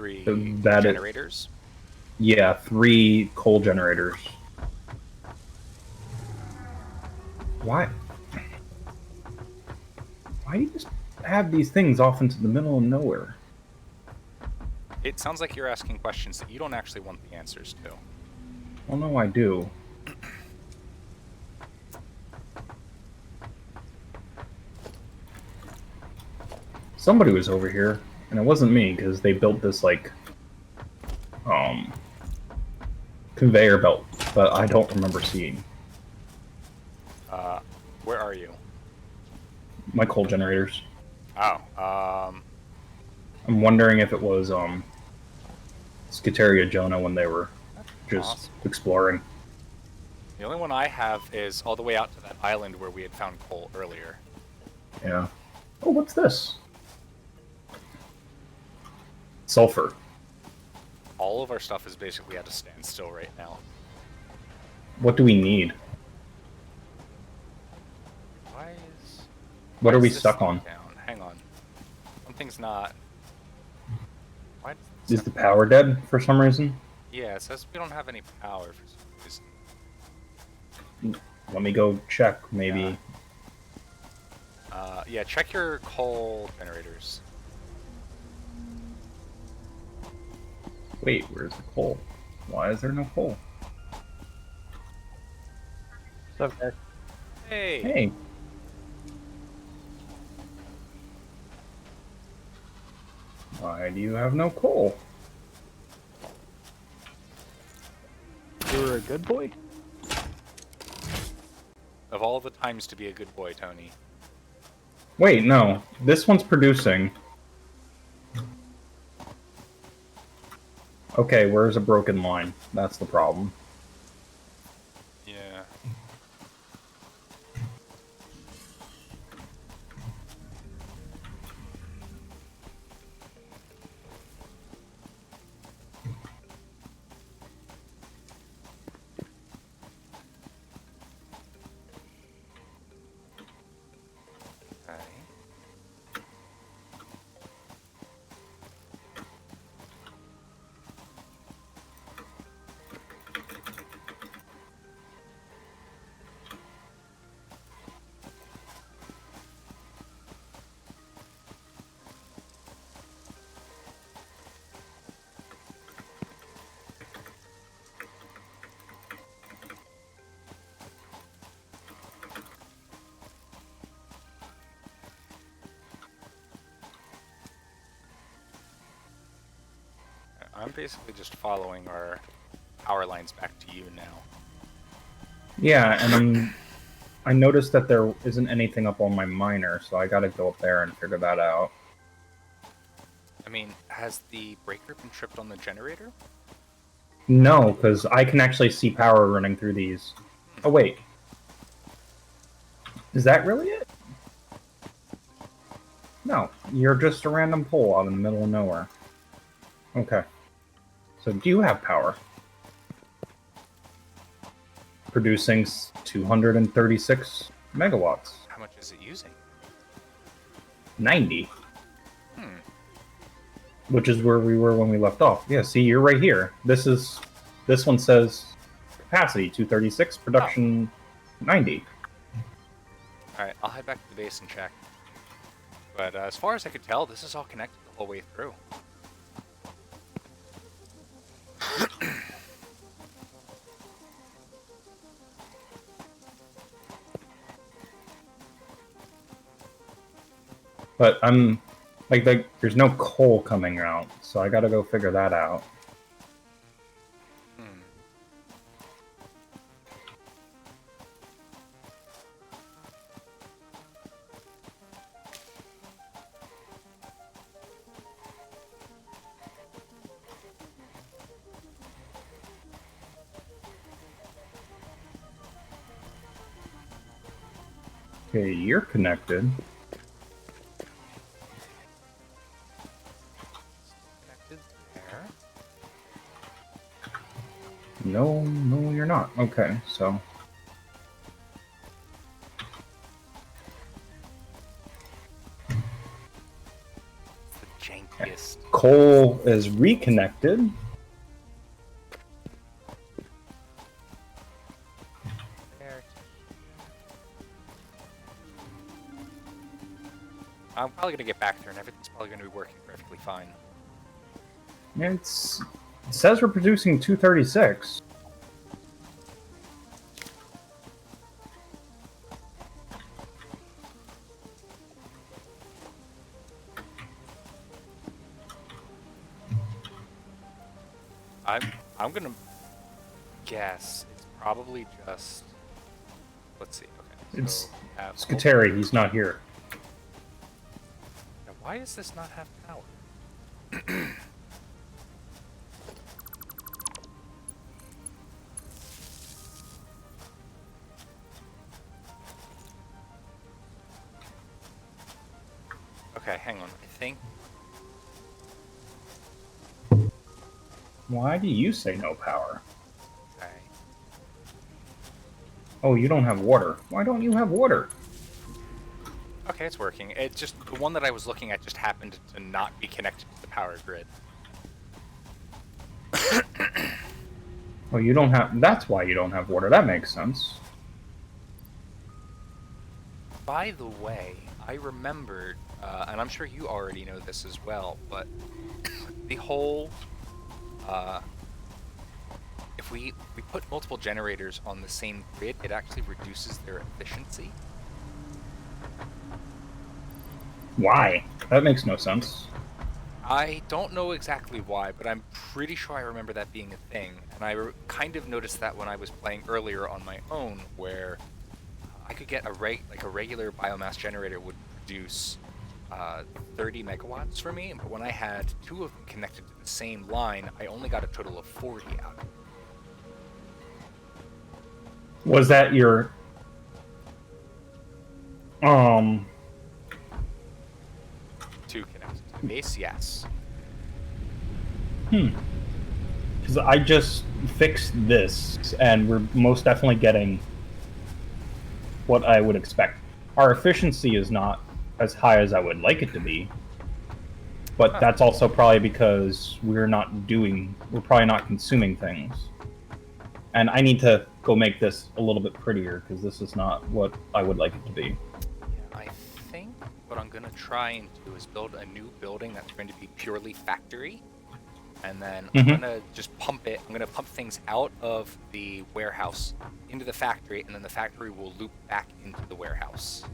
3 That generators? Yeah, 3 coal generators. Why? Why do you just have these things off into the middle of nowhere? It sounds like you're asking questions that you don't actually want the answers to. Well, no, I do. Somebody was over here, and it wasn't me, because they built this, like, conveyor belt, but I don't remember seeing. Where are you? My coal generators. Oh, I'm wondering if it was, Skateria Jonah when they were just awesome. exploring. The only one I have is all the way out to that island where we had found coal earlier. Yeah. Oh, what's this? Sulfur. All of our stuff is basically at a standstill right now. What do we need? What are we stuck on? Down? Hang on. Something's not... Why Is the power dead for some reason? Yeah, it says we don't have any power for some reason. Let me go check, maybe. Yeah, check your coal generators. Wait, where's the coal? Why is there no coal? What's up, guys? Hey! Hey! Why do you have no coal? You were a good boy? Of all the times to be a good boy, Tony. Wait, no. This one's producing. Okay, where's a broken line? That's the problem. Yeah. Okay. I'm basically just following our power lines back to you now. Yeah, and I noticed that there isn't anything up on my miner, so I gotta go up there and figure that out. I mean, has the breaker been tripped on the generator? No, because I can actually see power running through these. Oh, wait. Is that really it? No, you're just a random pole out in the middle of nowhere. Okay. So do you have power? Producing 236 megawatts. How much is it using? 90. Which is where we were when we left off. Yeah, see, you're right here. This one says capacity 236, production 90. Alright, I'll head back to the base and check. But as far as I could tell, this is all connected the whole way through. But I'm like there's no coal coming out, so I gotta go figure that out. Okay, you're connected. Connected there. No, you're not. Okay, so It's the jankiest. coal is reconnected. There. I'm probably gonna get back there, and everything's probably gonna be working perfectly fine. It says we're producing 236. I'm gonna guess it's probably just. Let's see. Okay. It's So have Skateri, he's not here. Now, why does this not have power? Okay, hang on. I think. Why do you say no power? Okay. Oh, you don't have water. Why don't you have water? Okay, it's working. It just the one that I was looking at just happened to not be connected to the power grid. Oh, you don't have. That's why you don't have water. That makes sense. By the way, I remembered, and I'm sure you already know this as well, but the whole, if we put multiple generators on the same grid, it actually reduces their efficiency. Why? That makes no sense. I don't know exactly why, but I'm pretty sure I remember that being a thing, and I kind of noticed that when I was playing earlier on my own, where I could get a regular biomass generator would produce 30 megawatts for me, but when I had two of them connected to the same line, I only got a total of 40 out of it. Was that your Two connected to the base, yes. Because I just fixed this, and we're most definitely getting what I would expect. Our efficiency is not as high as I would like it to be, but that's also probably because we're probably not consuming things. And I need to go make this a little bit prettier, because this is not what I would like it to be. Yeah, I think what I'm going to try and do is build a new building that's going to be purely factory. And then I'm going to just pump it. I'm going to pump things out of the warehouse into the factory, and then the factory will loop back into the warehouse.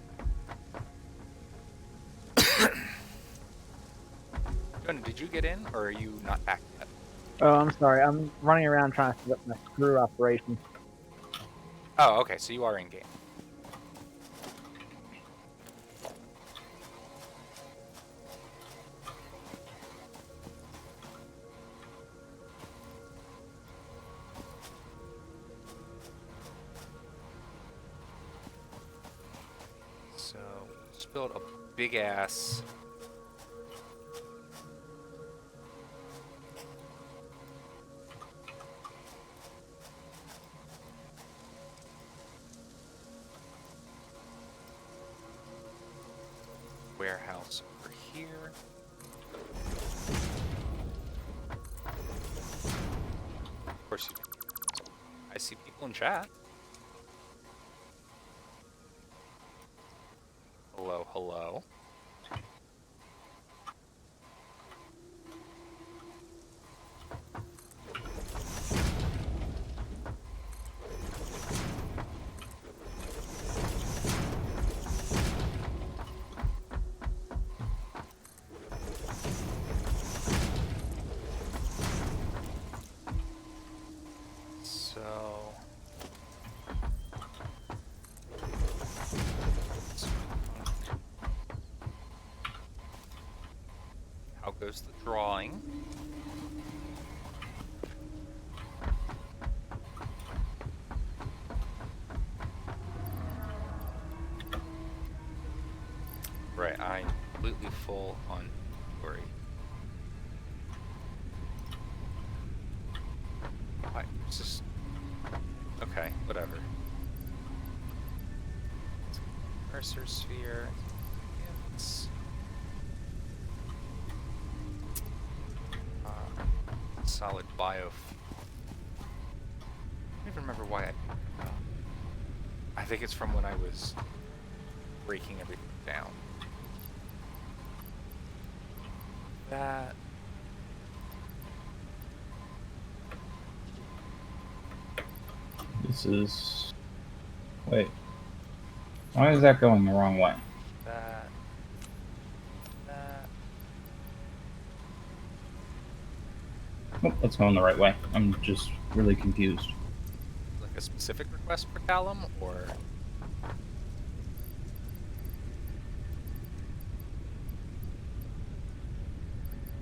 Jonah, did you get in, or are you not back yet? Oh, I'm sorry. I'm running around trying to set up my screw operation. Oh, okay, so you are in game. So, just build a big ass warehouse over here. Of course you can. I see people in chat. Hello, hello. So how goes the drawing? Right, I'm completely full on inventory. Why? It's just okay, whatever. Cursor sphere. It's solid biofuel. I don't even remember why I think it's from when I was breaking everything down. That. This is... Wait. Why is that going the wrong way? That. Oh, that's going the right way. I'm just really confused. Like a specific request for Callum, or?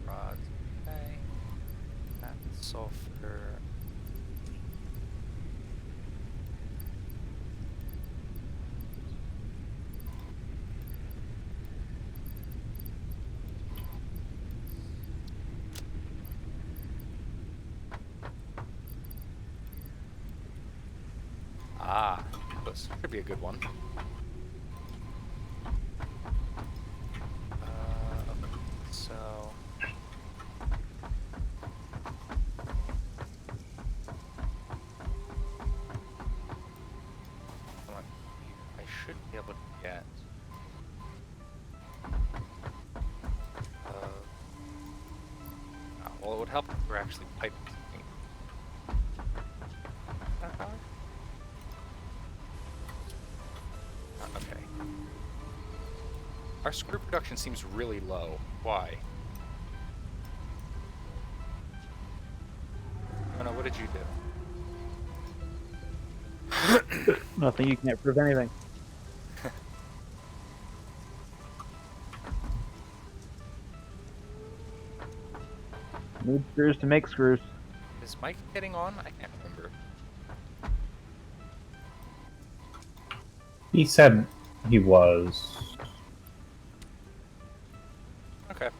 Rods, okay. That's sulfur. Ah, this could be a good one. Okay, so come on, I should be able to get. Well, it would help if we're actually piping something. Okay. Our screw production seems really low. Why? Oh no, what did you do? Nothing. You can't prove anything. Need screws to make screws. Is Mike getting on? I can't remember. He said he was. Okay.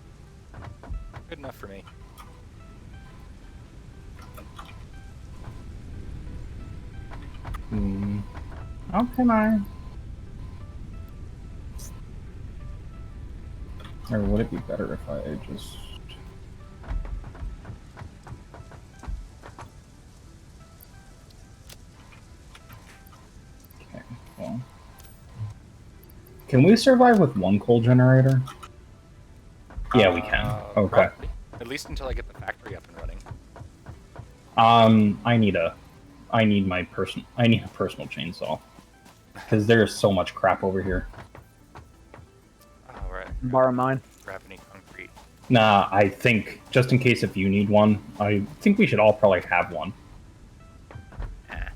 Good enough for me. How can I? Or would it be better if I just... Okay, well... Can we survive with one coal generator? Yeah, we can. Okay. Probably. At least until I get the factory up and running. I need a personal chainsaw. Because there's so much crap over here. Alright. Borrow mine. Grab any concrete. Nah, I think, just in case if you need one, I think we should all probably have one. Ah.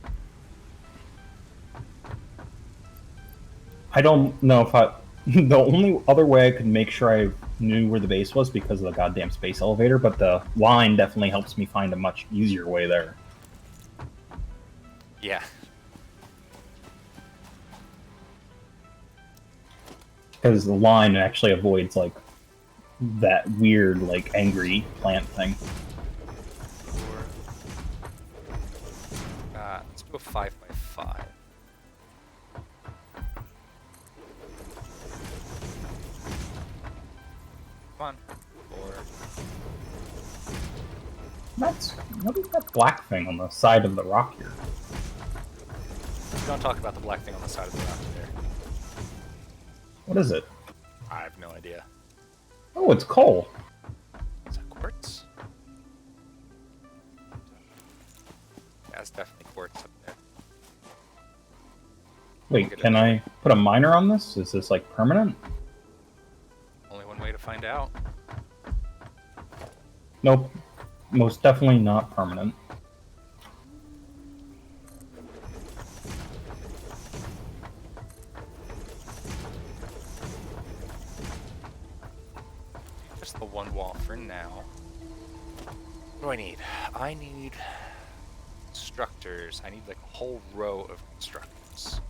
I don't know if I... The only other way I could make sure I knew where the base was because of the goddamn space elevator, but the line definitely helps me find a much easier way there. Yeah. Because the line actually avoids, like, that weird, like, angry plant thing. Let's do a 5x5. Come on. 4. What is that black thing on the side of the rock here? Don't talk about the black thing on the side of the rock there. What is it? I have no idea. Oh, it's coal. Is that quartz? Yeah, it's definitely quartz up there. Wait, can I put a miner on this? Is this, like, permanent? Only one way to find out. Nope. Most definitely not permanent. Just the one wall for now. What do I need? I need constructors. I need like a whole row of constructors.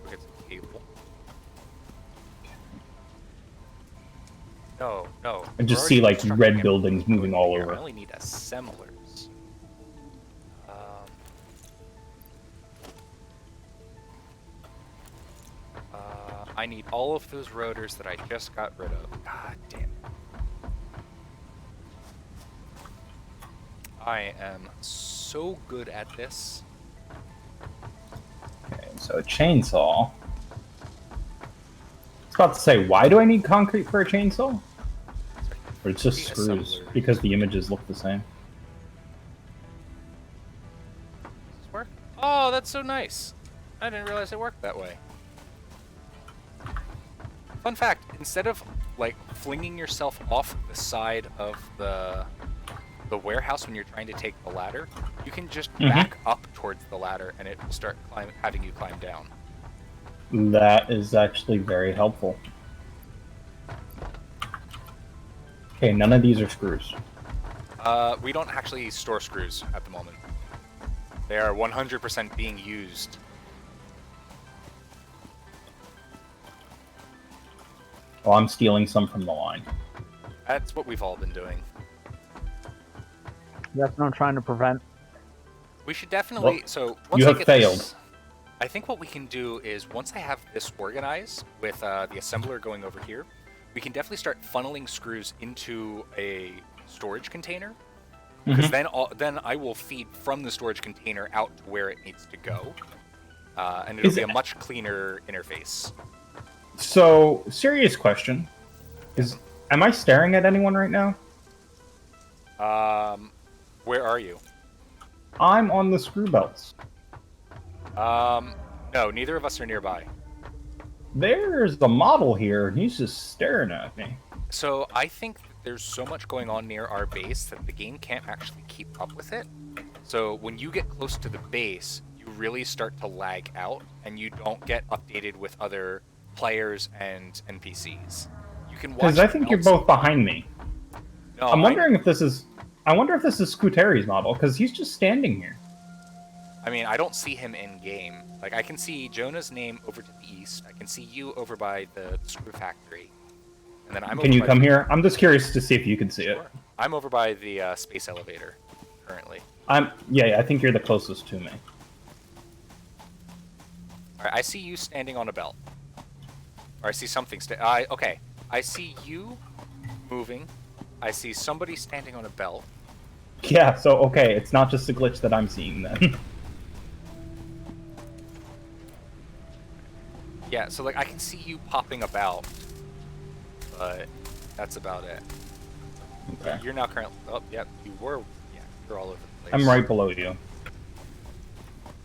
We'll get some cable. No, no. I just we're see, already like, constructing red everything buildings moving all here. over. I only need assemblers. I need all of those rotors that I just got rid of. God damn it. I am so good at this. Okay, so a chainsaw. I was about to say, why do I need concrete for a chainsaw? Or it's just The screws, assembler. because the images look the same. Does this work? Oh, that's so nice. I didn't realize it worked that way. Fun fact, instead of like flinging yourself off the side of the warehouse when you're trying to take the ladder, you can just back up towards the ladder and it will start having you climb down. That is actually very helpful. Okay, none of these are screws. We don't actually store screws at the moment. They are 100% being used. Well, I'm stealing some from the line. That's what we've all been doing. That's what I'm trying to prevent. We should definitely. Well, So once you I have get failed. This, I think what we can do is once I have this organized with the assembler going over here, we can definitely start funneling screws into a storage container. Because then I will feed from the storage container out to where it needs to go, and it'll be a much cleaner interface. So, serious question. Am I staring at anyone right now? Where are you? I'm on the screw belts. No, neither of us are nearby. There's the model here, and he's just staring at me. So I think that there's so much going on near our base that the game can't actually keep up with it. So when you get close to the base, you really start to lag out, and you don't get updated with other players and NPCs. You can watch. Because I think you're both behind me. No, I'm wondering if this is... I wonder if this is Skuteri's model, because he's just standing here. I mean, I don't see him in game. Like, I can see Jonah's name over to the east. I can see you over by the screw factory. And then I'm Can you come here? I'm just curious to see if you can see it. I'm over by the space elevator currently. Yeah, I think you're the closest to me. All right, I see you standing on a belt. Or I see something. Okay, I see you moving. I see somebody standing on a belt. Yeah, so, okay, it's not just a glitch that I'm seeing then. Yeah, so, like, I can see you popping about, but that's about it. Okay. You're now currently... Oh, yep, you were... Yeah, you're all over the place. I'm right below you.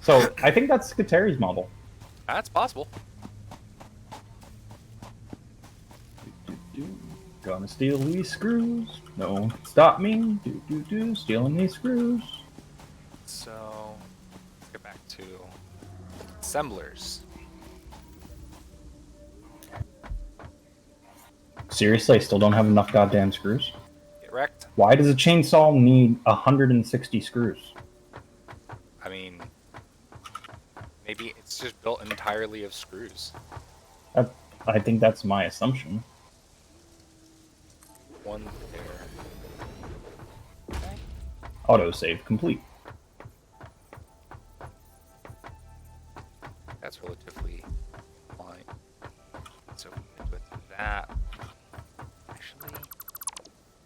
So, I think that's Skuteri's model. That's possible. Gonna steal these screws. No one can stop me. Stealing these screws. So, let's get back to assemblers. Seriously, I still don't have enough goddamn screws. Get wrecked. Why does a chainsaw need 160 screws? I mean, maybe it's just built entirely of screws. I think that's my assumption. One there. Okay. Autosave complete. That's relatively fine. So with that, actually, all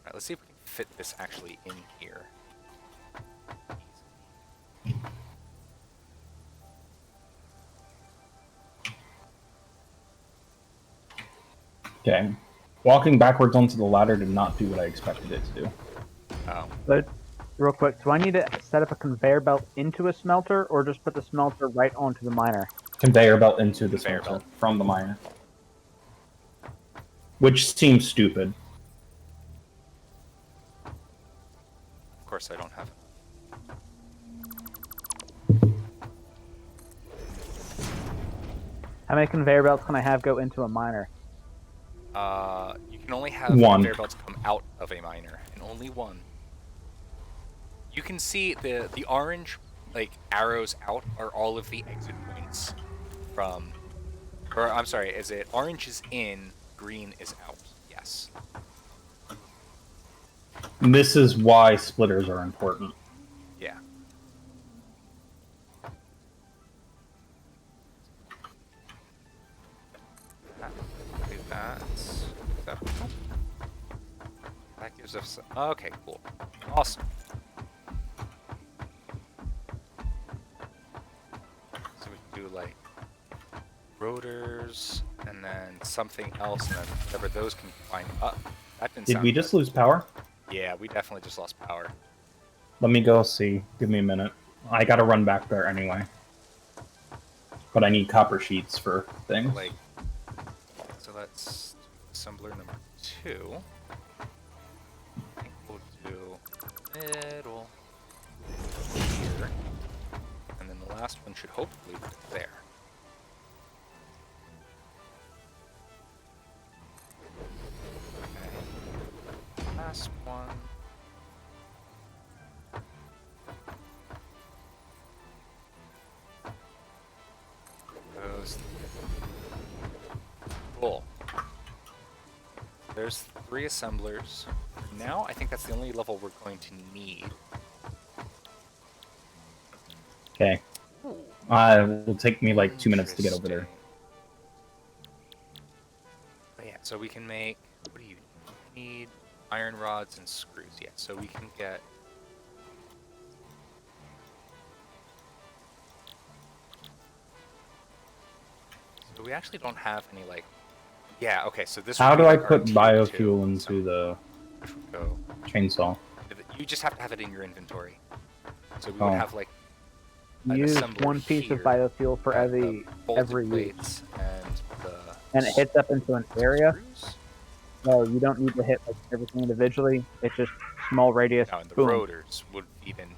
right, let's see if we can fit this actually in here. Okay. Walking backwards onto the ladder did not do what I expected it to do. Oh, But real quick, do I need to set up a conveyor belt into a smelter, or just put the smelter right onto the miner? Conveyor belt into the Conveyor smelter belt. from the miner. Which seems stupid. of course I don't have it. How many conveyor belts can I have go into a miner? You can only have One. conveyor belts come out of a miner, and only one. You can see the orange, like, arrows out are all of the exit points from... Or, I'm sorry, is it orange is in, green is out? Yes. This is why splitters are important. Yeah. Do that. That gives us... Okay, cool. Awesome. rotors, and then something else, and then whatever those can find. That didn't Did sound we good. just lose power? Yeah, we definitely just lost power. Let me go see. Give me a minute. I gotta run back there anyway. But I need copper sheets for things. Like, so let's do assembler number 2. I think we'll do middle here, and then the last one should hopefully fit there. Okay. Last one. Goes. Cool. There's 3 assemblers. Now I think that's the only level we're going to need. Okay. Ooh, It will take me like 2 minutes to get over there. interesting. But yeah, so we can make. What do you need? Iron rods and screws. Yeah, so we can get. So we actually don't have any like. Yeah. Okay. So this. How would be do I like our put tier 2, biofuel into so the which would go. chainsaw? You just have to have it in your inventory. So we Oh. would have like an Use assembler one piece of here biofuel for that the every bolted use. plates and the And it hits up into an area. screws. No, you don't need to hit like everything individually. It's just small radius. No, and the boom. rotors would feed into.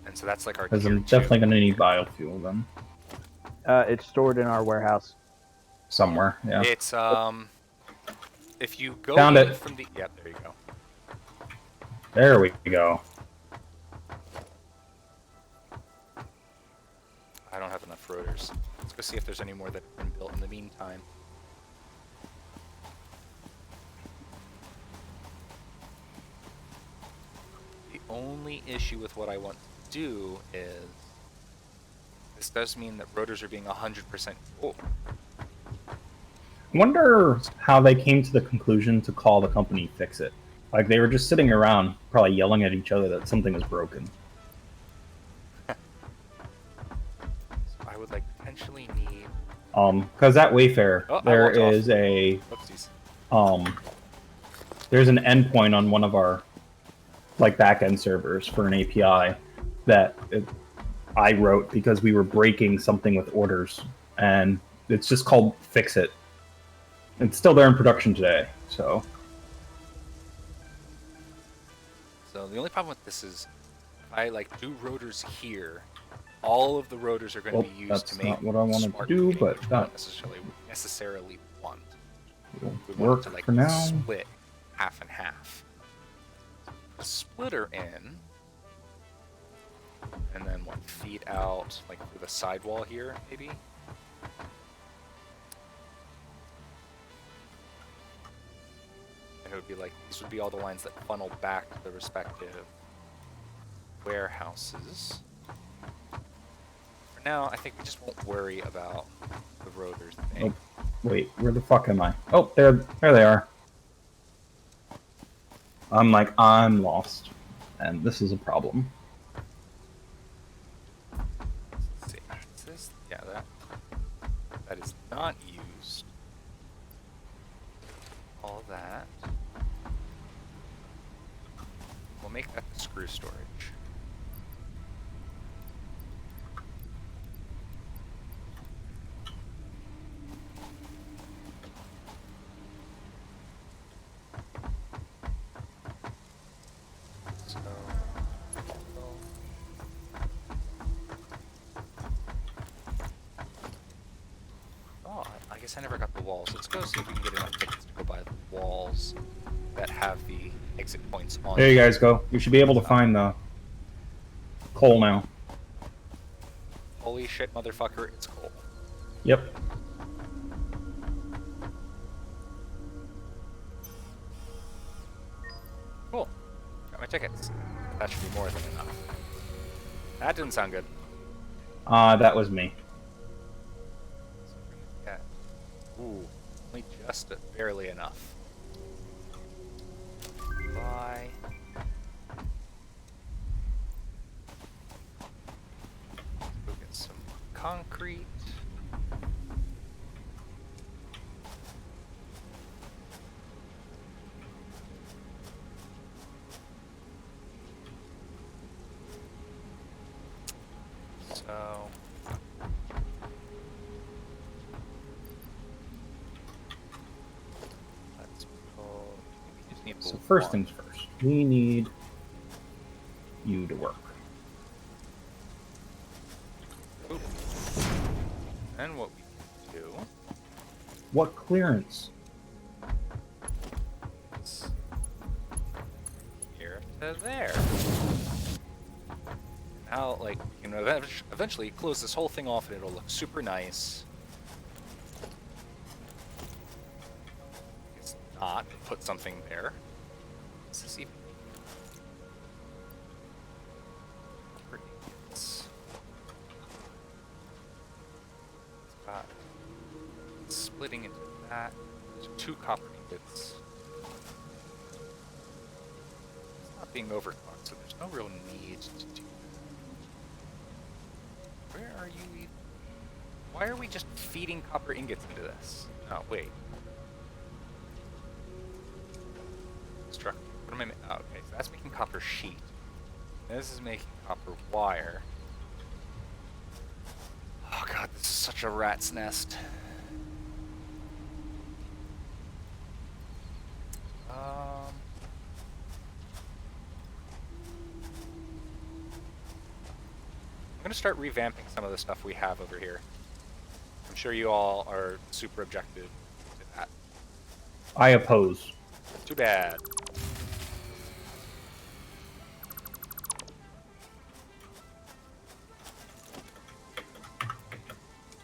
And so that's like our Because tier I'm 2. definitely gonna need biofuel then. It's stored in our warehouse. Somewhere, yeah. It's if you go Found in it. from the there you go. There we go. I don't have enough rotors. Let's go see if there's any more that have been built in the meantime. The only issue with what I want to do is this does mean that rotors are being 100%. Oh, I wonder how they came to the conclusion to call the company Fix It. Like, they were just sitting around, probably yelling at each other that something was broken. so I would like potentially need. Because at Wayfair, Oh, I there walked off. is a, Oopsies. there's an endpoint on one of our, like, back-end servers for an API that I wrote because we were breaking something with orders, and it's just called Fix It. It's still there in production today, so. So the only problem with this is, if I like do rotors here, all of the rotors are going to Well, be used that's to make not what I wanted to smart do, cooking, but which we that don't necessarily want. will We work want it to like for now. split half and half. A splitter in, and then what? Feed out like through the sidewall here, maybe. And it would be like these would be all the lines that funnel back to the respective warehouses. For now, I think we just won't worry about the rotors thing. Oh, wait, where the fuck am I? Oh, there they are. I'm lost, and this is a problem. Let's see. Is this? Yeah, that is not used. All that. We'll make that the screw storage. So, oh, I guess I never got the walls. Let's go see if we can get enough tickets to go buy the walls that have the exit points on. There you guys go. You should be able to find the coal now. Holy shit, motherfucker, it's coal. Yep. Cool. Got my tickets. That should be more than enough. That didn't sound good. That was me. Yeah. Ooh, only just barely enough. Buy. Go get some concrete. So. Let's pull. We just need So one. first things first, we need you to work. Oop. And what we can do What clearance? is here to there. Now, like, we can eventually close this whole thing off and it'll look super nice. It's not. Put something there. Let's see. It's got splitting into that. There's 2 copper ingots. It's not being overclocked, so there's no real need to do. Where are you? Why are we just feeding copper ingots into this? Oh, wait. Struck. What am I? Oh, okay, so that's making copper sheet. This is making copper wire. Oh god, this is such a rat's nest. I'm gonna start revamping some of the stuff we have over here. I'm sure you all are super objective to that. I oppose. Too bad.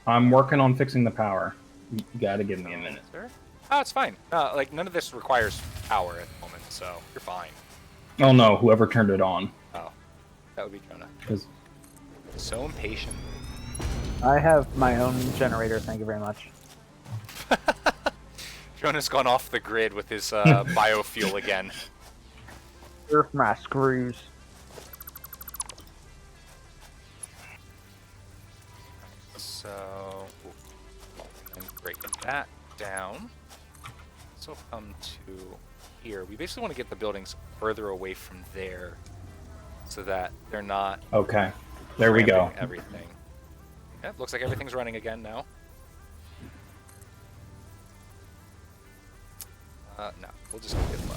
I'm working on fixing the power. You gotta give me a minute. Sir? Oh, it's fine. Like, none of this requires power at the moment, so you're fine. Oh no, whoever turned it on. Oh, that would be Jonah. 'Cause So impatient. I have my own generator, thank you very much. Jonah's gone off the grid with his biofuel again. Earth my screws. So, and break that down. So we'll come to here. We basically want to get the buildings further away from there, so that they're not. Okay, there we go. cramping everything. Yeah, looks like everything's running again now. No, we'll just keep it low.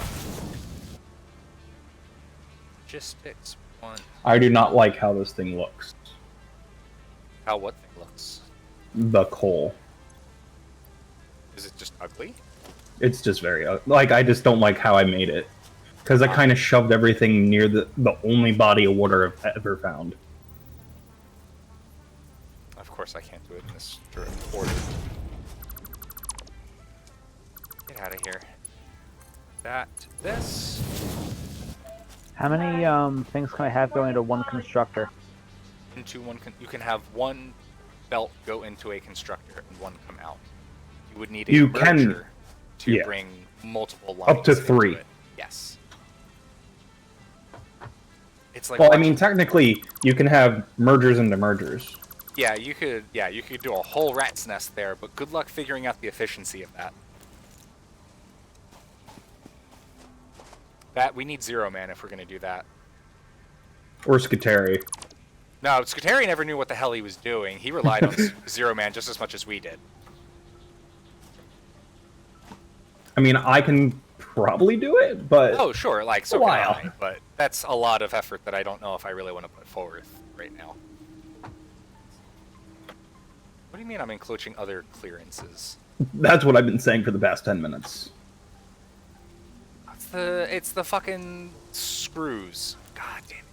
Logistics 1. I do not like how this thing looks. How what thing looks? The coal. Is it just ugly? It's just very like I just don't like how I made it, because I kind of shoved everything near the only body of water I've ever found. Of course, I can't do it in this direct order. Get out of here. That to this. How many things can I have going into one constructor? Into one, you can have one belt go into a constructor and one come out. You would need a merger to yeah. bring multiple lines Up to into 3. it. Yes. It's like Well, I mean, technically, you can have mergers into mergers. yeah, you could do a whole rat's nest there, but good luck figuring out the efficiency of that. That we need Zero Man if we're gonna do that. Or Skateri. No, Scuteri never knew what the hell he was doing. He relied on Zero Man just as much as we did. I mean, I can probably do it, but Oh, sure, like, so A while. can I, but that's a lot of effort that I don't know if I really want to put forward right now. What do you mean I'm encroaching other clearances? that's what I've been saying for the past 10 minutes. It's the fucking screws. God damn it.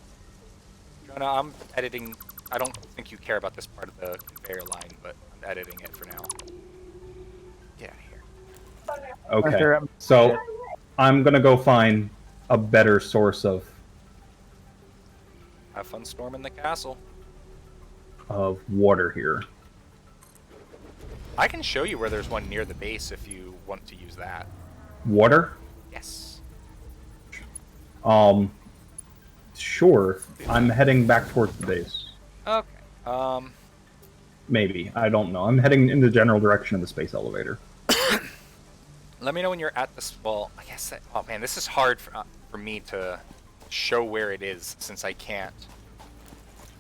Jonah, I'm editing. I don't think you care about this part of the conveyor line, but I'm editing it for now. Get out of here. Okay, Sure. so I'm gonna go find a better source of Have fun storming the castle. water here. I can show you where there's one near the base if you want to use that. Water? Yes. Sure. I'm heading back towards the base. Okay. Maybe. I don't know. I'm heading in the general direction of the space elevator. Let me know when you're at this. Well, I guess that. Oh man, this is hard for me to show where it is since I can't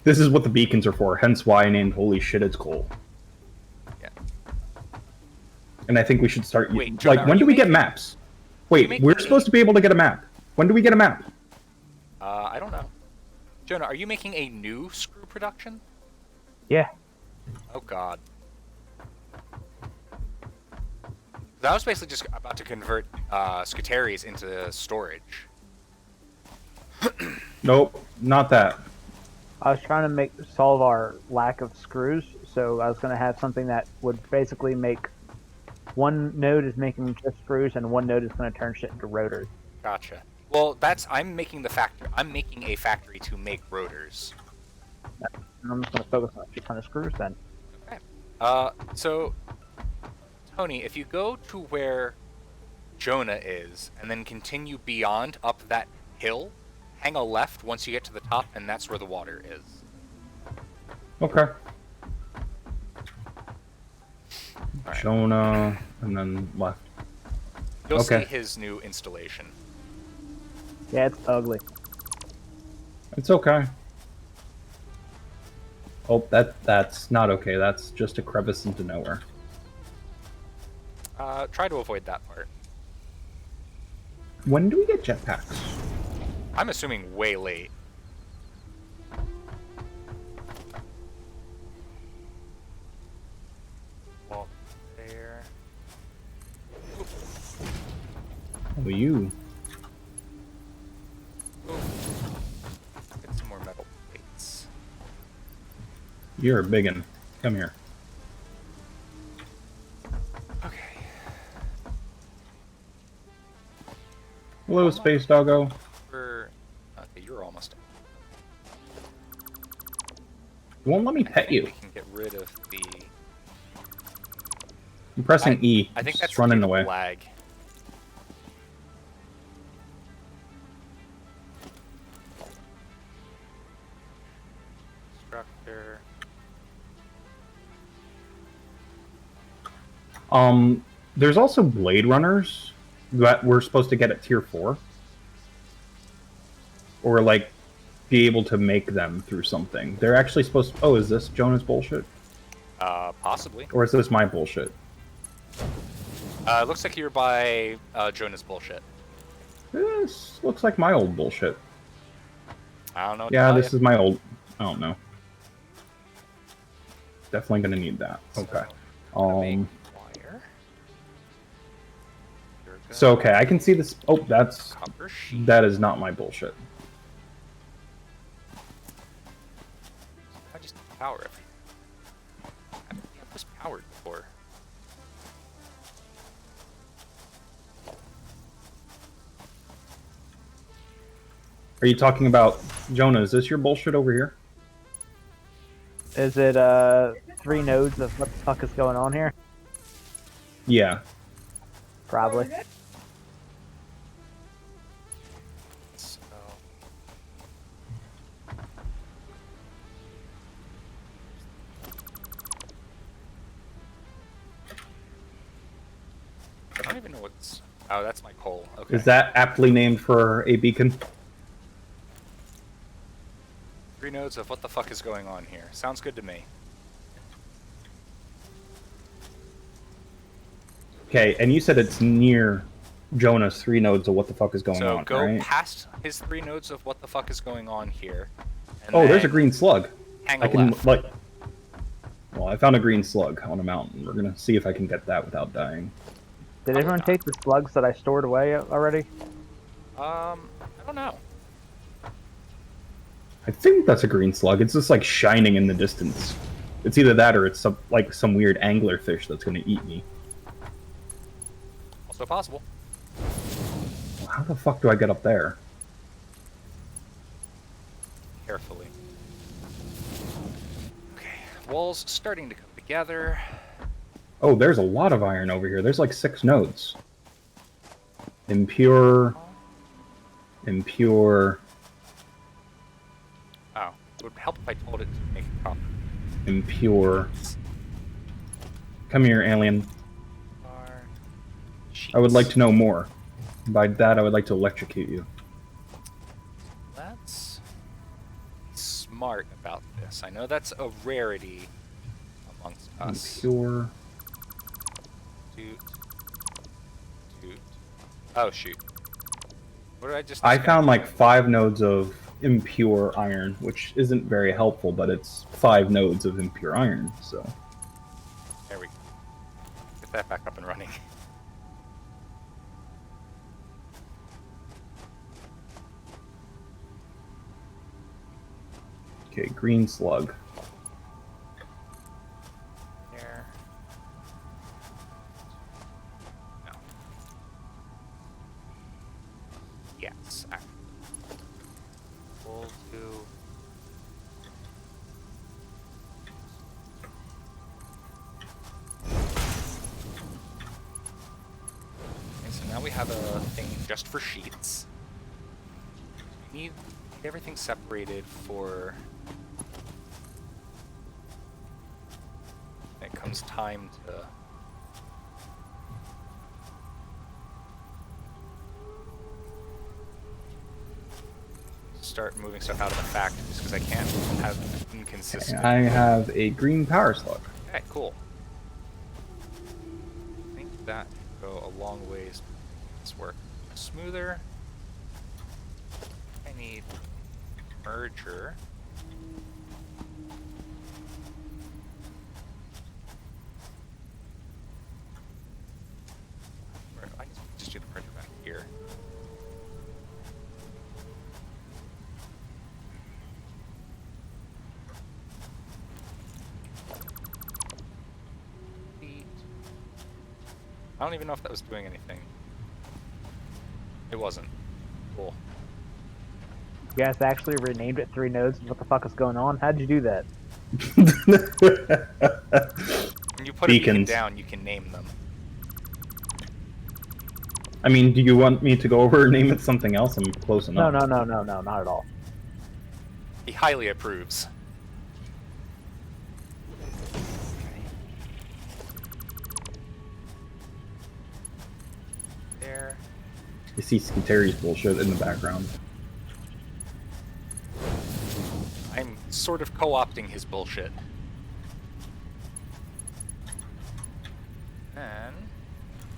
This is what the beacons are for, hence why I named Holy Shit, It's Coal. Yeah. And I think we should start... Wait, Jonah, like, when do we get maps? Wait, we're supposed to be able to get a map. When do we get a map? I don't know. Jonah, are you making a new screw production? Yeah. Oh god. I was basically just about to convert Scuteries into storage. Nope, not that. I was trying to solve our lack of screws, so I was going to have something that would basically make one node is making just screws, and one node is going to turn shit into rotors. Gotcha. Well, I'm making a factory to make rotors. And I'm just going to focus on a shit ton of screws then. Okay. So, Tony, if you go to where Jonah is, and then continue beyond up that hill, hang a left once you get to the top, and that's where the water is. Okay. Alright. Jonah, and then left. You'll Okay. see his new installation. Yeah, it's ugly. It's okay. Oh, that's not okay. That's just a crevice into nowhere. Try to avoid that part. When do we get jetpacks? I'm assuming way late. Walk there. Oh, you. Get some more metal plates. You're a biggin. Come here. Okay. Hello, space doggo. Okay, you're almost done. You won't let me pet you. We can get rid of the... I'm pressing E. I think It's that's running due to away. lag. Structure. There's also Blade Runners that we're supposed to get at tier 4. Or, like, be able to make them through something. They're actually supposed to... Oh, is this Jonah's bullshit? Possibly. Or is this my bullshit? Looks like you're by Jonah's bullshit. This looks like my old bullshit. I don't know. Yeah, this is my old... I don't know. Definitely gonna need that. Okay. Wire. So, okay, I can see this... Oh, that's... Copper sheet. That is not my bullshit. I just power everything. I don't think it was powered before. Are you talking about... Jonah, is this your bullshit over here? Is it 3 nodes of what the fuck is going on here? Yeah. Probably. So... I don't even know what's... Oh, that's my coal. Okay. Is that aptly named for a beacon? 3 nodes of what the fuck is going on here. Sounds good to me. Okay, and you said it's near Jonah's 3 nodes of what the fuck is going So on, go right? past his 3 nodes of what the fuck is going on here. And Oh, there's a then green slug. hang I a can, left. like... Well, I found a green slug on a mountain. We're gonna see if I can get that without dying. Did everyone take the slugs that I stored away already? I don't know. I think that's a green slug. It's just, like, shining in the distance. It's either that or it's some weird anglerfish that's gonna eat me. Also possible. How the fuck do I get up there? Carefully. Okay, walls starting to come together. Oh, there's a lot of iron over here. There's like 6 nodes. Impure. Impure. Oh, it would help if I told it to make a copy. Impure. Come here, alien. Sheets. I would like to know more. By that, I would like to electrocute you. Let's be smart about this. I know that's a rarity amongst us. Impure. Toot. Toot. Oh, shoot. What did I just I discover? found like 5 nodes of impure iron, which isn't very helpful, but it's 5 nodes of impure iron, so. There we go. Get that back up and running. Okay, green slug. There. No. Yes. We'll do. Okay, so now we have a thing just for sheets. We need everything separated for when it comes time to start moving stuff out of the factories because I can't have inconsistent. I have a green power slug. Okay, cool. I think that could go a long ways to make this work smoother. I need merger. I can just do the merger back here. I don't even know if that was doing anything. It wasn't. Cool. You guys actually renamed it 3 nodes. What the fuck is going on? How'd you do that? When you put a beacon Beacons. down, you can name them. I mean, do you want me to go over and name it something else? I'm close No, enough. no, not at all. He highly approves. There. You see Scutari's bullshit in the background. I'm sort of co-opting his bullshit. And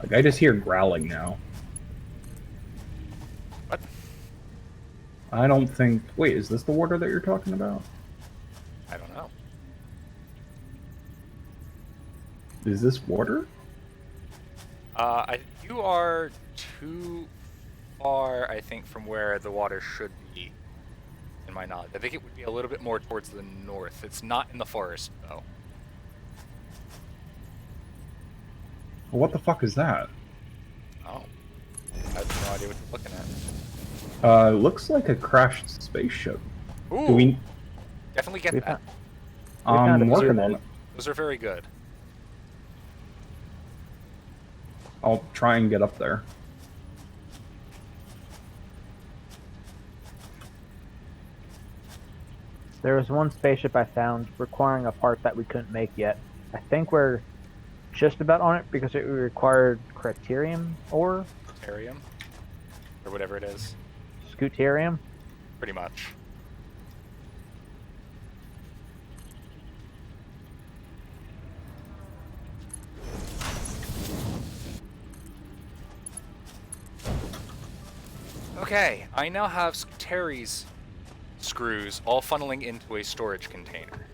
Like, I just hear growling now. what? I don't think... Wait, is this the water that you're talking about? I don't know. Is this water? You are too far, I think, from where the water should be, in my knowledge. I think it would be a little bit more towards the north. It's not in the forest, though. What the fuck is that? Oh. I have no idea what you're looking at. Looks like a crashed spaceship. Ooh! Do we... Definitely get We that. found I'm a working pyramid. on it. Those are very good. I'll try and get up there. There was one spaceship I found requiring a part that we couldn't make yet. I think we're just about on it because it required criterium ore, Terrium. Or whatever it is. scuterium. Pretty much. Okay, I now have Terry's screws all funneling into a storage container.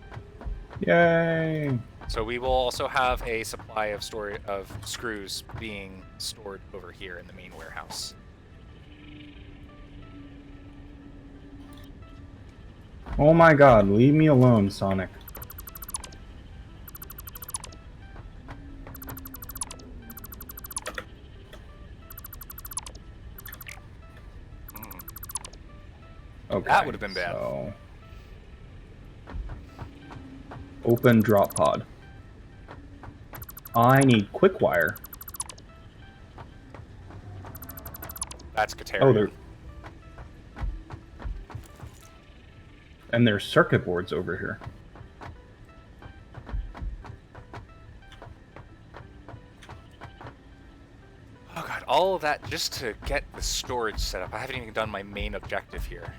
Yay! So we will also have a supply of screws being stored over here in the main warehouse. Oh my god, leave me alone, Sonic. Okay, That would have been bad. So... Open drop pod. I need quick wire. That's Katerium. Oh, there. And there's circuit boards over here. Oh god, all of that just to get the storage set up. I haven't even done my main objective here.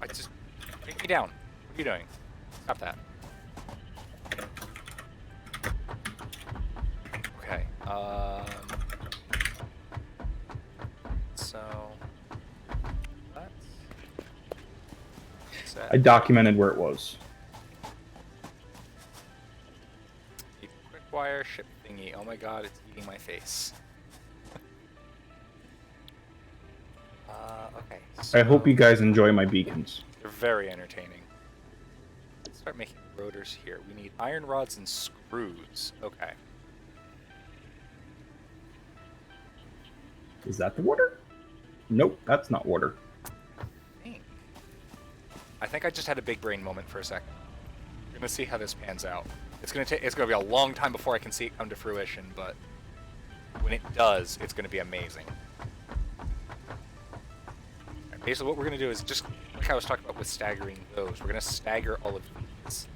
I just take me down. What are you doing? Stop that. Okay. So let's set I documented where it was. a quick wire ship thingy. Oh my god, it's eating my face. Okay. So I hope you guys enjoy my beacons. they're very entertaining. Let's start making rotors here. We need iron rods and screws. Okay. Is that the water? Nope, that's not water. I think I just had a big brain moment for a second. We're gonna see how this pans out. It's gonna be a long time before I can see it come to fruition, but when it does, it's gonna be amazing. And basically, what we're gonna do is just like I was talking about with staggering those. We're gonna stagger all of these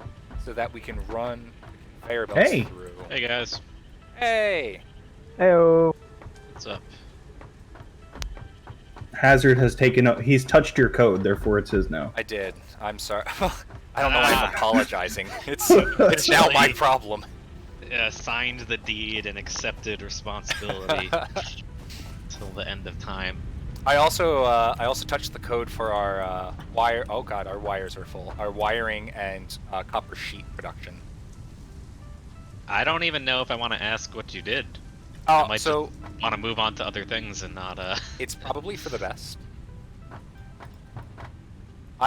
so that we can run the conveyor belts Hey. through. Hey guys, Hey! Heyo. what's up? Hazard has taken up. He's touched your code, therefore it's his now. I did. I'm sorry. I don't know why I'm apologizing. It's now my problem. Signed the deed and accepted responsibility till the end of time. I also touched the code for our wire. Oh god, our wires are full. Our wiring and copper sheet production. I don't even know if I want to ask what you did. I Oh, might so just want to move on to other things and not it's probably for the best.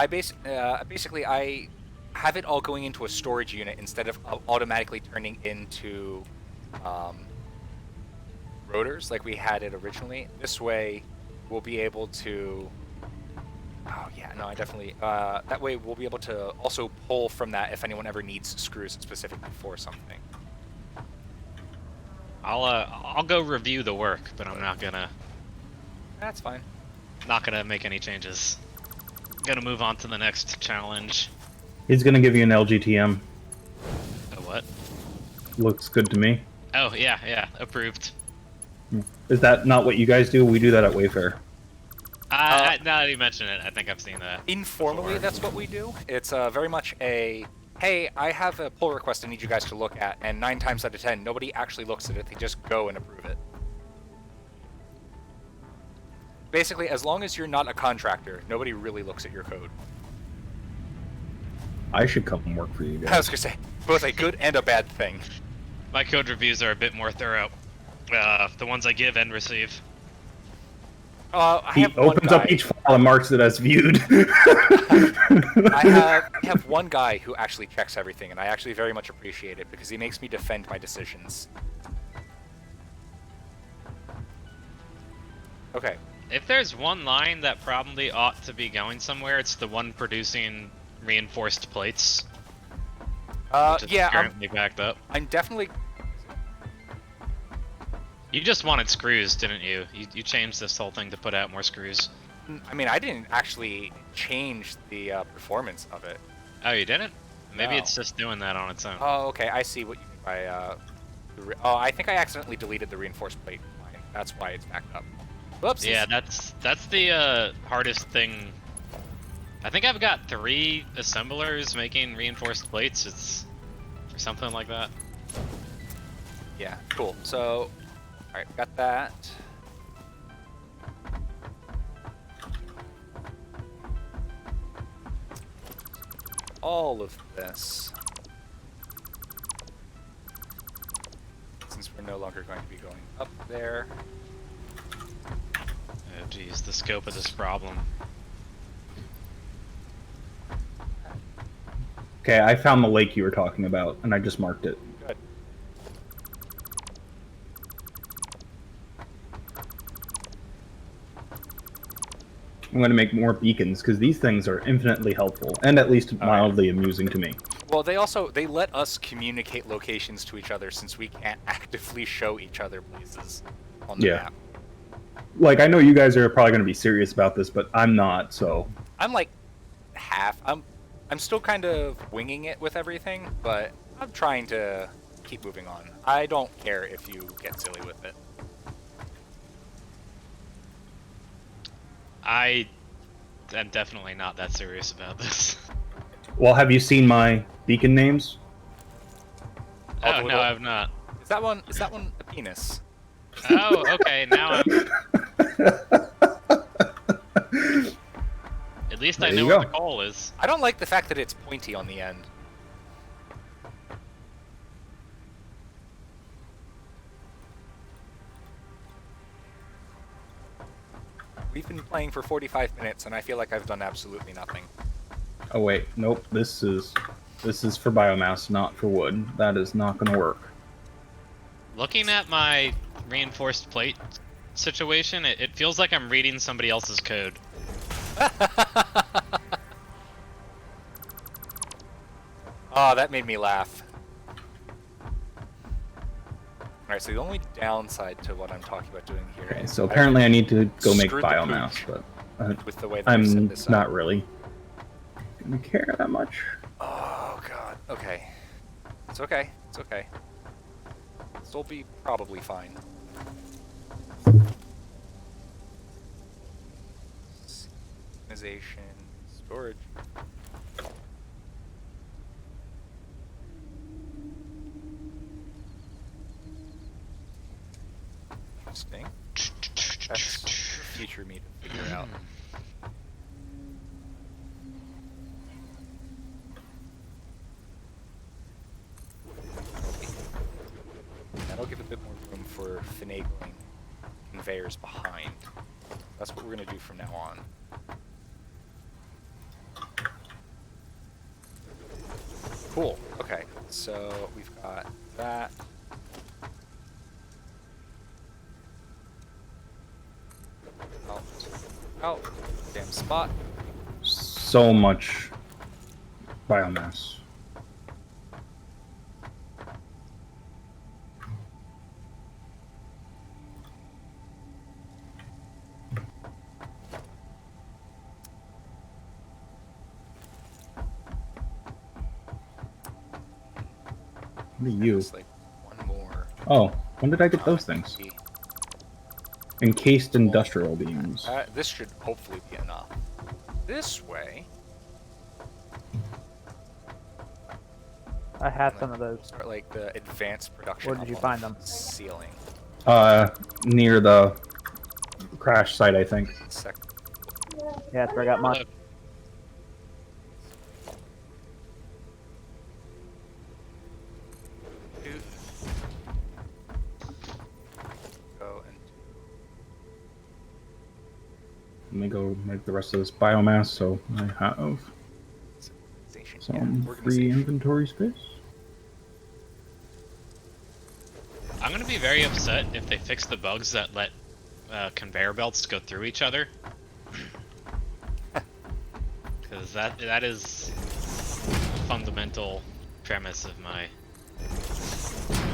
Basically I have it all going into a storage unit instead of automatically turning into rotors like we had it originally. This way, we'll be able to. Oh yeah, no, I definitely. That way, we'll be able to also pull from that if anyone ever needs screws specifically for something. I'll go review the work, but I'm not gonna That's fine. make any changes. Gonna move on to the next challenge. He's gonna give you an LGTM. A what? Looks good to me. Oh yeah, approved. Is that not what you guys do? We do that at Wayfair. Now that you mention it, I think I've seen that. Informally, before. that's what we do. It's very much a, hey, I have a pull request I need you guys to look at, and 9 times out of 10, nobody actually looks at it. They just go and approve it. Basically, as long as you're not a contractor, nobody really looks at your code. I should come and work for you I was guys. gonna say, both a good and a bad thing. My code reviews are a bit more thorough. The ones I give and receive. I He have one opens guy. up each file and marks it as viewed. I have one guy who actually checks everything, and I actually very much appreciate it because he makes me defend my decisions. Okay. If there's one line that probably ought to be going somewhere, it's the one producing reinforced plates. Which is Yeah, currently backed up. I'm definitely. You just wanted screws, didn't you? You changed this whole thing to put out more screws. I mean, I didn't actually change the performance of it. Oh, you didn't? Maybe No. it's just doing that on its own. Oh, okay. I see what you mean by. Oh, I think I accidentally deleted the reinforced plate line. That's why it's backed up. Whoops. Yeah, that's the hardest thing. I think I've got 3 assemblers making reinforced plates. It's or something like that. Yeah. Cool. So, all right, got that. All of this. Since we're no longer going to be going up there. Oh, geez, the scope of this problem. Okay, I found the lake you were talking about, and I just marked it. Good. I'm going to make more beacons, because these things are infinitely helpful, and at least mildly amusing to me. Well, they let us communicate locations to each other since we can't actively show each other places on the Yeah. map. Like, I know you guys are probably going to be serious about this, but I'm not, so... I'm like half. I'm still kind of winging it with everything, but I'm trying to keep moving on. I don't care if you get silly with it. am definitely not that serious about this. Well, have you seen my beacon names? All the Oh no, little- I've not. Is that one a penis? Oh, okay. Now I'm. At least I There know you where go. the goal is. I don't like the fact that it's pointy on the end. We've been playing for 45 minutes, and I feel like I've done absolutely nothing. Oh wait, nope. This is for biomass, not for wood. That is not going to work. Looking at my reinforced plate situation, it feels like I'm reading somebody else's code. Oh, that made me laugh. Alright, so the only downside to what I'm talking about doing here Okay, is so apparently I need to go make screwed the biomass, pooch but with the way that I set I'm this not up. really going to care that much. Oh god. Okay. It's okay. It's okay. Still be probably fine. Organization, storage. Interesting. That's for future me to figure out. That'll give a bit more room for finagling conveyors behind. That's what we're going to do from now on. Cool. Okay, so we've got that. Out. Out. Damn spot. So much biomass. What are you? Just like one more. Oh, when did I get those things? Maybe. Encased industrial beams. This should hopefully be enough. This way. I had some of those. Start like the advanced production. Where did up you on find the them? Ceiling. Near the crash site, I think. Yeah, that's where I got mine. Go and Let me go make the rest of this biomass so I have civilization. some Yeah, free organization. inventory space. I'm gonna be very upset if they fix the bugs that let conveyor belts go through each other. Because that is a fundamental premise of my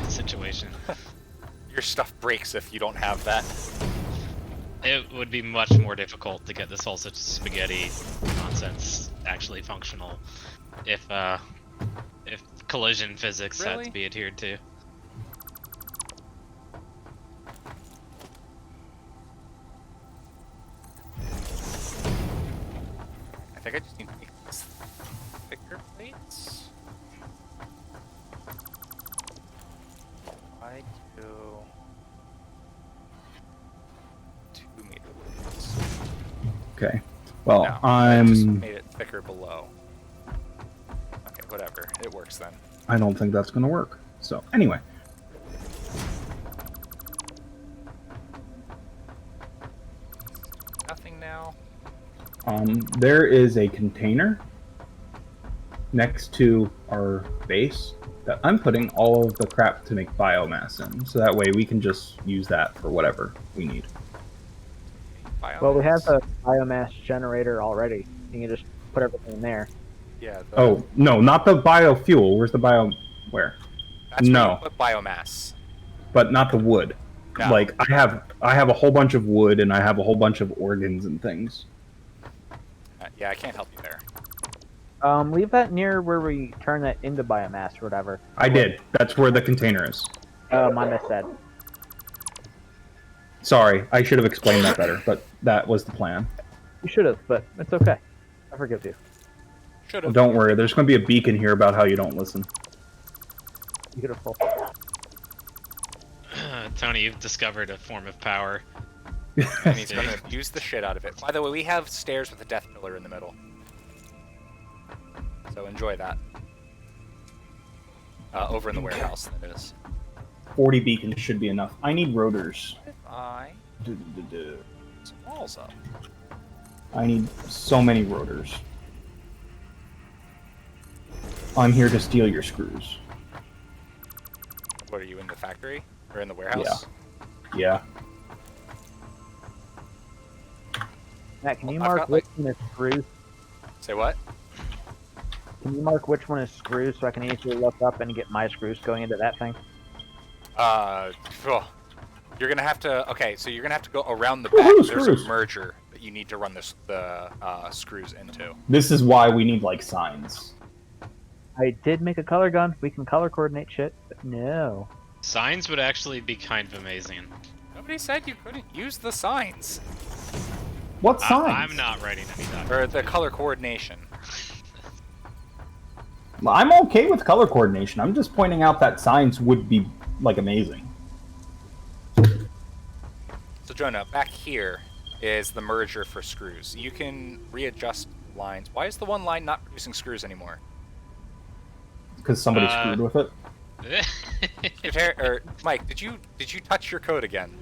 situation. Your stuff breaks if you don't have that. It would be much more difficult to get this whole such spaghetti nonsense actually functional if collision physics had Really? to be adhered to. I think I just need to make these thicker plates. I do 2 meter plates. Okay. Well, No, I just I'm. made it thicker below. Okay, whatever. It works then. I don't think that's going to work. So anyway, Nothing now. there is a container next to our base that I'm putting all of the crap to make biomass in, so that way we can just use that for whatever we need. Well, we have Biomass. a biomass generator already. You can just put everything in there. Yeah. Oh no, not the biofuel. Where's the bio? Where? That's where no. you put biomass. But not the wood. No. Like I have a whole bunch of wood and I have a whole bunch of organs and things. Yeah, I can't help you there. Leave that near where we turn that into biomass or whatever. I did. That's where the container is. My missaid. Sorry, I should have explained that better, but that was the plan. You should have, but it's okay. I forgive you. Should Well, have. don't worry, there's going to be a beacon here about how you don't listen. Beautiful. Tony, you've discovered a form of power. And he's going to use the shit out of it. By the way, we have stairs with a death pillar in the middle. So enjoy that. Over in the warehouse, that is. 40 beacons should be enough. I need rotors. I some walls up. I need so many rotors. I'm here to steal your screws. What, are you in the factory? Or in the warehouse? Yeah. Matt, can you I've mark got, which one is screws? Say what? Can you mark which one is screws so I can easily look up and get my screws going into that thing? You're gonna have to. Okay, so you're gonna have to go around the back. Woohoo, There's screws. a merger that you need to run the screws into. This is why we need, like, signs. I did make a color gun. We can color coordinate shit, but no. Signs would actually be kind of amazing. Nobody said you couldn't use the signs What signs? I'm not writing any documents. or the color coordination. I'm okay with color coordination. I'm just pointing out that signs would be, like, amazing. So Jonah, back here is the merger for screws. You can readjust lines. Why is the one line not producing screws anymore? Because somebody screwed with it. Mike, did you touch your code again?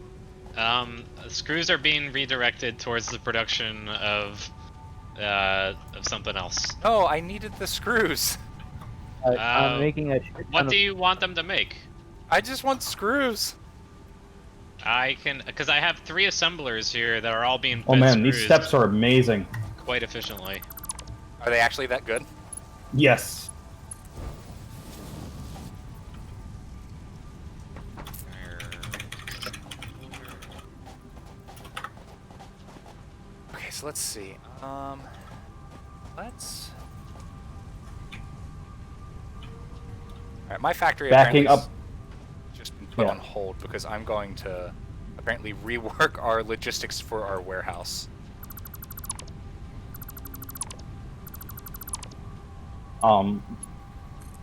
Screws are being redirected towards the production of something else. No, I needed the screws. I'm making a shit What ton do of... you want them to make? I just want screws. I can, because I have 3 assemblers here that are all being fed Oh man, screws these steps are amazing. quite efficiently. Are they actually that good? Yes. Okay, so let's see. Let's. Alright, my factory Backing apparently up. just been put Yeah. on hold because I'm going to apparently rework our logistics for our warehouse.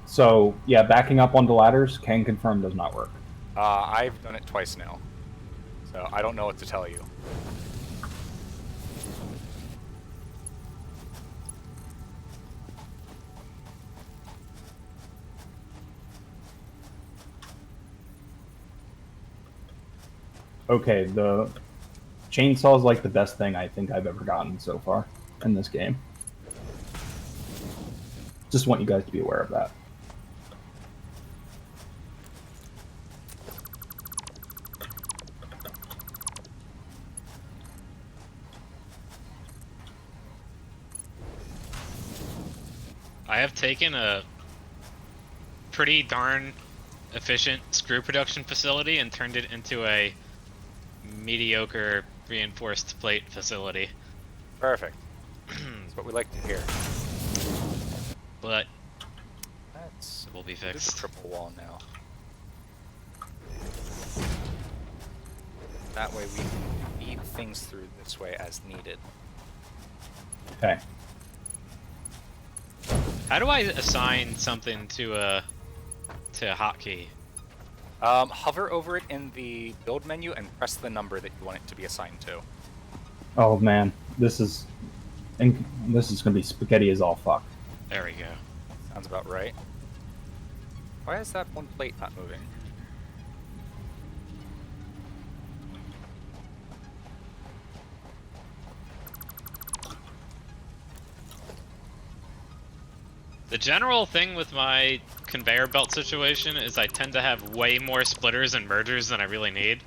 So yeah, backing up onto ladders can confirm does not work. I've done it twice now, so I don't know what to tell you. Okay, the chainsaw is like the best thing I think I've ever gotten so far in this game. Just want you guys to be aware of that. I have taken a pretty darn efficient screw production facility and turned it into a mediocre reinforced plate facility. Perfect. That's what we like to hear. But That's it will be There's a fixed. triple wall now. That way we can feed things through this way as needed. Okay. How do I assign something to a hotkey? Hover over it in the build menu and press the number that you want it to be assigned to. Oh man, this is gonna be spaghetti as all fuck. There we go. Sounds about right. Why is that one plate not moving? The general thing with my conveyor belt situation is I tend to have way more splitters and mergers than I really need.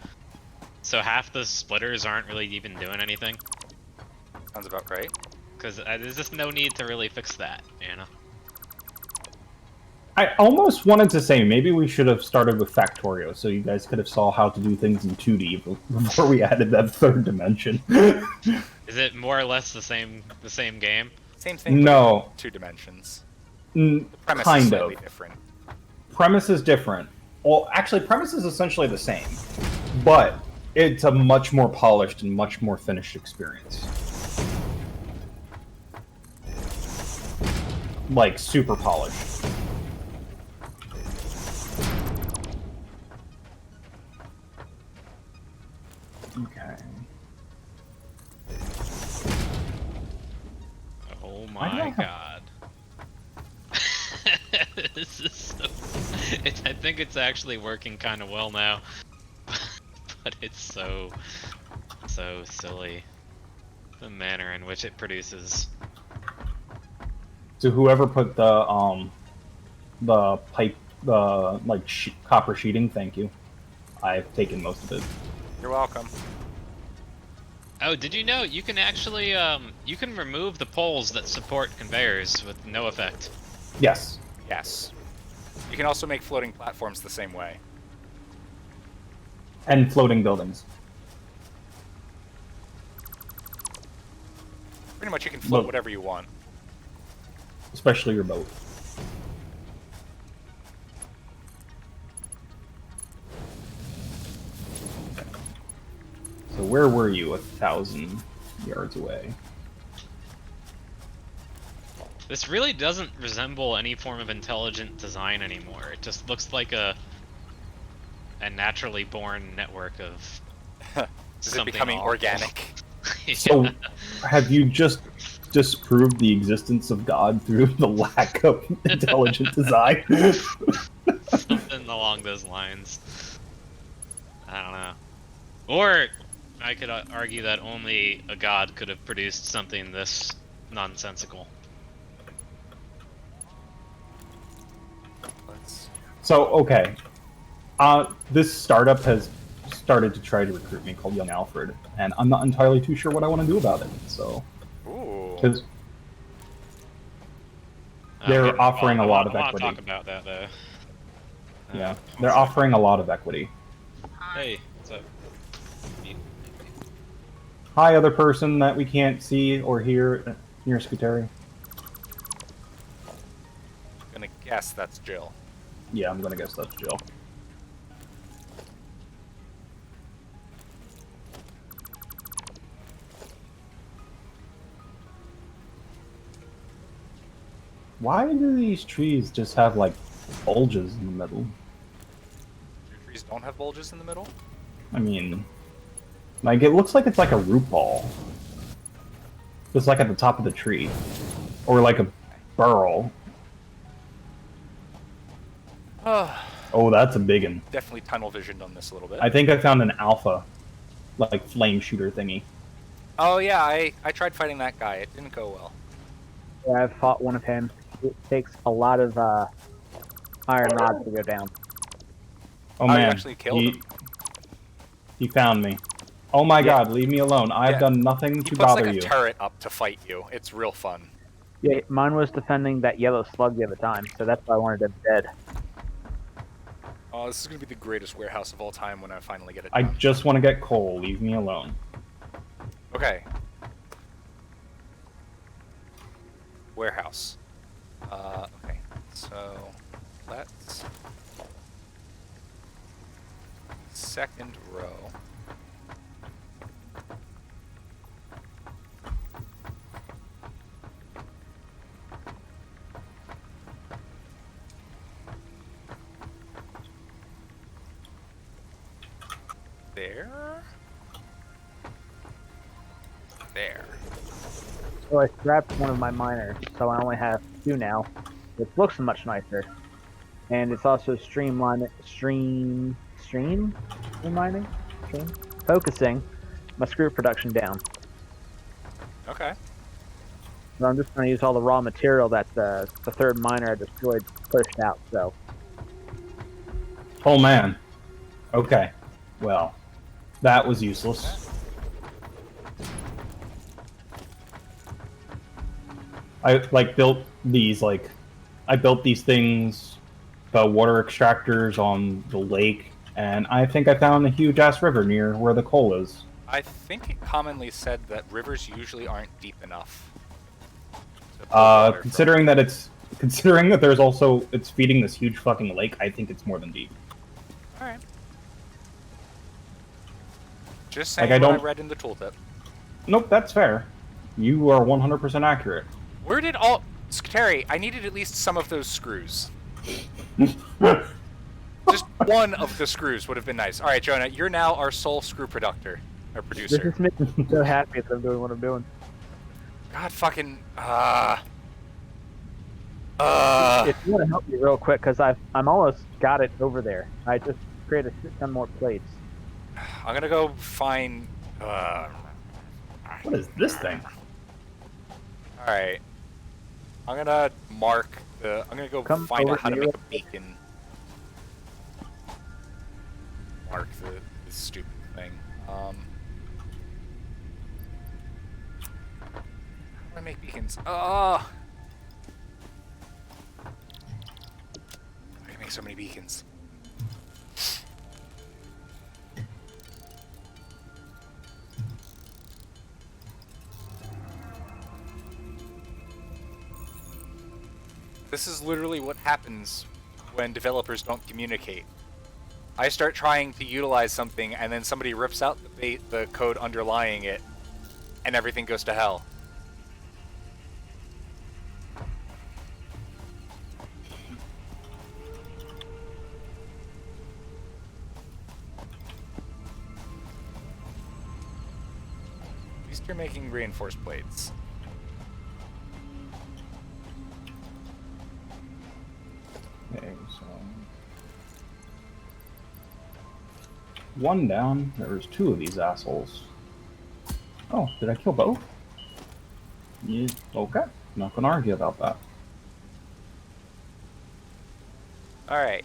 So half the splitters aren't really even doing anything. Sounds about right. Because there's just no need to really fix that, you know? I almost wanted to say maybe we should have started with Factorio so you guys could have saw how to do things in 2D before we added that third dimension. Is it more or less the same game? Same thing. No. But 2 dimensions. Mm, The premise kind is of. slightly different. Premise is different. Well, actually, premise is essentially the same, but it's a much more polished and much more finished experience. like super polished. Okay. Oh Why do I my have- god. This is so... I think it's actually working kind of well now. But it's so silly. The manner in which it produces. So whoever put the pipe, the like copper sheeting, thank you. I've taken most of it. You're welcome. Oh, did you know you can actually you can remove the poles that support conveyors with no effect? Yes. Yes. You can also make floating platforms the same way. And floating buildings. Pretty much you can float Look. whatever you want. Especially your boat. So where were you 1,000 yards away? This really doesn't resemble any form of intelligent design anymore. It just looks like a naturally born network of Is it something becoming awful. organic? So, have you just disproved the existence of God through the lack of intelligent design? Something along those lines. I don't know. Or I could argue that only a god could have produced something this nonsensical. Let's... So, okay. This startup has started to try to recruit me called Young Alfred, and I'm not entirely too sure what I want to do about it. So, Ooh. because I'm They're getting offering a lot of I want equity. to talk about that though. yeah, one they're second. offering a lot of equity. Hey, what's up? Hi, other person that we can't see or hear near Scuteri. Gonna guess that's Jill. Yeah, I'm gonna guess that's Jill. Why do these trees just have like bulges in the middle? Your trees don't have bulges in the middle? I mean, like it looks like it's like a root ball. It's like at the top of the tree, or like a burrow. Oh, that's a big one. Definitely tunnel visioned on this a little bit. I think I found an alpha, like flame shooter thingy. Oh yeah, I tried fighting that guy. It didn't go well. Yeah, I've fought one of him. It takes a lot of iron rods to go down. Oh Oh, you man, actually killed him. He found me. Oh my Yeah. god, leave me alone. I've Yeah. done nothing He to puts bother like a you. turret up to fight you. It's real fun. Yeah, mine was defending that yellow slug the other time, so that's why I wanted him dead. Oh, this is gonna be the greatest warehouse of all time when I finally get it I done. just want to get coal. Leave me alone. Okay. Warehouse. Okay. So let's second row. There. There. So I scrapped one of my miners, so I only have 2 now, which looks much nicer. And it's also streamlining, focusing my screw production down. Okay. So I'm just going to use all the raw material that the third miner I destroyed pushed out. So Oh man. Okay. Well, that was useless. I built these I built these things, the water extractors on the lake, and I think I found a huge ass river near where the coal is. I think it commonly said that rivers usually aren't deep enough. to pull water from. Considering that there's also it's feeding this huge fucking lake, I think it's more than deep. Alright. Just saying Like, I what I don't- read in the tooltip. Nope, that's fair. You are 100% accurate. Where did all... Terry, I needed at least some of those screws. Just one of the screws would have been nice. All right, Jonah, you're now our sole screw producer. Or This producer. is making me so happy that I'm doing what I'm doing. God fucking. If you want to help me real quick, because I'm almost got it over there. I just created some more plates. I'm gonna go find. What is this thing? All right. I'm gonna mark the. I'm gonna go Come find over out how to here. make a beacon. Mark the stupid thing. How do I make beacons? Oh! I can make so many beacons. This is literally what happens when developers don't communicate. I start trying to utilize something, and then somebody rips out the code underlying it, and everything goes to hell. At least you're making reinforced plates. Okay, so one down. There's two of these assholes. Oh, did I kill both? Yeah, okay. Not gonna argue about that. All right,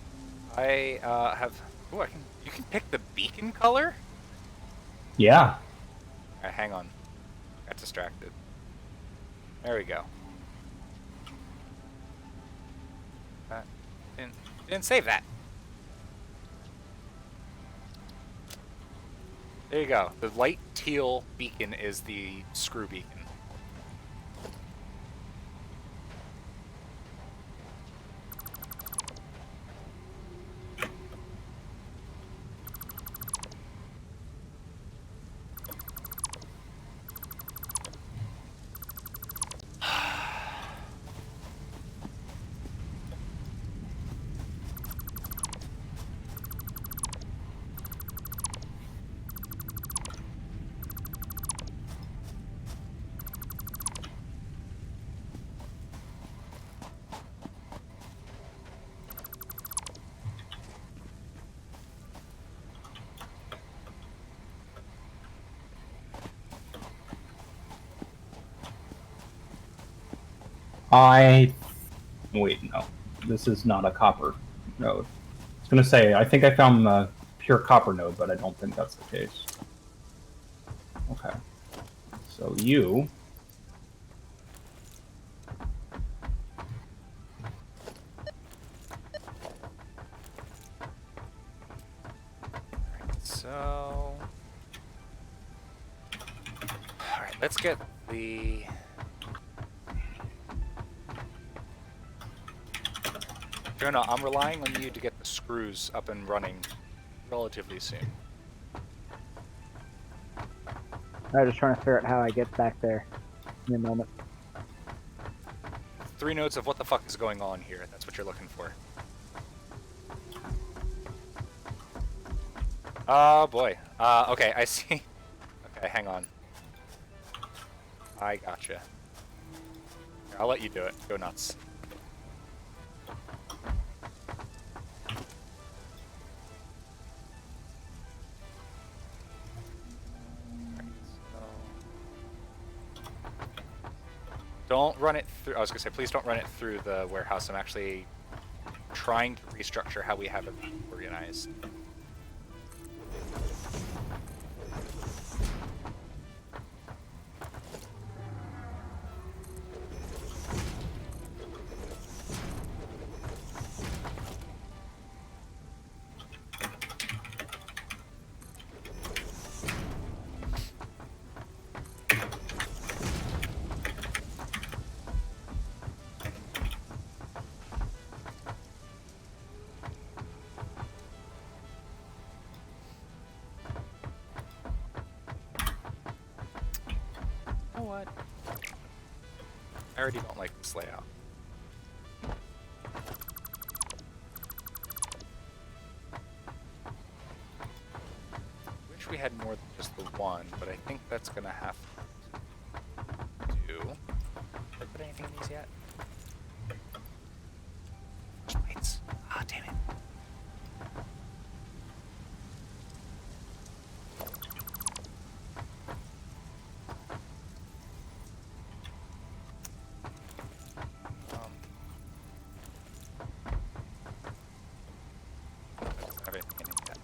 I have. Oh, you can pick the beacon color. Yeah. All right, hang on. Got distracted. There we go. Didn't save that. There you go. The light teal beacon is the screw beacon. Wait, no. This is not a copper node. I was gonna say, I think I found the pure copper node, but I don't think that's the case. Okay. So you... So... Alright, let's get the... Jonah, I'm relying on you to get the screws up and running relatively soon. I'm just trying to figure out how I get back there in a moment. 3 notes of what the fuck is going on here. That's what you're looking for. Oh boy. Okay, I see. Okay, hang on. I gotcha. Here, I'll let you do it. Go nuts. Don't run it through. I was gonna say, please don't run it through the warehouse. I'm actually trying to restructure how we have it organized. already don't like this layout. Wish we had more than just the one, but I think that's gonna have to do. Did I put anything in these yet? Lights. Ah, damn it. I don't have anything in it yet.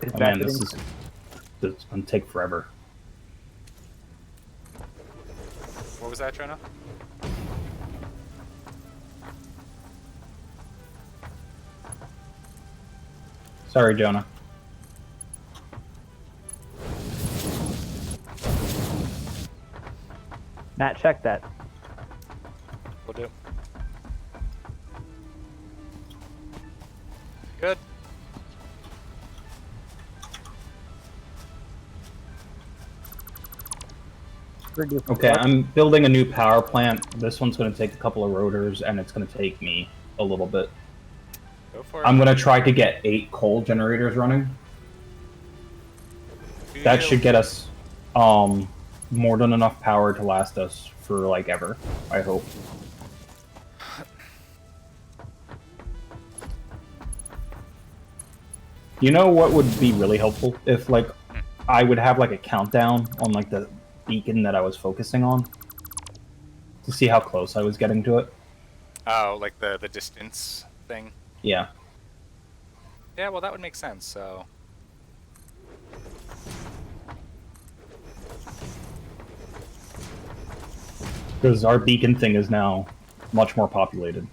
Is Oh that man, this getting- is gonna take forever. What was that, Jonah? Sorry, Jonah. Matt, check that. Will do. Good. Reduce Okay, flux. I'm building a new power plant. This one's gonna take a couple of rotors, and it's gonna take me a little bit. Go for it. I'm gonna try to get 8 coal generators running. That should get us more than enough power to last us for like ever, I hope. You know what would be really helpful? If like I would have like a countdown on like the beacon that I was focusing on to see how close I was getting to it. Oh, like the distance thing. Yeah. Yeah, well, that would make sense. So Because our beacon thing is now much more populated.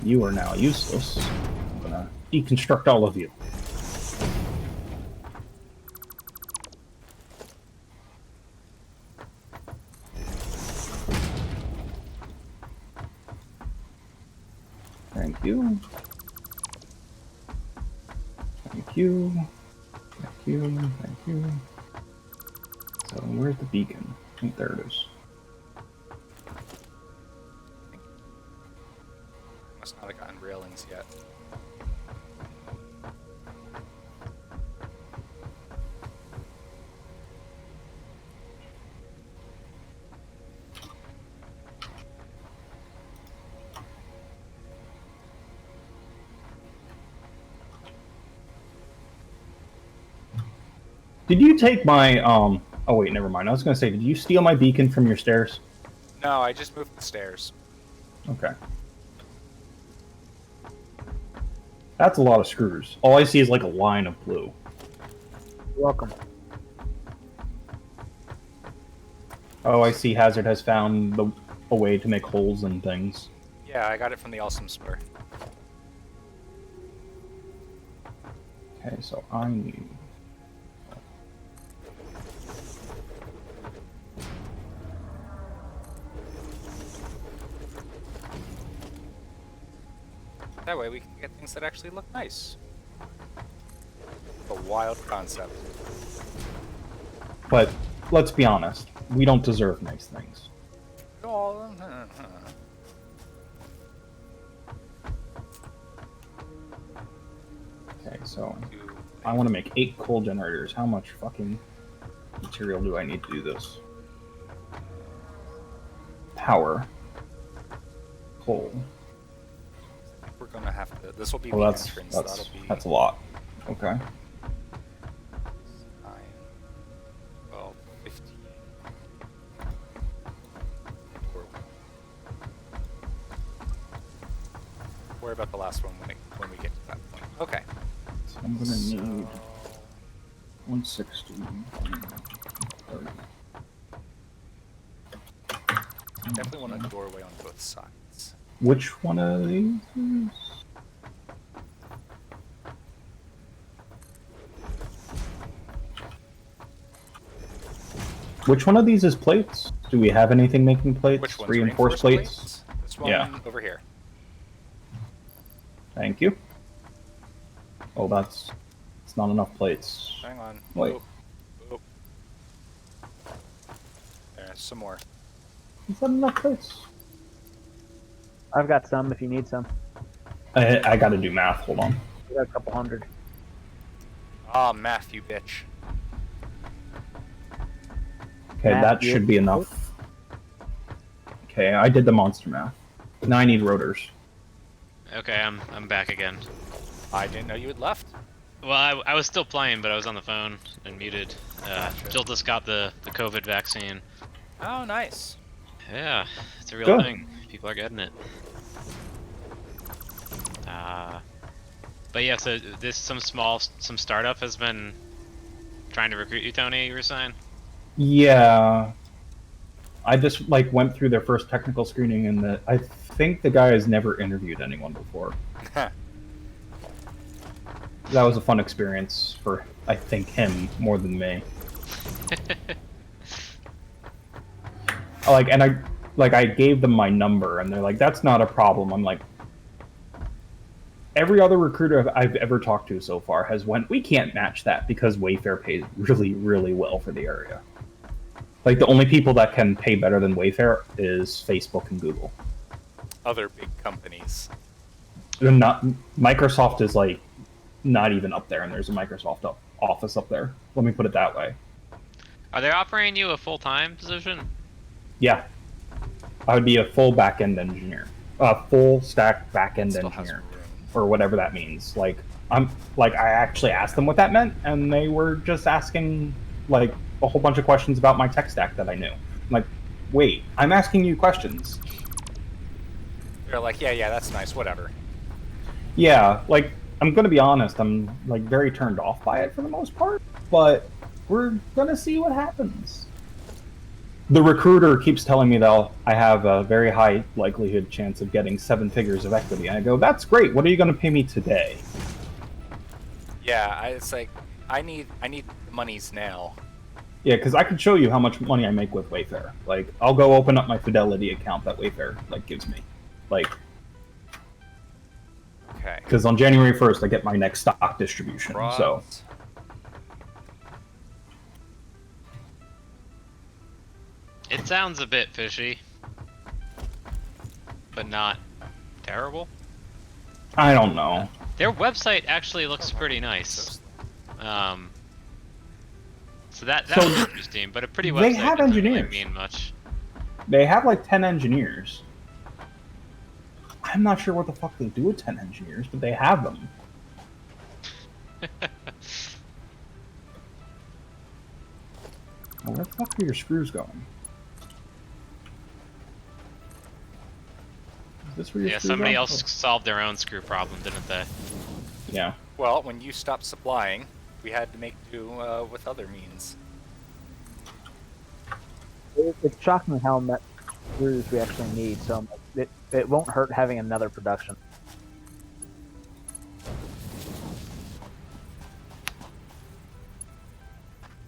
You are now useless. I'm gonna deconstruct all of you. Thank you. Thank you. Thank you. Thank you. So where's the beacon? I think there it is. must not have gotten railings yet. Did you take my oh wait, never mind. I was gonna say, did you steal my beacon from your stairs? No, I just moved the stairs. Okay. That's a lot of screws. All I see is like a line of blue. You're welcome. Oh, I see Hazard has found a way to make holes in things. Yeah, I got it from the Awesome Spur. Okay, so I need... That way we can get things that actually look nice. A wild concept. But let's be honest, we don't deserve nice things. Oh, Okay, so I want to make 8 coal generators. How much fucking material do I need to do this? Power. Coal. we're gonna have to. This will be Oh, the that's entrance. That'll be that's a lot. Okay. 9, 12, 15. Or about the last one when we get to that point. Okay. So I'm gonna So, need 160. 30. definitely want a doorway on both sides. Which one of these? Which one of these is plates? Do we have anything making plates? Which one's Reinforced plates? This one Yeah. over here. Thank you. Oh, it's not enough plates. Hang on. Wait. Oh. There's some more. Is that enough plates? I've got some if you need some. I gotta do math. Hold on. We got a couple hundred. Ah, math, you bitch. Okay, Math, that you- should be enough. Okay, I did the monster math. Now I need rotors. Okay, I'm back again. I didn't know you had left. Well, I was still playing, but I was on the phone and muted. Gotcha. Jill just got the COVID vaccine. Oh, nice. Yeah, it's a real Good. thing. People are getting it. But yeah, so some startup has been trying to recruit you, Tony. You were saying? Yeah. I just went through their first technical screening, and I think the guy has never interviewed anyone before. That was a fun experience for, I think, him more than me. I gave them my number, and they're like, "That's not a problem." I'm like, every other recruiter I've ever talked to so far has went, "We can't match that because Wayfair pays really, really well for the area." Like, the only people that can pay better than Wayfair is Facebook and Google. Other big companies. They're not. Microsoft is not even up there, and there's a Microsoft office up there. Let me put it that way. Are they offering you a full-time position? Yeah, I would be a full back-end engineer, full stack back-end Still has engineer, room. or whatever that means. I actually asked them what that meant, and they were just asking a whole bunch of questions about my tech stack that I knew. I'm like, wait, I'm asking you questions. They're like, yeah, that's nice, whatever. Yeah, I'm gonna be honest, I'm very turned off by it for the most part, but we're gonna see what happens. The recruiter keeps telling me that I have a very high likelihood chance of getting 7 figures of equity. And I go, that's great. What are you going to pay me today? Yeah, it's like, I need monies now. Yeah, because I can show you how much money I make with Wayfair. I'll go open up my Fidelity account that Wayfair gives me. Okay. Because on January 1st I get my next stock distribution. Right. So It sounds a bit fishy, but not terrible. I don't know. Their website actually looks pretty nice. So that's interesting, but a pretty website they have doesn't really engineers. mean much. They have 10 engineers. I'm not sure what the fuck they do with 10 engineers, but they have them. Where the fuck are your screws going? Is this where your Yeah, screws somebody are? else solved their own screw problem, didn't they? Yeah. Well, when you stopped supplying, we had to make do with other means. It's shocking how much screws we actually need, so it won't hurt having another production.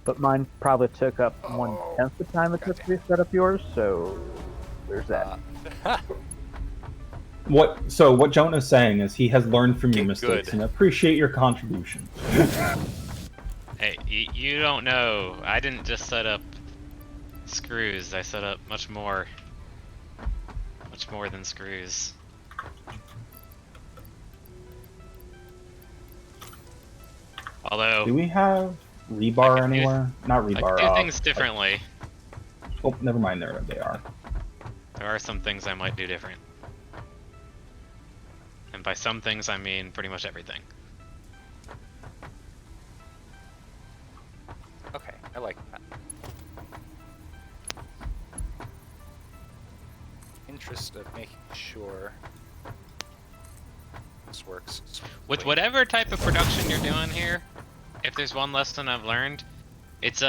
But mine probably took up 1/10 the time it took to set up yours, so there's that. What Jonah's saying is he has learned from your Get mistakes good. and appreciate your contribution. Hey, you don't know. I didn't just set up screws. I set up much more than screws. Although Do we have I rebar can do- anywhere? Not I rebar. can do things differently. Oh, never mind. There they are. There are some things I might do different. And by some things, I mean pretty much everything. Okay, I like that. Interest of making sure This works. With sweetly. whatever type of production you're doing here, if there's one lesson I've learned, it's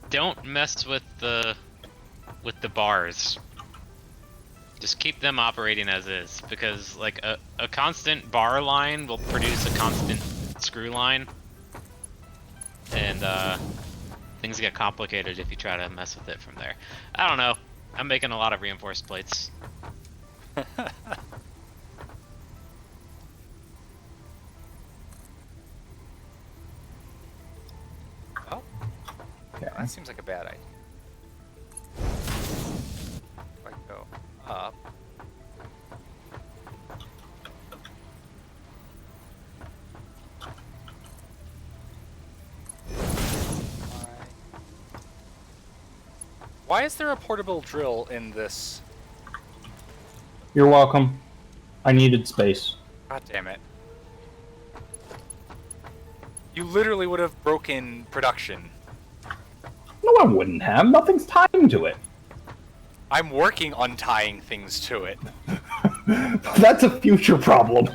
don't mess with the bars. Just keep them operating as is, because like a constant bar line will produce a constant screw line, and things get complicated if you try to mess with it from there. I don't know. I'm making a lot of reinforced plates. Oh, Okay. that seems like a bad idea. If I go up. Why is there a portable drill in this? You're welcome. I needed space. God damn it. You literally would have broken production. No, I wouldn't have. Nothing's tying to it. I'm working on tying things to it. That's a future problem.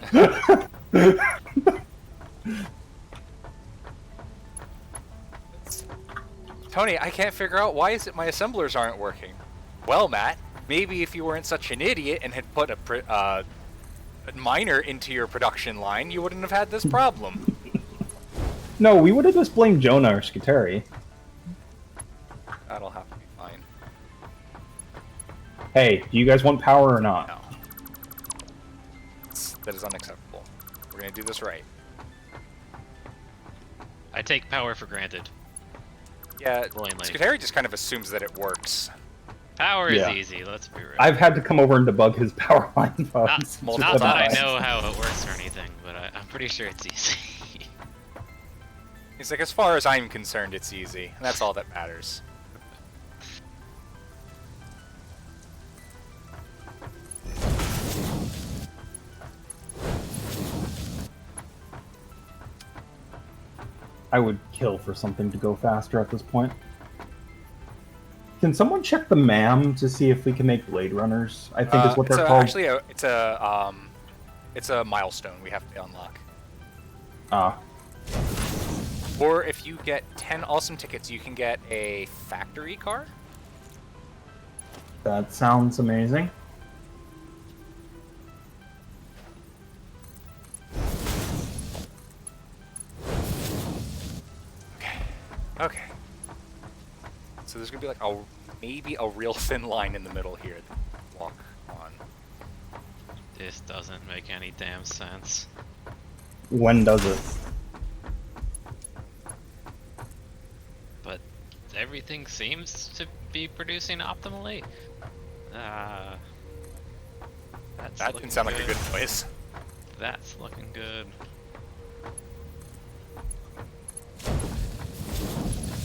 Tony, I can't figure out why is it my assemblers aren't working. Well, Matt, maybe if you weren't such an idiot and had put a miner into your production line, you wouldn't have had this problem. No, we would have just blamed Jonah or Skiteri. That'll have to be fine. Hey, do you guys want power or not? No. That is unacceptable. We're gonna do this right. I take power for granted. Yeah, Willingly. Skiteri just kind of assumes that it works. Power is Yeah. easy, let's be real. I've had to come over and debug his power line. Not that I know how it works or anything, but I'm pretty sure it's easy. He's like, as far as I'm concerned, it's easy. And that's all that matters. I would kill for something to go faster at this point. Can someone check the MAM to see if we can make Blade Runners? I think is what they're called. Actually, it's a milestone we have to unlock. Ah, Or if you get 10 awesome tickets, you can get a factory car. that sounds amazing. Okay. So there's gonna be like maybe a real thin line in the middle here that you walk on. This doesn't make any damn sense. When does it? But everything seems to be producing optimally. That's That looking can sound like a good. good place. That's looking good.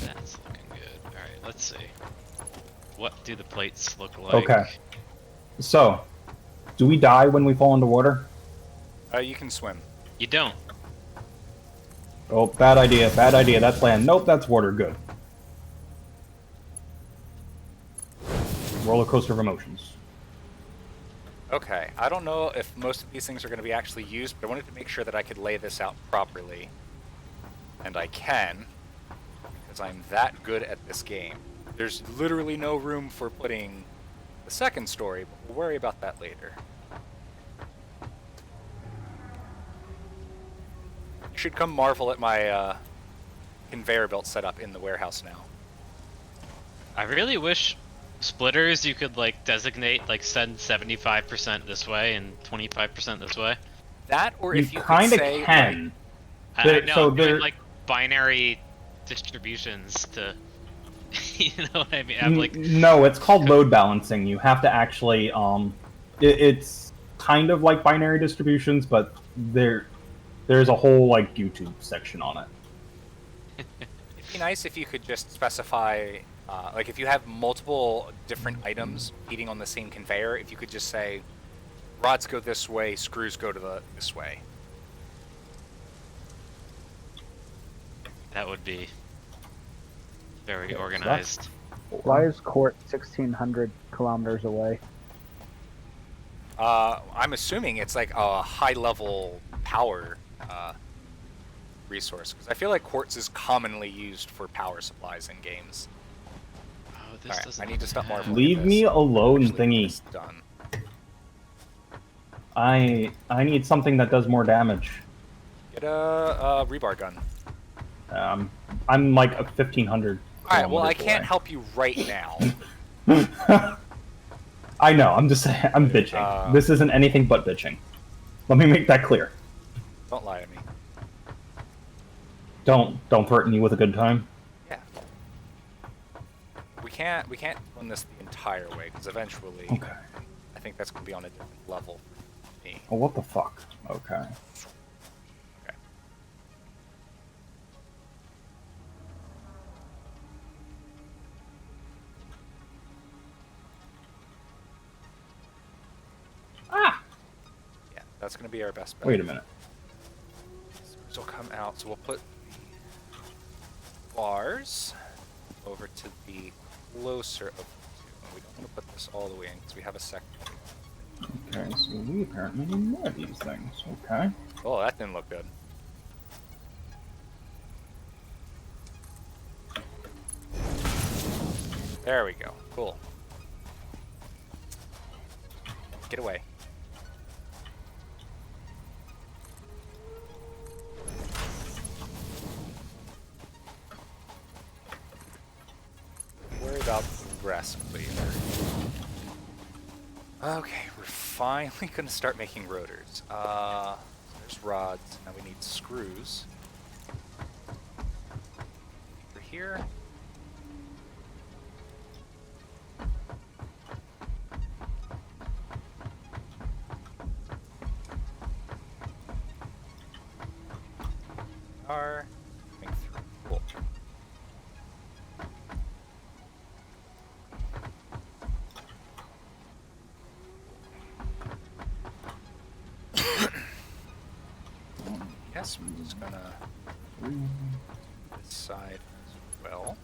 That's looking good. Alright, let's see. What do the plates look like? Okay. So, do we die when we fall into water? You can swim. You don't. Oh, bad idea, bad idea. That's land. Nope, that's water. Good. Roller coaster of emotions. Okay, I don't know if most of these things are going to be actually used, but I wanted to make sure that I could lay this out properly. And I can, because I'm that good at this game. There's literally no room for putting the second story, but we'll worry about that later. You should come marvel at my conveyor belt setup in the warehouse now. I really wish splitters you could like designate, like send 75% this way and 25% this way. That, or if you could kind of say, can. I There- know, so I'm doing, there- like binary distributions to, you know what I mean? I'm like, No, it's called load balancing. You have to actually, it's kind of like binary distributions, but there's a whole like YouTube section on it. it'd be nice if you could just specify, like if you have multiple different items feeding on the same conveyor, if you could just say, rods go this way, screws go to this way. that would be very Yeah, so organized. Why is Court 1,600 kilometers away? I'm assuming it's like a high-level power resource, because I feel like quartz is commonly used for power supplies in games. Oh, this Alright, doesn't I need to stop have- marveling. Leave me alone, thingy. Done. I need something that does more damage. Get a rebar gun. I'm like a 1,500. Alright, well I kilometers can't away. help you right now. I know. I'm just saying. I'm bitching. This isn't anything but bitching. Let me make that clear. Don't lie to me. Don't threaten me with a good time. Yeah. We can't run this the entire way, because eventually Okay. I think that's gonna be on a different level for me. Oh, what the fuck? Okay. Okay. Ah! Yeah, that's gonna be our best bet. Wait a minute. This will come out, so we'll put bars over to the closer of the two. We don't want to put this all the way in because we have a second. Okay, so we apparently need more of these things. Okay. Oh, that didn't look good. There we go. Cool. Get away. Worry about the rest later. Okay, we're finally gonna start making rotors. There's rods. Now we need screws. Over here. Are coming through. Cool. Yes, we're just gonna this side as well.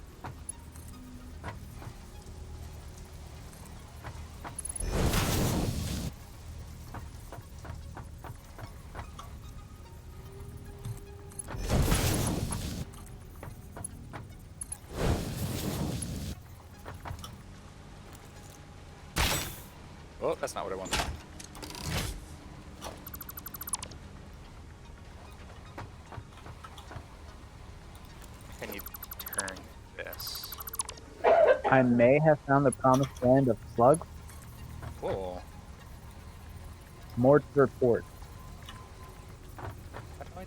Oh, that's not what I wanted. Can you turn this? I may have found the promised land of slugs. Cool. More to report. How do I?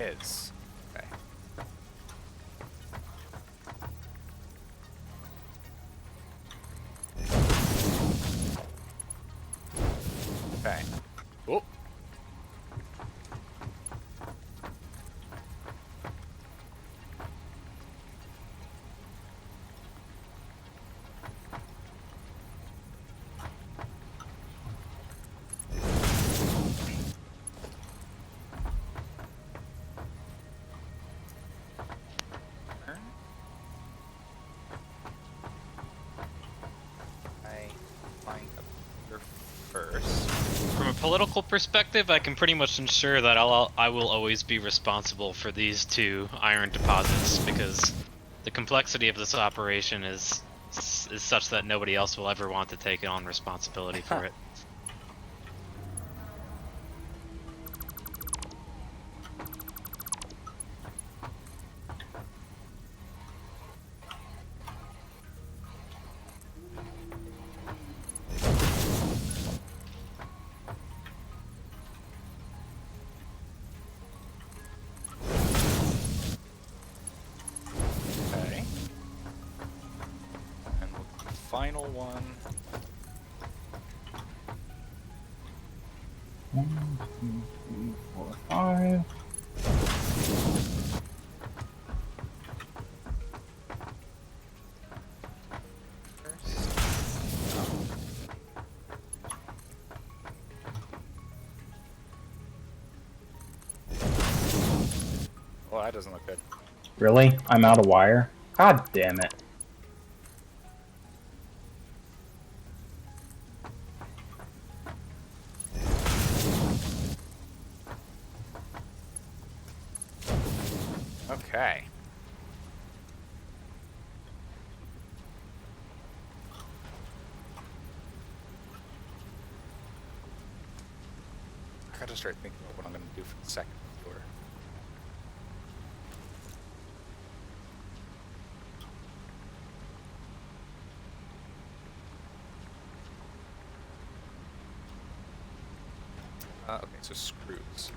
Is. Okay. Okay. Oh. I find a here first. From a political perspective, I can pretty much ensure that I will always be responsible for these two iron deposits because the complexity of this operation is such that nobody else will ever want to take on responsibility for it. Okay. And the final one. 1, 2, 3, 4, 5. Well, that doesn't look good. Really? I'm out of wire? God damn it. Okay. I gotta start thinking about what I'm gonna do for the second floor. Okay, so screws.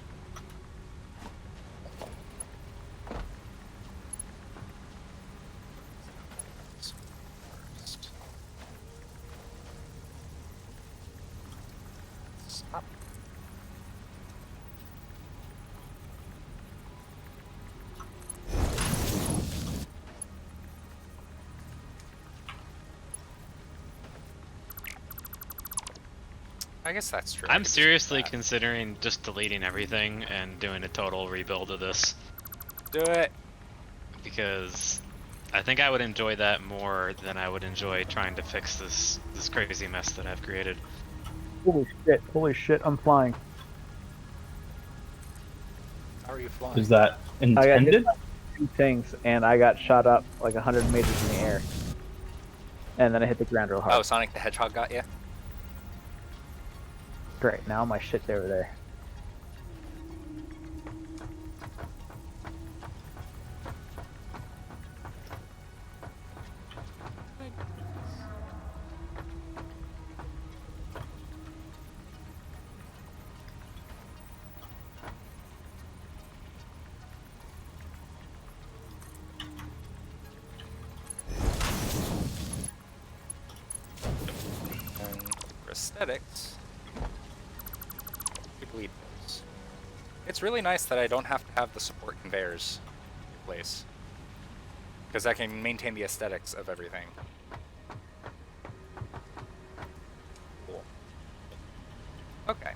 First. Stop. I guess that's true. I I'm could just do seriously that. considering just deleting everything and doing a total rebuild of this, Do it. because I think I would enjoy that more than I would enjoy trying to fix this crazy mess that I've created. Holy shit, I'm flying. How are you flying? Is that I got hit intended? by 2 things, and I got shot up like 100 meters in the air. And then I hit the ground real hard. Oh, Sonic the Hedgehog got you? Great, now my shit's over there. And for aesthetics, we bleed those. It's really nice that I don't have to have the support conveyors in place, because I can maintain the aesthetics of everything. Cool. Okay.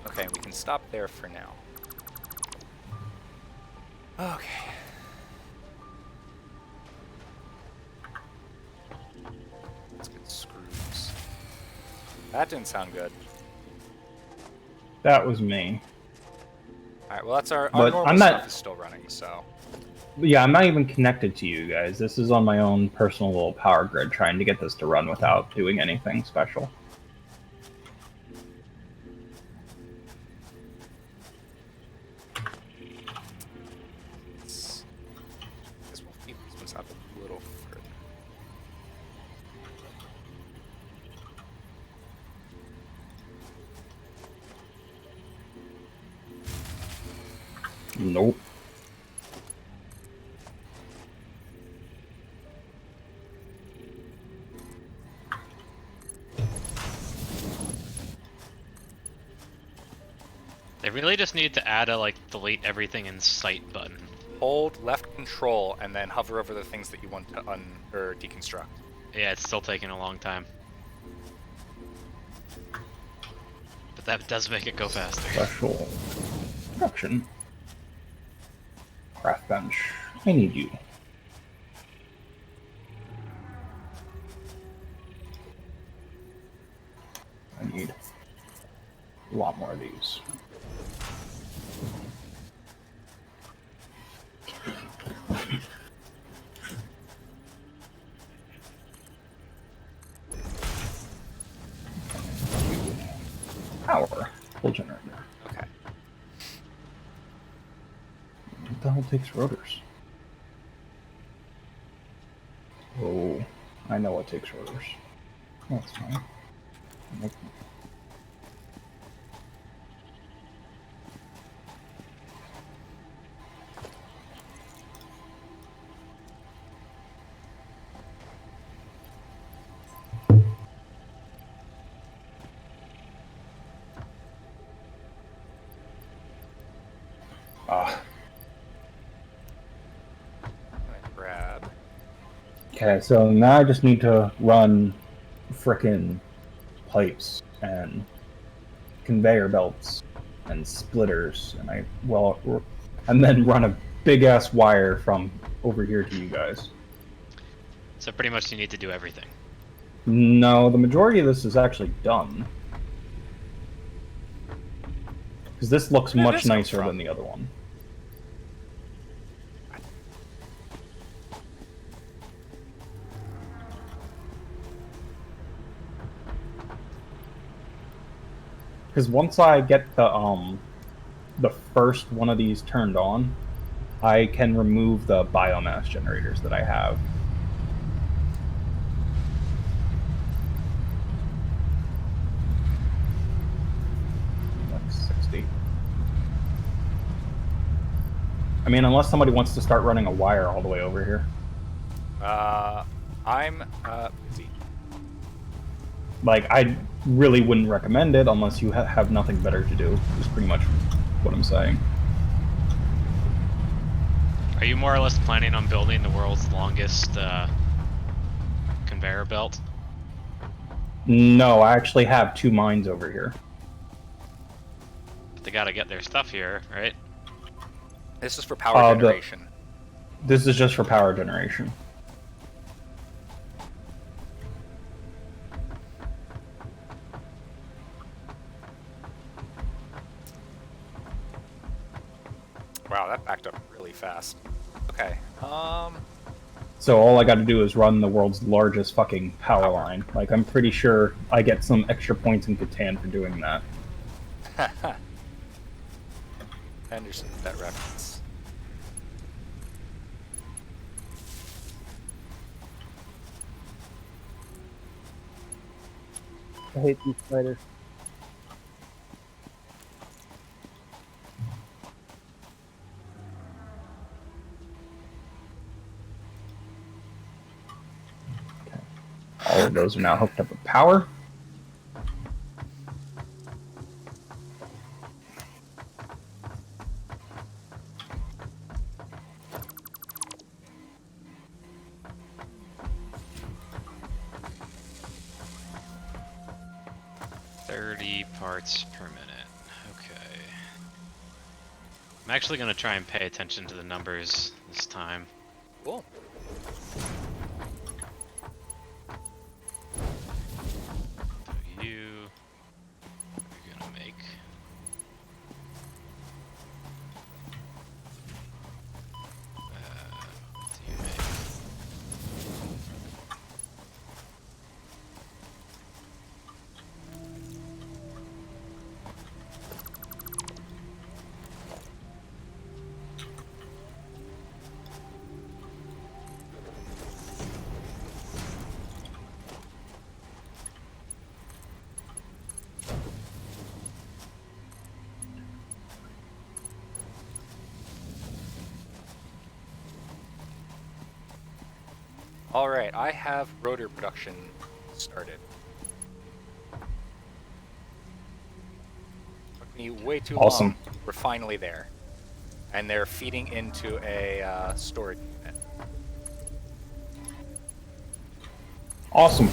Okay, we can stop there for now. Okay. Let's get screws. That didn't sound good. That was me. Alright, well that's our But normal I'm not- stuff is still running, so. Yeah, I'm not even connected to you guys. This is on my own personal little power grid, trying to get this to run without doing anything special. Guess we'll keep these ones up a little further. Nope. They really just need to add a like delete everything in sight button. Hold left control and then hover over the things that you want to or deconstruct. Yeah, it's still taking a long time. But that does make it go faster. Special production. Craft bench. I need you. I need a lot more of these. Power. Full generator. Okay. What the hell takes rotors? Oh, I know what takes rotors. That's fine. Okay, so now I just need to run frickin' pipes and conveyor belts and splitters, and then run a big ass wire from over here to you guys. So pretty much you need to do everything. No, the majority of this is actually done. Because this looks Where did much this come nicer from? than the other one. Because once I get the first one of these turned on, I can remove the biomass generators that I have. Like 60. I mean, unless somebody wants to start running a wire all the way over here. I'm busy. Like, I really wouldn't recommend it unless you have nothing better to do, is pretty much what I'm saying. Are you more or less planning on building the world's longest conveyor belt? No, I actually have 2 mines over here. They gotta get their stuff here, right? This is for power generation. This is just for power generation. Wow, that backed up really fast. Okay. So all I got to do is run the world's largest fucking power line. Like, I'm pretty sure I get some extra points in Catan for doing that. I understand that reference. I hate these spiders. All of those are now hooked up with power. Parts per minute. Okay. I'm actually gonna try and pay attention to the numbers this time. Cool. So you're gonna make. What do you make? Alright, I have rotor production started. Took me way too Awesome. long. We're finally there. And they're feeding into a storage unit. Awesome.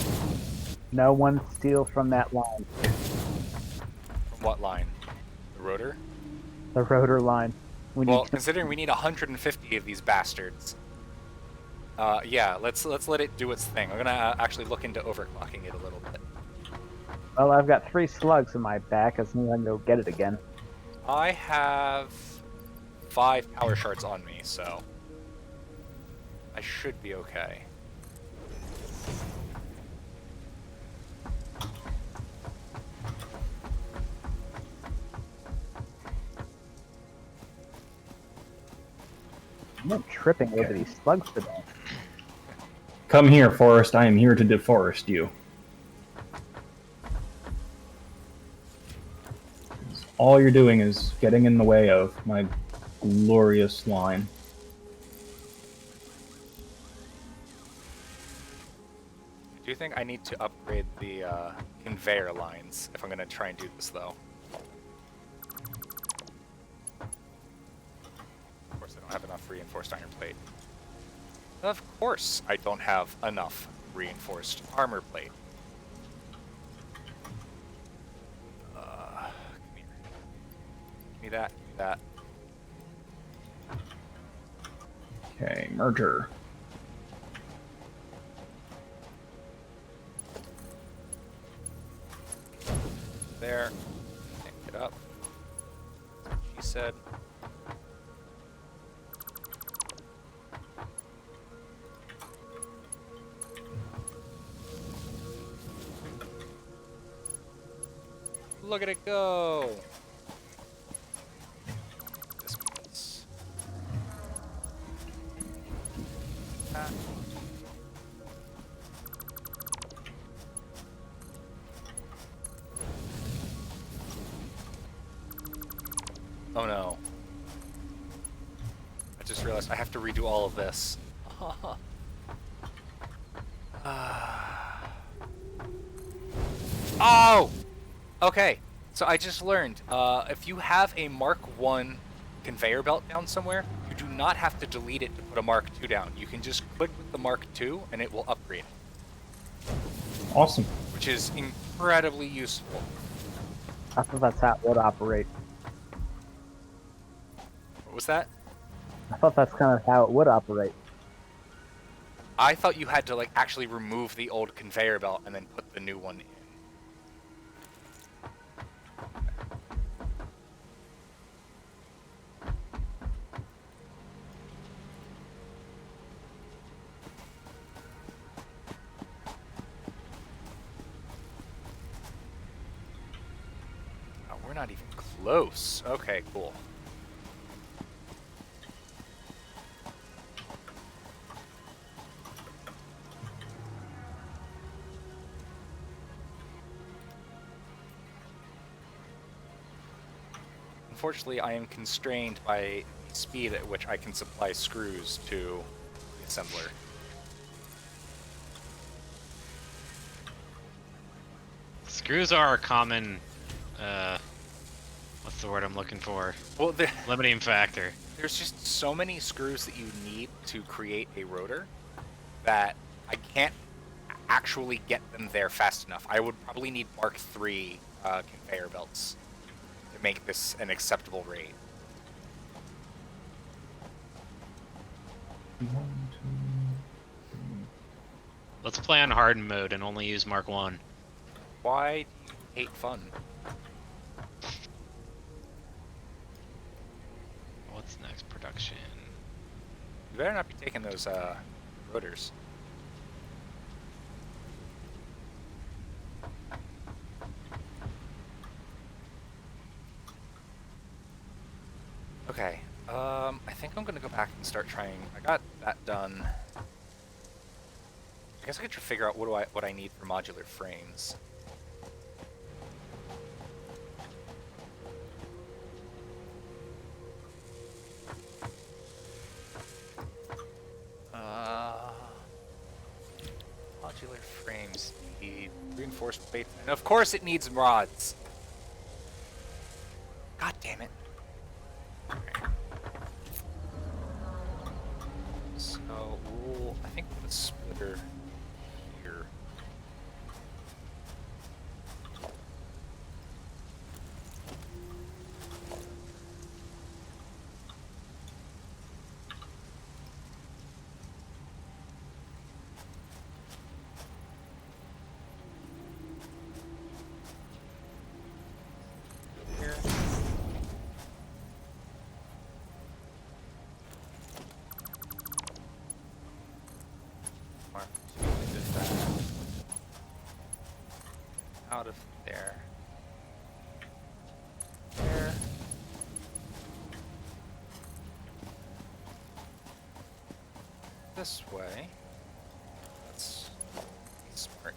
No one steal from that line. From what line? The rotor? The rotor line. We Well, need to, considering we need 150 of these bastards. Yeah, let's let it do its thing. I'm gonna actually look into overclocking it a little bit. well, I've got 3 slugs in my back. As soon as I can go get it again. I have 5 power shards on me, so I should be okay. I'm not tripping over these slugs today. Come here, Forest. I am here to deforest you. All you're doing is getting in the way of my glorious line. I do think I need to upgrade the conveyor lines if I'm gonna try and do this, though. Of course, I don't have enough reinforced iron plate. Of course I don't have enough reinforced armor plate. Come here. Give me that, give me that. Okay, merger. There. Pick it up. She said. Look at it go! This piece. Ah. Oh no. I just realized I have to redo all of this. Oh! Okay, so I just learned, if you have a Mark 1 conveyor belt down somewhere, you do not have to delete it to put a Mark 2 down. You can just click with the Mark 2 and it will upgrade, Awesome. which is incredibly useful. I thought that's how it would operate. What was that? I thought that's kind of how it would operate. I thought you had to like actually remove the old conveyor belt and then put the new one in. Oh, we're not even close. Okay, cool. Unfortunately, I am constrained by the speed at which I can supply screws to the assembler. Screws are a common, what's the word I'm looking for? Well, Limiting factor. there's just so many screws that you need to create a rotor that I can't actually get them there fast enough. I would probably need Mark III conveyor belts to make this an acceptable rate. Let's play on hardened mode and only use Mark 1. Why do you hate fun? What's next? Production. You better not be taking those rotors. Okay, I think I'm gonna go back and start trying. I got that done. I guess I could figure out what I need for modular frames. Modular frames need reinforced plates, and of course it needs rods. God damn it. Okay. So I think we'll put a splitter here. Here. Mark 2 into that. Out of there. There. This way. That's smart.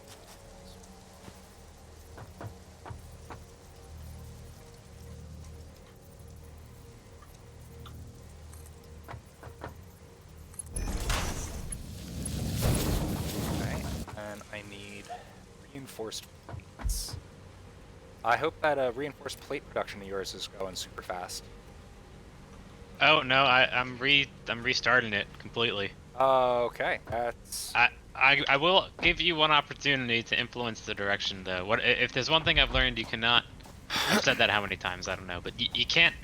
Okay, and I need reinforced plates. I hope that reinforced plate production of yours is going super fast. Oh no, I'm restarting it completely. Okay, that's... I will give you one opportunity to influence the direction, though. What if there's one thing I've learned? You cannot. I've said that how many times? I don't know, but you can't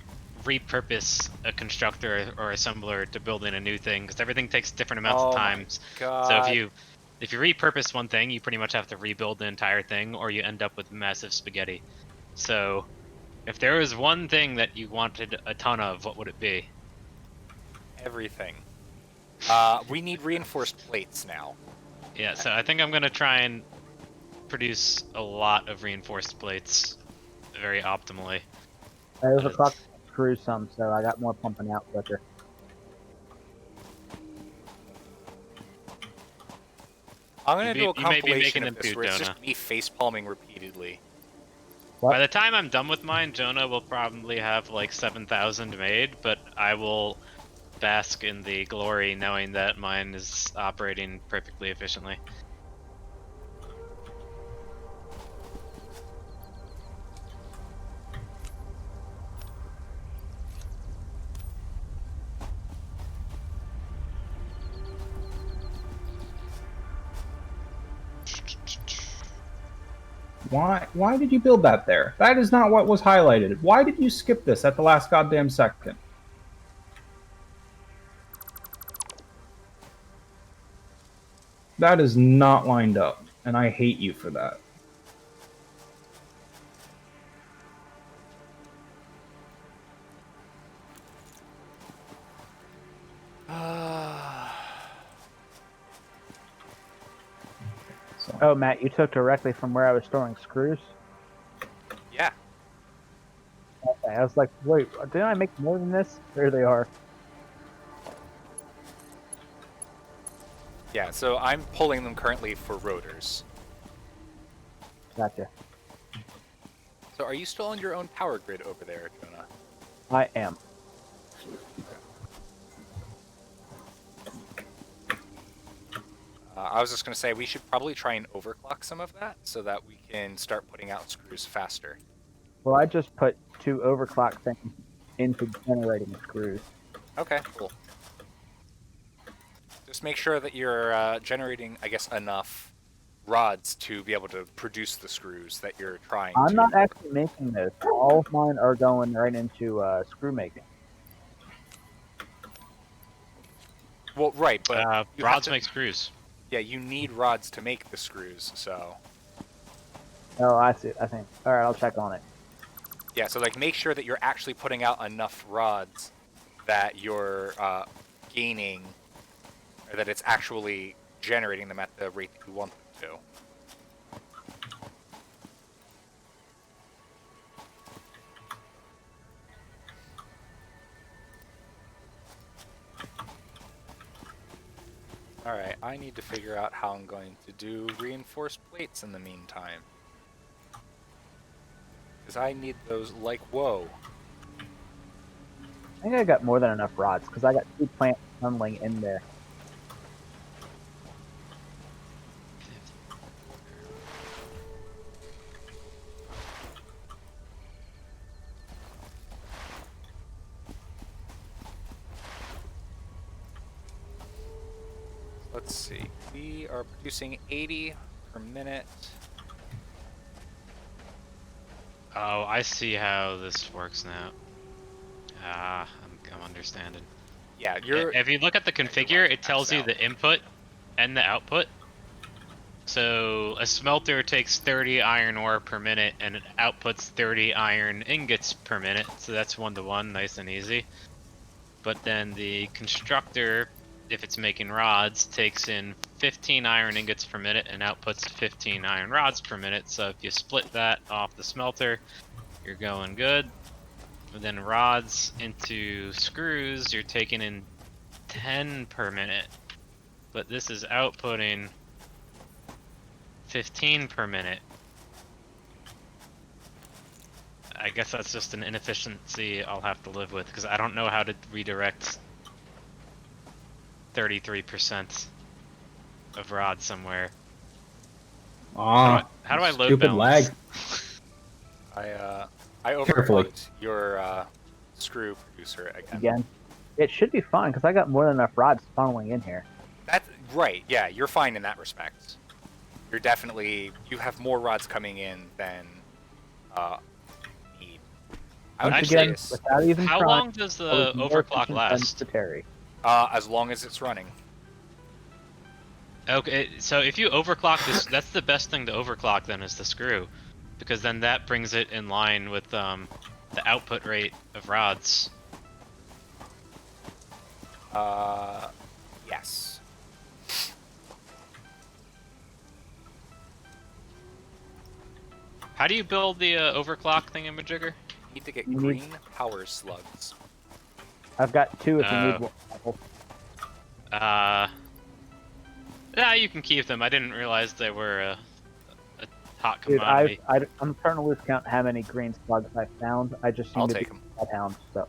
repurpose a constructor or assembler to build in a new thing because everything takes different amounts of Oh my times. God. So if you repurpose one thing, you pretty much have to rebuild the entire thing, or you end up with massive spaghetti. So if there was one thing that you wanted a ton of, what would it be? Everything. We need reinforced plates now. Yeah, so I think I'm gonna try and produce a lot of reinforced plates very optimally. I overclocked screws some, so I got more pumping out quicker. I'm gonna do a You may be compilation making of them this too, where it's Jonah. just me face palming repeatedly. What? By the time I'm done with mine, Jonah will probably have like 7,000 made, but I will bask in the glory knowing that mine is operating perfectly efficiently. Why did you build that there? That is not what was highlighted. Why did you skip this at the last goddamn second? That is not lined up, and I hate you for that. So, Oh, Matt, you took directly from where I was storing screws? Yeah. Okay, I was like, wait, didn't I make more than this? There they are. Yeah, so I'm pulling them currently for rotors. Gotcha. So are you still on your own power grid over there, Jonah? I am. I was just going to say we should probably try and overclock some of that so that we can start putting out screws faster. Well, I just put 2 overclock things into generating screws. Okay, cool. Just make sure that you're generating, I guess, enough rods to be able to produce the screws that you're trying I'm to. not actually making this. All of mine are going right into screw making. Well, right, but you have Rods to- make screws. Yeah, you need rods to make the screws, so... Oh, I see. I think. All right, I'll check on it. Yeah, so like make sure that you're actually putting out enough rods that you're gaining, or that it's actually generating them at the rate that you want them to. Alright, I need to figure out how I'm going to do reinforced plates in the meantime. Because I need those like whoa. I think I got more than enough rods because I got 2 plants tunneling in there. Let's see. We are producing 80 per minute. Oh, I see how this works now. I'm understanding. Yeah, you're... If you look at the configure, it tells you out. the input and the output. So a smelter takes 30 iron ore per minute and it outputs 30 iron ingots per minute. So that's 1-to-1, nice and easy. But then the constructor, if it's making rods, takes in 15 iron ingots per minute and outputs 15 iron rods per minute. So if you split that off the smelter, you're going good. And then rods into screws, you're taking in 10 per minute. But this is outputting 15 per minute. I guess that's just an inefficiency I'll have to live with because I don't know how to redirect 33% of rod somewhere. How do I load stupid balance? lag. I Carefully. overclocked your screw producer again. Again, it should be fine because I got more than enough rods funneling in here. Right, yeah, you're fine in that respect. You have more rods coming in than need. I would Once be Actually, again, curious, without even How trying, long does I the was more overclock efficient than last? the Terry. as long as it's running. Okay, so if you overclock this, that's the best thing to overclock then is the screw, because then that brings it in line with the output rate of rods. Yes. How do you build the overclock thingamajigger? You need to get You need- green power slugs. I've got 2 if you Oh. need one. Yeah, you can keep them. I didn't realize they were a hot Dude, commodity. I'm starting to lose count how many green slugs I found. I just seem I'll to take be 'em. bloodhound. So,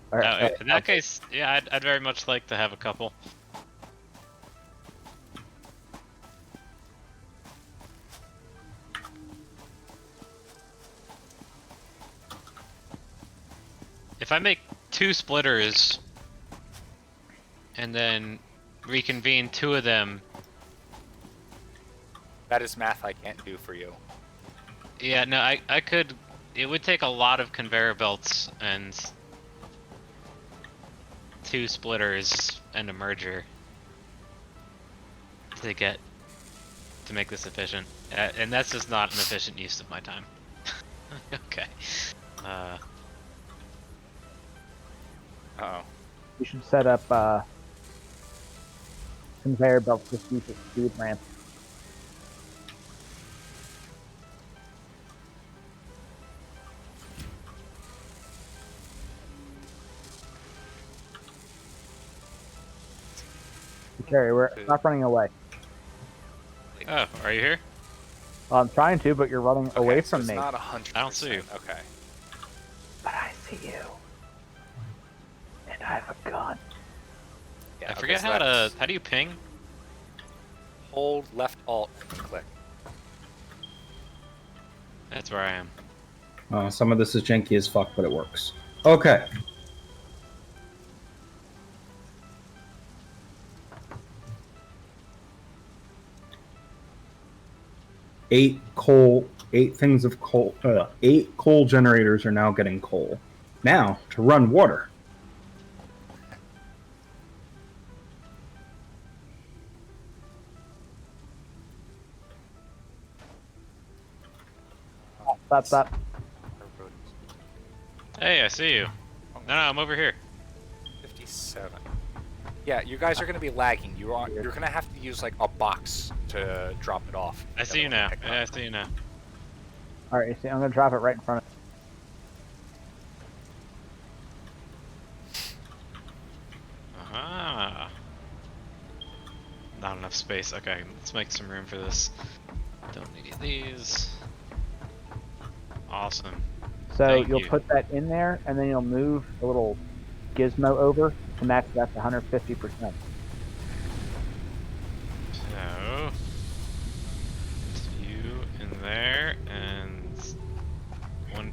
In that case, yeah, I'd very much like to have a couple. If I make 2 splitters and then reconvene 2 of them, That is math I can't do for you. yeah, no, I could. It would take a lot of conveyor belts and 2 splitters and a merger to make this efficient, and that's just not an efficient use of my time. Okay. Uh-oh. you should set up conveyor belts to use a speed ramp. Terry, stop running away. Oh, are you here? Well, I'm trying to, but you're running Okay, away so from it's me. not 100%. I don't see you. Okay. But I see you. And I have a gun. Yeah, I okay, forget so how that's do you ping? hold left alt and click. That's where I am. Some of this is janky as fuck, but it works. Okay. Eight things of coal. 8 coal generators are now getting coal. Now to run water. Stop. Hey, I see you. No, I'm over here. 57. Yeah, you guys are going to be lagging. You're going to have to use like a box to drop it off. I see you now. Yeah, I see you now. Alright, you see, I'm gonna drop it right in front of Aha. Not enough space. Okay, let's make some room for this. Don't need these. Awesome. So Thank you'll you. put that in there, and then you'll move the little gizmo over to max it out to 150%. So, you in there, and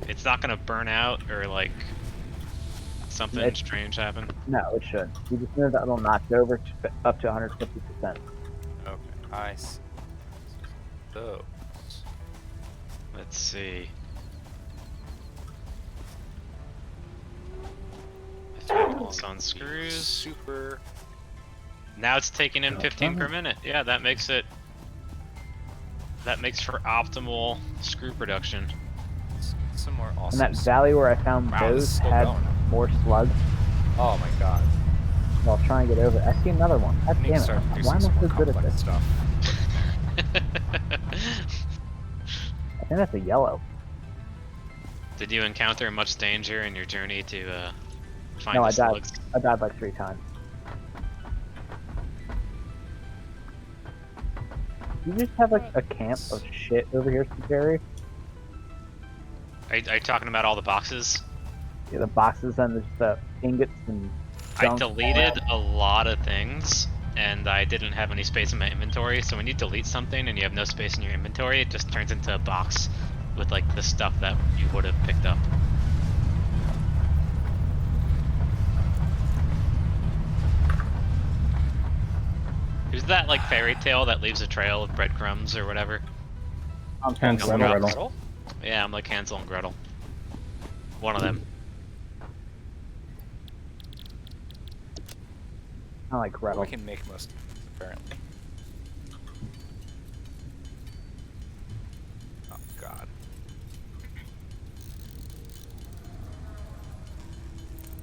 it's not gonna burn out or like something It's- strange happen. No, it should. You just move that little notch over to up to 150%. Okay, I see. Those. Let's see. If I put this on screws. Super. Now it's taking in 15 per minute. Yeah, that makes for optimal screw production. Some more And awesome. that valley where I found Wow, this is those still had going. more slugs. Oh my god. So I'll try and get over it. I see another one. God I need damn to it. start Why producing am I some so more good at complex this? stuff. I think that's a yellow. Did you encounter much danger in your journey to find No, the I died. slugs? I died like 3 times. You just have like a camp of shit over here, Jerry. Are you talking about all the boxes? Yeah, the boxes and the ingots and I junk. deleted a lot of things, and I didn't have any space in my inventory. So when you delete something and you have no space in your inventory, it just turns into a box with like the stuff that you would have picked up. Who's that like fairy tale that leaves a trail of breadcrumbs or whatever? Hansel and Gretel. Gretel. Yeah, I'm like Hansel and Gretel. One of them. I like Gretel. We can make most of it, apparently. Oh god.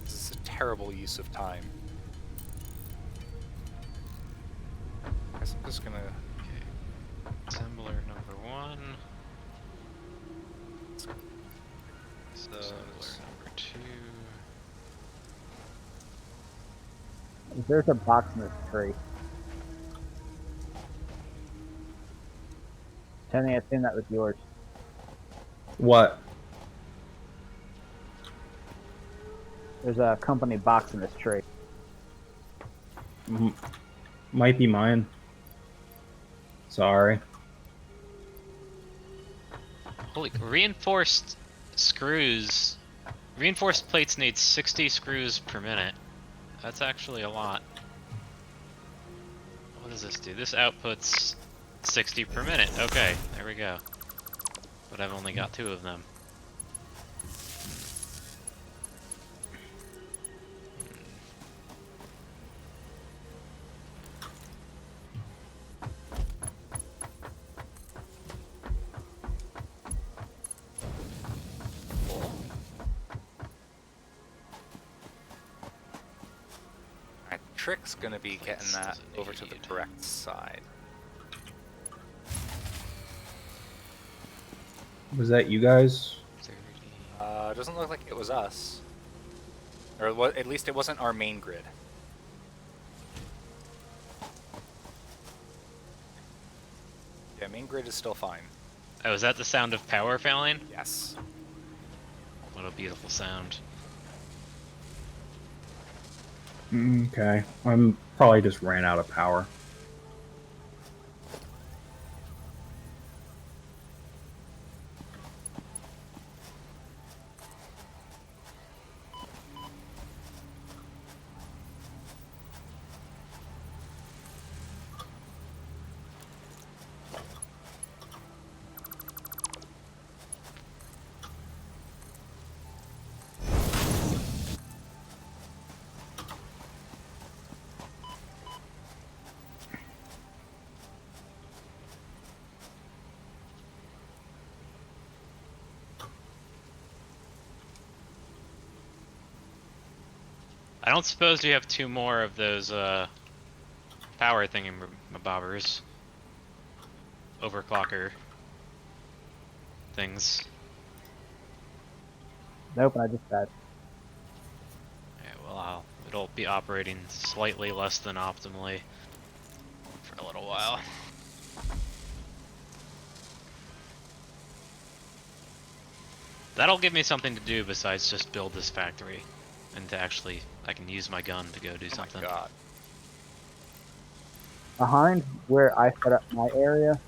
This is a terrible use of time. I guess I'm just gonna... Assembler number 1. Assembler number 2. There's a box in this tree. Tony, I assume that was yours. What? There's a company box in this tree. Might be mine. Sorry. Holy, reinforced screws. Reinforced plates need 60 screws per minute. That's actually a lot. What does this do? This outputs 60 per minute. Okay, there we go. But I've only got 2 of them. Alright, the trick's gonna be getting that over to the correct side. Was that you guys? 30. Doesn't look like it was us. Or at least it wasn't our main grid. Yeah, main grid is still fine. Oh, is that the sound of power failing? Yes. What a beautiful sound. Okay. I'm probably just ran out of power. I don't suppose you have 2 more of those power thingamabobbers. Overclocker things. Nope, I just died. Yeah, well, it'll be operating slightly less than optimally for a little while. That'll give me something to do besides just build this factory, and to actually, I can use my gun to go do something. Oh my god. Behind where I set up my area,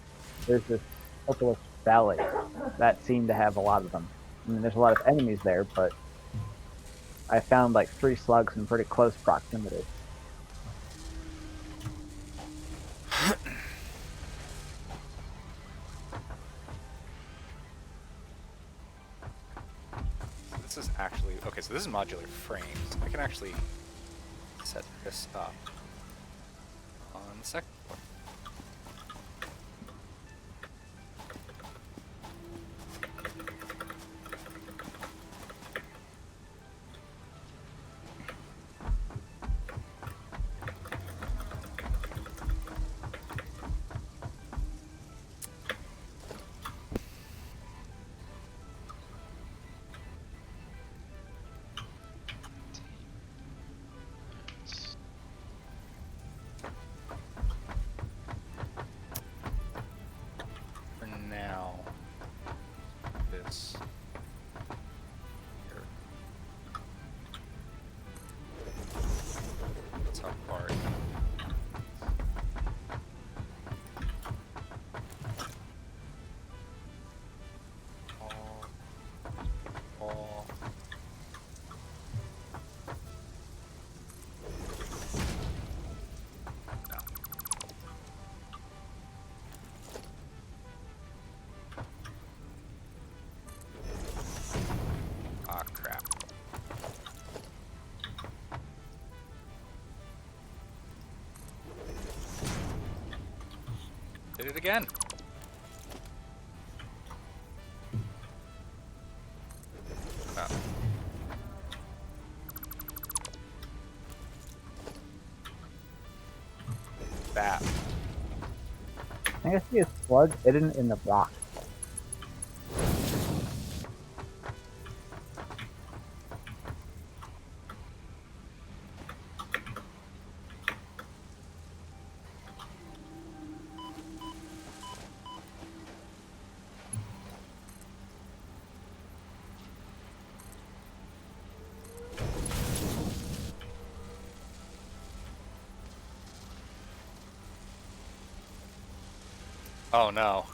there's this couple of valleys that seem to have a lot of them. I mean, there's a lot of enemies there, but I found like 3 slugs in pretty close proximity. This is actually... Okay, so this is modular frames. I can actually set this up on the second floor. Did it again. Oh. That. I think I see a slug hidden in the rock. Oh no.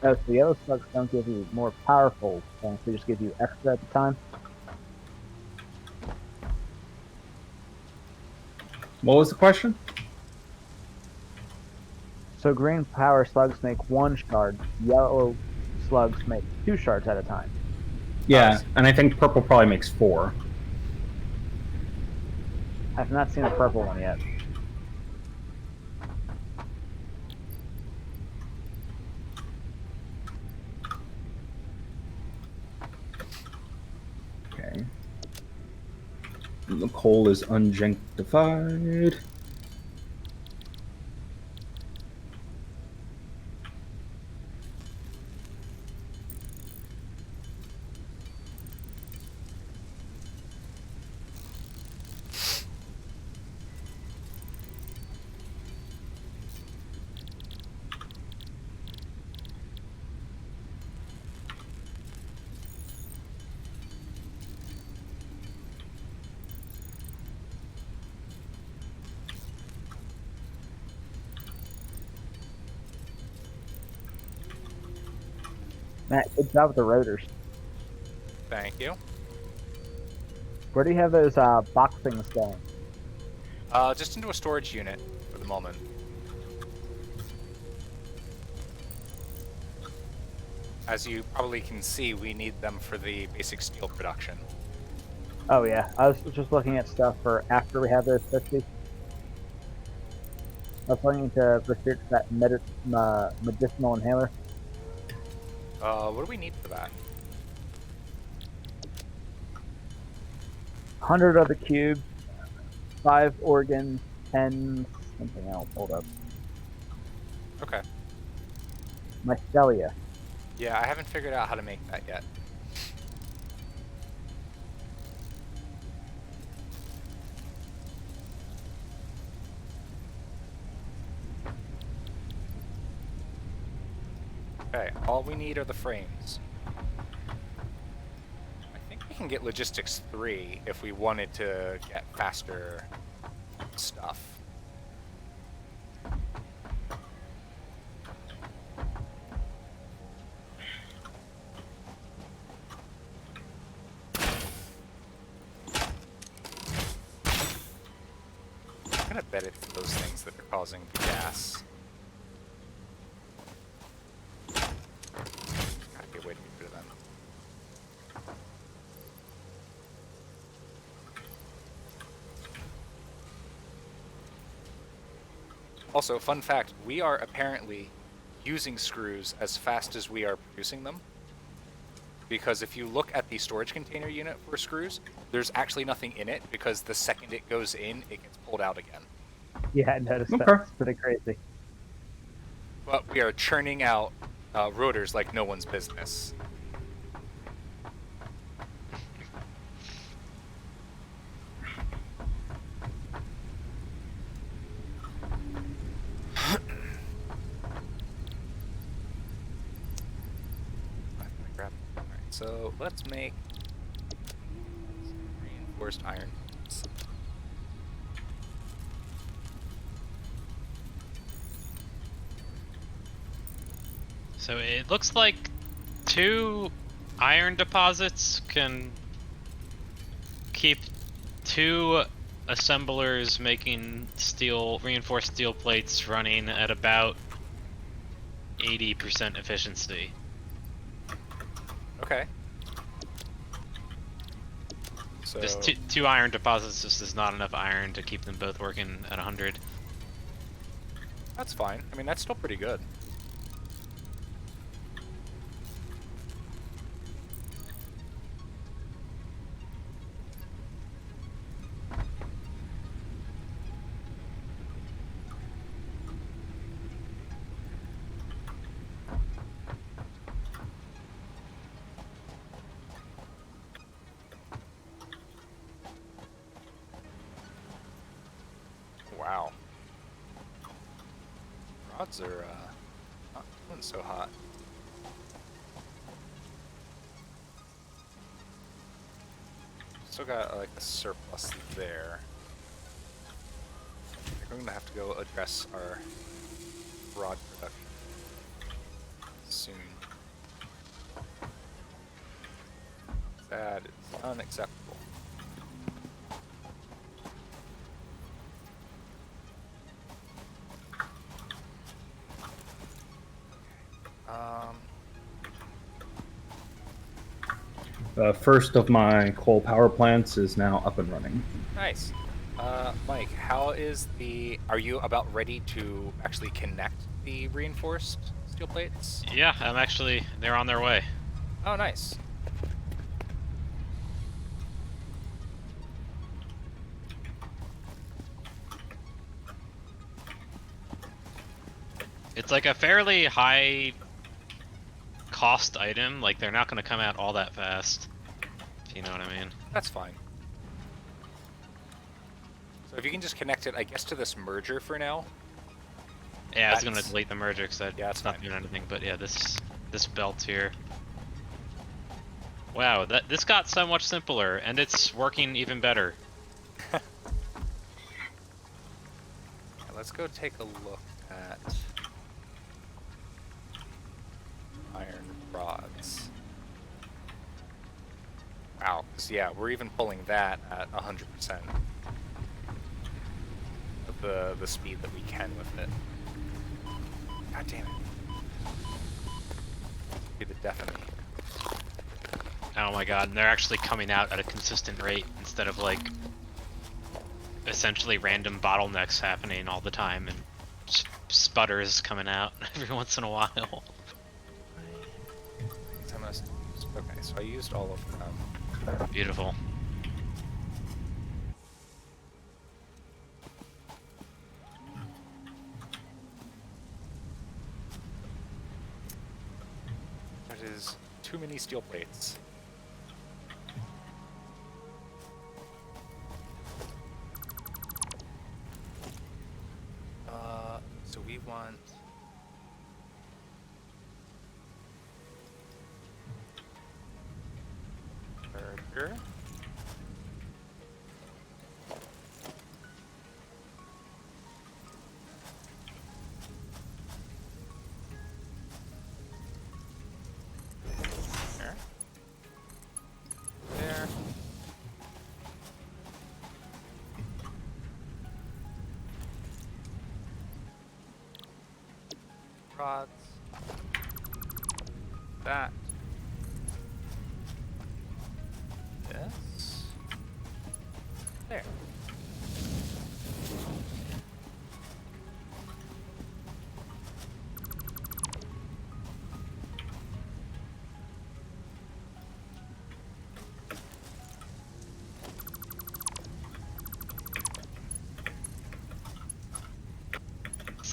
Oh, so the yellow slugs don't give you more powerful things, they just give you extra at the time. What was the question? So green power slugs make 1 shard, yellow slugs make 2 shards at a time. Yeah, and I think purple probably makes 4. I've not seen a purple one yet. Okay. The coal is unjunctified. Matt, good job with the rotors. Thank you. Where do you have those box things going? Just into a storage unit for the moment. As you probably can see, we need them for the basic steel production. Oh yeah, I was just looking at stuff for after we have those 50. I was looking to research that medicinal inhaler. What do we need for that? 100 of the cubes, 5 organs, 10 something else. Hold up. Okay. Mycelia. Yeah, I haven't figured out how to make that yet. Okay, all we need are the frames. I think we can get logistics 3 if we wanted to get faster stuff. I'm gonna bet it's those things that are causing the gas. Gotta be a way to get rid of them. Also, fun fact, we are apparently using screws as fast as we are producing them. Because if you look at the storage container unit for screws, there's actually nothing in it because the second it goes in, it gets pulled out again. Yeah, I noticed that. Okay. It's pretty crazy. But we are churning out rotors like no one's business. Alright, so let's make some reinforced iron. So it looks like 2 iron deposits can keep 2 assemblers making reinforced steel plates running at about 80% efficiency. Okay. So Just two iron deposits just is not enough iron to keep them both working at 100. that's fine. I mean, that's still pretty good. Wow. Rods are not doing so hot. Still got like a surplus there. I think I'm gonna have to go address our rod production soon. That is unacceptable. First of my coal power plants is now up and running. Nice. Mike, how is are you about ready to actually connect the reinforced steel plates? Yeah, they're on their way. Oh, nice. It's like a fairly high cost item, like they're not going to come out all that fast, if you know what I mean. That's fine. So if you can just connect it, I guess, to this merger for now. Yeah, I was going That's- to delete the merger because Yeah, it's it's not fine. doing anything, but yeah, this belt here. Wow, this got so much simpler, and it's working even better. Let's go take a look at iron rods. Wow, so yeah, we're even pulling that at 100% of the speed that we can with it. God damn it. Be the death of me. Oh my god, and they're actually coming out at a consistent rate instead of like essentially random bottlenecks happening all the time and sputters coming out every once in a while. Okay, so I used all of them. Beautiful. That is too many steel plates. So we want burger. There. There. Rods. That. This. There.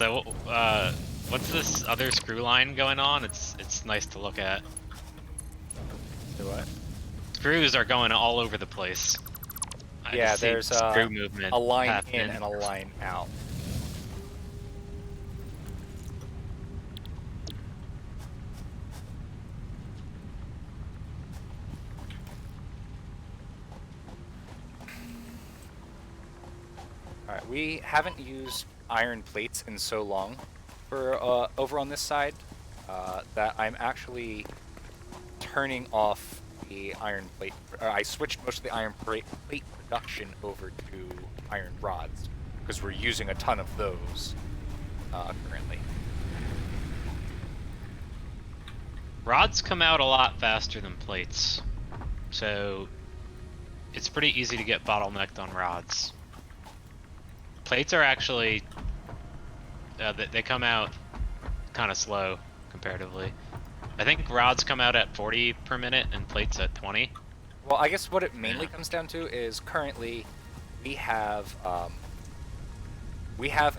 So, what's this other screw line going on? It's nice to look at. Do what? Screws are going all over the place. I Yeah, just see there's screw movement a line in happening. and a line out. Alright, we haven't used iron plates in so long for over on this side that I'm actually turning off the iron plate. I switched most of the iron plate production over to iron rods because we're using a ton of those currently. Rods come out a lot faster than plates, so it's pretty easy to get bottlenecked on rods. Plates are actually they come out kind of slow comparatively. I think rods come out at 40 per minute and plates at 20. Well, I guess what it mainly comes down to is currently we have an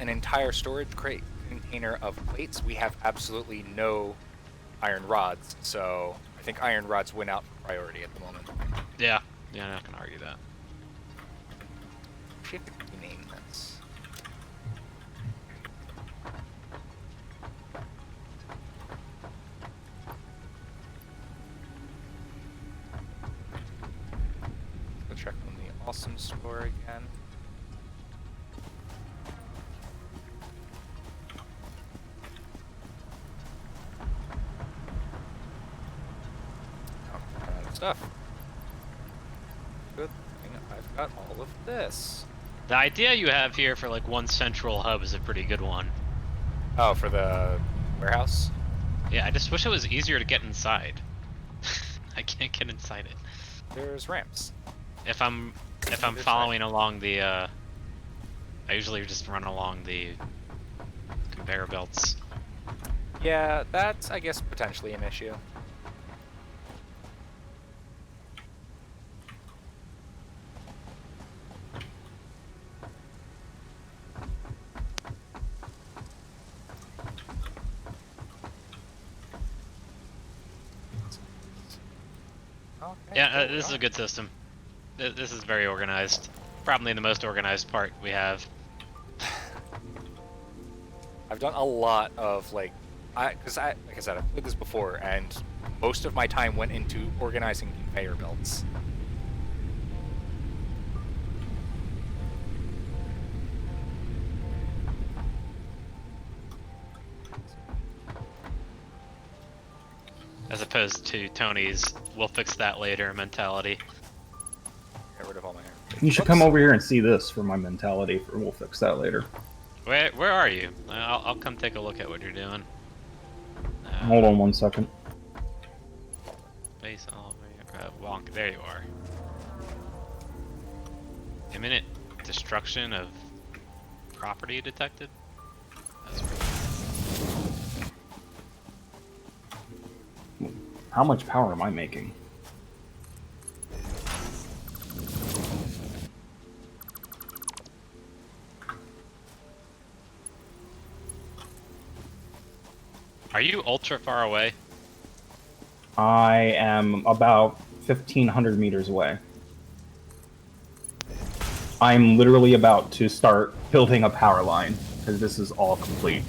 entire storage crate container of plates. We have absolutely no iron rods, so I think iron rods win out for priority at the moment. Yeah, I'm not gonna argue that. Actually, have to rename this. Go check on the awesome store again. Stuff. Good thing I've got all of this. The idea you have here for like one central hub is a pretty good one. Oh, for the warehouse? Yeah, I just wish it was easier to get inside. I can't get inside it. There's ramps. If I'm following along the I usually just run along the conveyor belts. Yeah, that's, I guess, potentially an issue. Okay, Yeah, cool, this is a good system. This is very organized. Probably the most organized part we have. I've done a lot of like I like I said, I've played this before, and most of my time went into organizing conveyor belts. As opposed to Tony's "we'll fix that later" mentality. Get rid of all my iron plates. You should come over here and see this for my mentality. For we'll fix that later. Where are you? I'll come take a look at what you're doing. Hold on 1 second. Base well, there you are. Imminent destruction of property detected? That's right. How much power am I making? Are you ultra far away? I am about 1,500 meters away. I'm literally about to start building a power line, because this is all complete.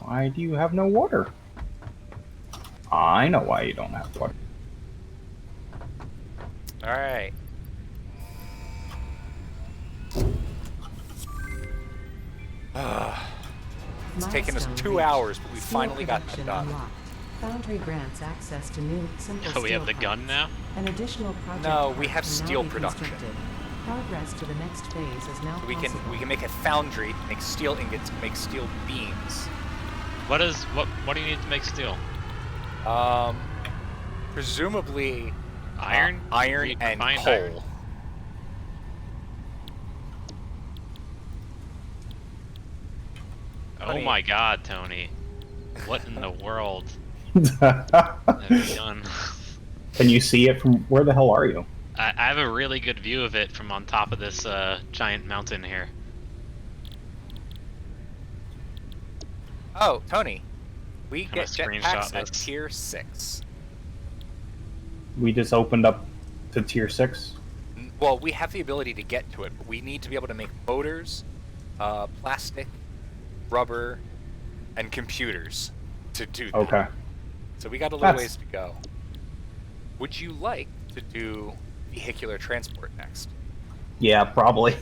Why do you have no water? I know why you don't have water. Alright. It's taken us 2 hours, but we finally got that done. Foundry grants access to new simple Oh, we have steel the gun parts. now? An additional project No, we part have can now steel be production. constructed. Progress to the next phase is now We possible. can make a foundry, make steel ingots, make steel beams. What do you need to make steel? Presumably Iron? iron and Refined coal. iron? Oh Funny. my god, Tony. What in the world have you done? Can you see it from where the hell are you? I have a really good view of it from on top of this giant mountain here. Oh, Tony, we gonna get screenshot jetpacks at this. tier 6. We just opened up to tier 6. Well, we have the ability to get to it, but we need to be able to make motors, plastic, rubber, and computers to do that. Okay. So we got a little That's- ways to go. Would you like to do vehicular transport next? Yeah, probably.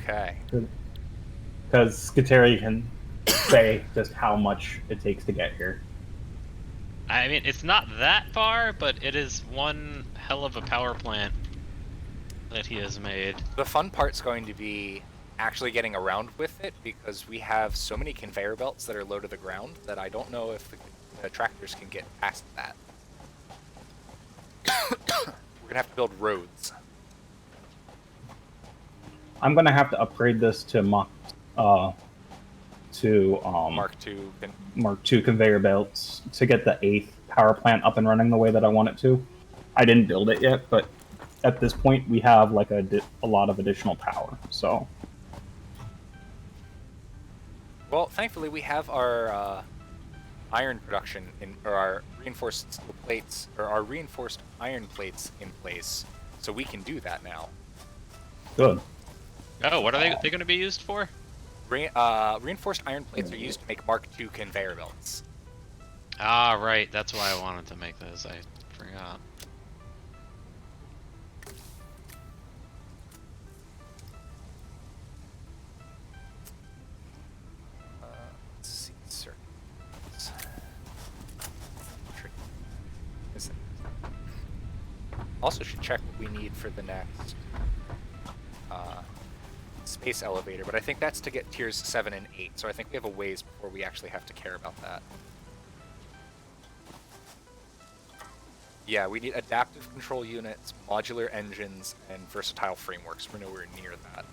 Okay. Because Skateri can say just how much it takes to get here. I mean, it's not that far, but it is one hell of a power plant that he has made. The fun part's going to be actually getting around with it because we have so many conveyor belts that are low to the ground that I don't know if the tractors can get past that. We're gonna have to build roads. I'm gonna have to upgrade this to Mark Mark II. Mark II conveyor belts to get the 8th power plant up and running the way that I want it to. I didn't build it yet, but at this point we have like a lot of additional power. So Well, thankfully we have our iron production or our reinforced steel plates or our reinforced iron plates in place, so we can do that now. good. Oh, what are they going to be used for? Reinforced iron plates are used to make Mark II conveyor belts. Ah, right. That's why I wanted to make those. I forgot. Let's see, circuits. Also should check what we need for the next space elevator, but I think that's to get tiers 7 and 8, so I think we have a ways before we actually have to care about that. Yeah, we need adaptive control units, modular engines, and versatile frameworks. We're nowhere near that.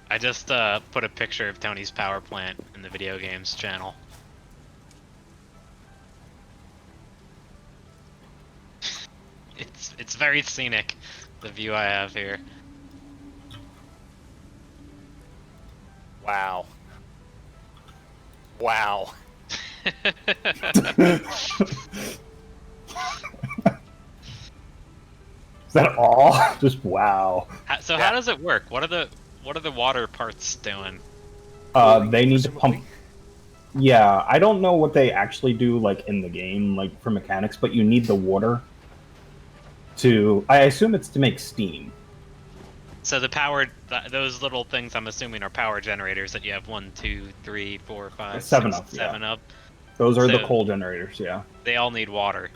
I just put a picture of Tony's power plant in the video games channel. It's very scenic, the view I have here. Wow. Wow. Is that all? Just wow. So how does it work? What are the water parts doing? They need to pump. Presumably. Yeah, I don't know what they actually do like in the game, like for mechanics, but you need the water to. I assume it's to make steam. So the power, those little things, I'm assuming, are power generators that you have 1, 2, 3, 4, 5, 7 6, of, yeah. 7 of. Those are the So- coal generators. Yeah, They all need water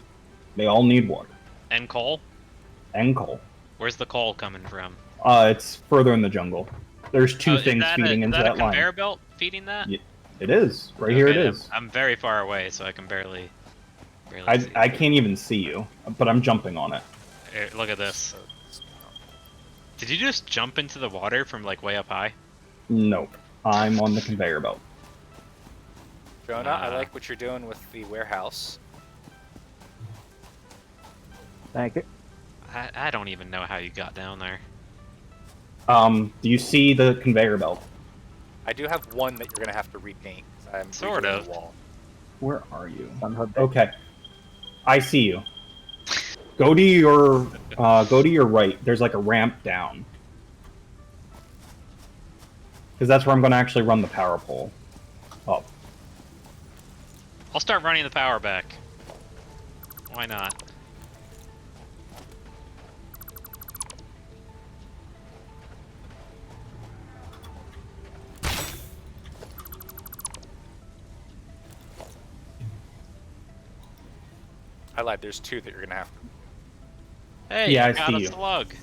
they all need water and coal. and coal. Where's the coal coming from? It's further in the jungle. There's two Is things that feeding into is that that a conveyor line. belt feeding that? Yeah, it is right here. It Okay, is. I'm very far away, so I can barely see. I can't even see you, but I'm jumping on it. Here, look at this. Did you just jump into the water from like way up high? Nope, I'm on the conveyor belt. Jonah, I like what you're doing with the warehouse. Thank you. I don't even know how you got down there. Do you see the conveyor belt? I do have one that you're gonna have to repaint. 'Cause I'm Sort redoing of. the wall. Where are you? Unhooked. Okay, I see you. Go to your right. There's like a ramp down, because that's where I'm going to actually run the power pole up. I'll start running the power back. Why not? I lied. There's 2 that you're gonna have to. Hey, Yeah, I I got see a you. slug.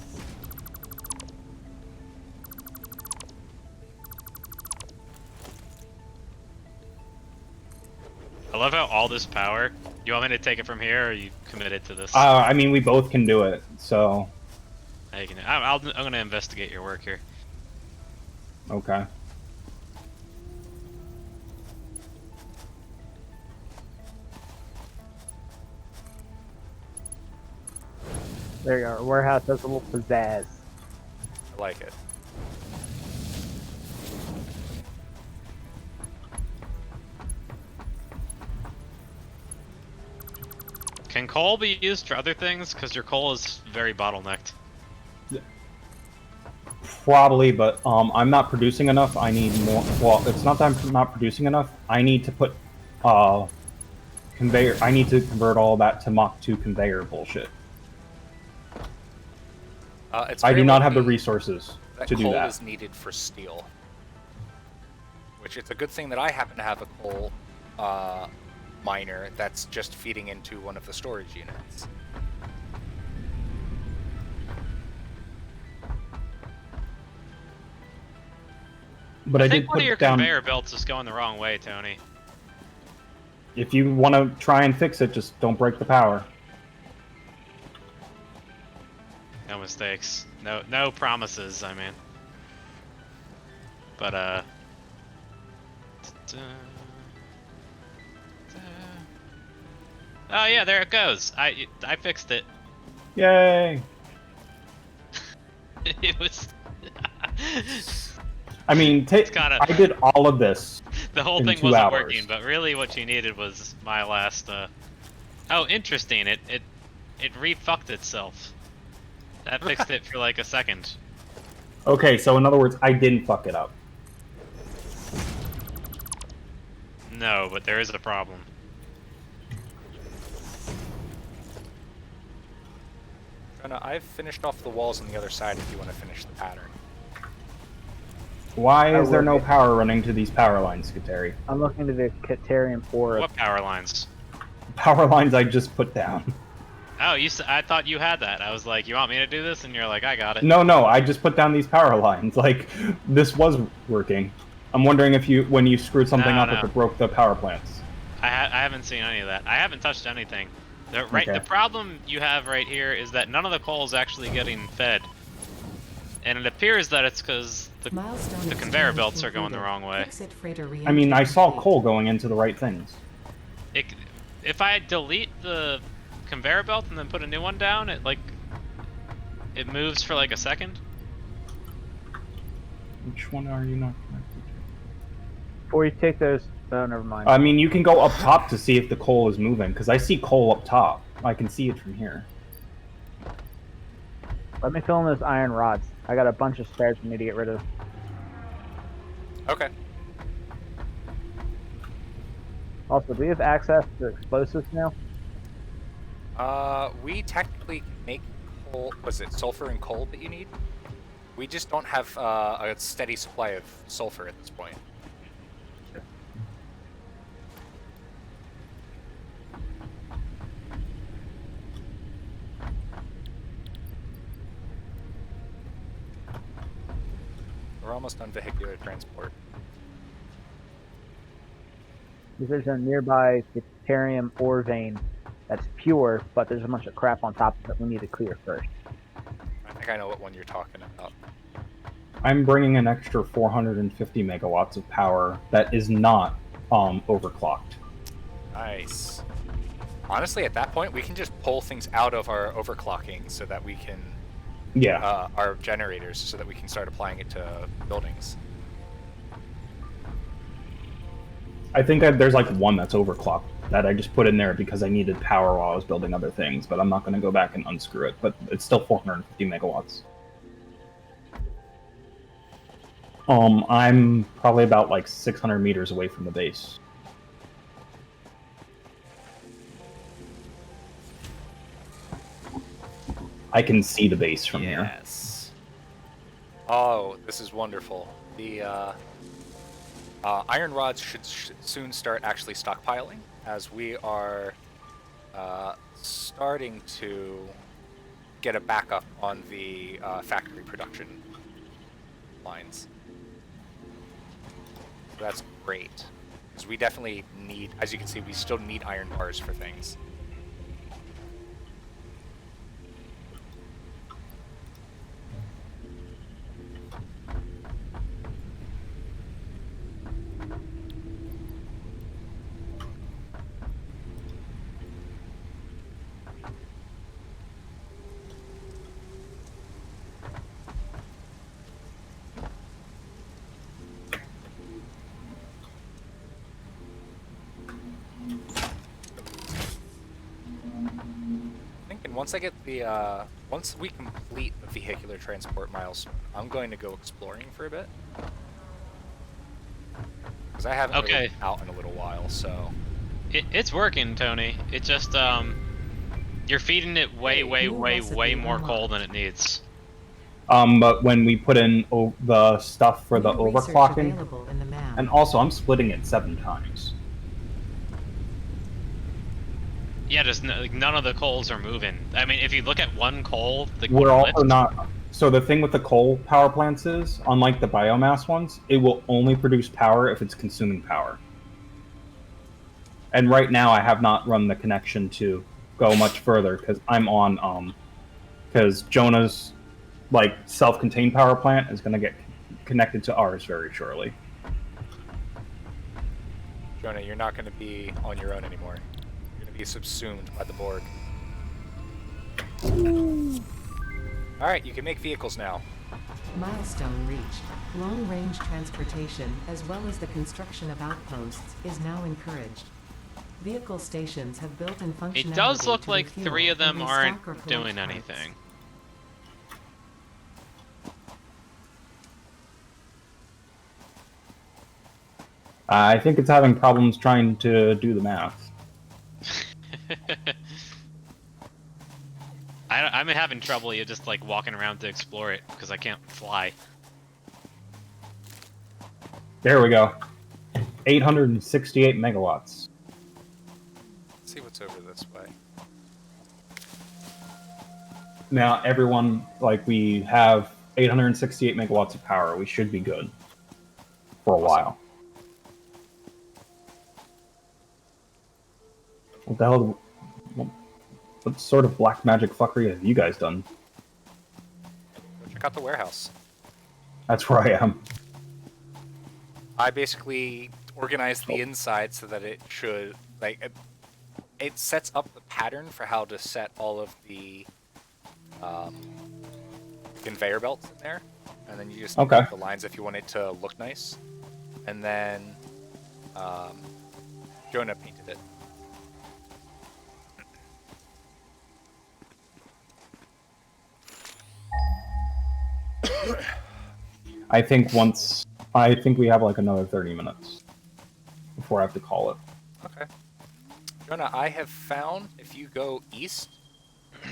I love how all this power. You want me to take it from here, or are you committed to this? I mean, we both can do it, so I'm gonna investigate your work here. okay. There you go. Our warehouse has a little pizzazz. I like it. Can coal be used for other things? Because your coal is very bottlenecked. Probably, but I'm not producing enough. I need more. Well, it's not that I'm not producing enough. I need to put conveyor. I need to convert all that to Mach 2 conveyor bullshit. It's I very do not well have the be resources that to do coal that. is needed for steel. Which it's a good thing that I happen to have a coal miner that's just feeding into one of the storage units. But I, think did one put of your down. conveyor belts is going the wrong way, Tony. If you want to try and fix it, just don't break the power. No mistakes. No promises, I mean. But, oh yeah, there it goes. I fixed it. Yay! It was... I mean, gotta- I did all of this. The whole In thing 2 wasn't hours. working, but really what you needed was my last, Oh, interesting, it re-fucked itself. That fixed it for like a second. Okay, so in other words, I didn't fuck it up. No, but there is a problem. Jonah, I've finished off the walls on the other side if you want to finish the pattern. Why is there will no be. power running to these power lines, Kateri? I'm looking to the Caterium ore. What power lines? Power lines I just put down. Oh, I thought you had that. I was like, you want me to do this? And you're like, I got it. No, I just put down these power lines. Like, this was working. I'm wondering if when you screwed something No, up, no. if it broke the power plants. I haven't seen any of that. I haven't touched anything. Okay. The problem you have right here is that none of the coal is actually getting fed. And it appears that it's because Milestone the conveyor exchange belts are going the completed. wrong way. Exit freighter I mean, I saw re-entry coal going into the right things. If I delete the conveyor belt and then put a new one down, it moves for like a second. Which one are you not connected to? Before you take those, oh, never mind. I mean, you can go up top to see if the coal is moving, because I see coal up top. I can see it from here. Let me fill in those iron rods. I got a bunch of spares we need to get rid of. Okay. Also, do we have access to explosives now? We technically can make coal. Was it sulfur and coal that you need? We just don't have a steady supply of sulfur at this point. We're almost on vehicular transport. There's a nearby Caterium ore vein that's pure, but there's a bunch of crap on top of it we need to clear first. I think I know what one you're talking about. I'm bringing an extra 450 megawatts of power that is not overclocked. Nice. Honestly, at that point, we can just pull things out of our overclocking so that we can, Yeah. our generators, so that we can start applying it to buildings. I think there's like one that's overclocked that I just put in there because I needed power while I was building other things, but I'm not going to go back and unscrew it. But it's still 450 megawatts. I'm probably about like 600 meters away from the base. I can see the base from here. Yes. Oh, this is wonderful. The iron rods should soon start actually stockpiling, as we are starting to get a backup on the factory production lines. So that's great. Because we definitely need, as you can see, we still need iron bars for things. Once I get the, once we complete the vehicular transport milestone, I'm going to go exploring for a bit. Because I haven't really been out in a little while, so... It's working, Tony. It just, you're feeding it way more coal than it needs. But when we put in the stuff for the New research overclocking, available in the map. and also I'm splitting it 7 times. Yeah, just none of the coals are moving. I mean, if you look at one coal, We're also not... So the thing with the coal power plants is, unlike the biomass ones, it will only produce power if it's consuming power. And right now I have not run the connection to go much further, because I'm on, because Jonah's, like, self-contained power plant is going to get connected to ours very shortly. Jonah, you're not going to be on your own anymore. Be subsumed by the Borg. Alright, you can make vehicles now. Milestone reached. Long-range transportation, as well as the construction of outposts, is now encouraged. Vehicle stations have built-in functionality. It does look to like refuel 3 of them and aren't restock or collect doing parts. anything. I think it's having problems trying to do the math. I'm having trouble just like walking around to explore it because I can't fly. There we go. 868 megawatts. Let's see what's over this way. Now everyone, like, we have 868 megawatts of power. We should be good for a while. What the hell? What sort of black magic fuckery have you guys done? Go check out the warehouse. That's where I am. I basically organized the inside so that it should, like, it sets up the pattern for how to set all of the conveyor belts in there, and then you just Okay. make the lines if you want it to look nice. And then Jonah painted it. I think we have like another 30 minutes before I have to call it. Okay. Jonah, I have found, if you go east,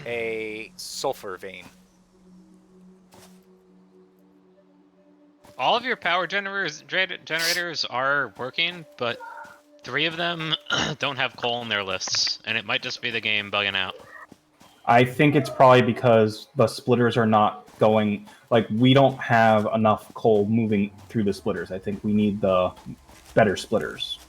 a sulfur vein. All of your power generators are working, but 3 of them don't have coal in their lists, and it might just be the game bugging out. I think it's probably because the splitters are not going... Like, we don't have enough coal moving through the splitters. I think we need the better splitters.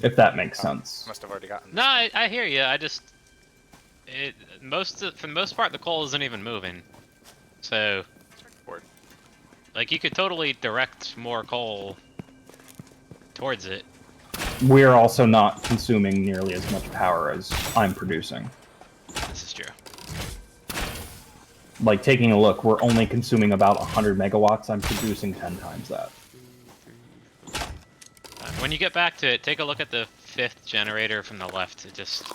If that makes sense. Must have already gotten this. No, I hear you. I just... for the most part, the coal isn't even moving. So... Checkerboard. Like, you could totally direct more coal towards it. We're also not consuming nearly as much power as I'm producing. This is true. Like, taking a look, we're only consuming about 100 megawatts. I'm producing 10 times that. When you get back to it, take a look at the 5th generator from the left. It just...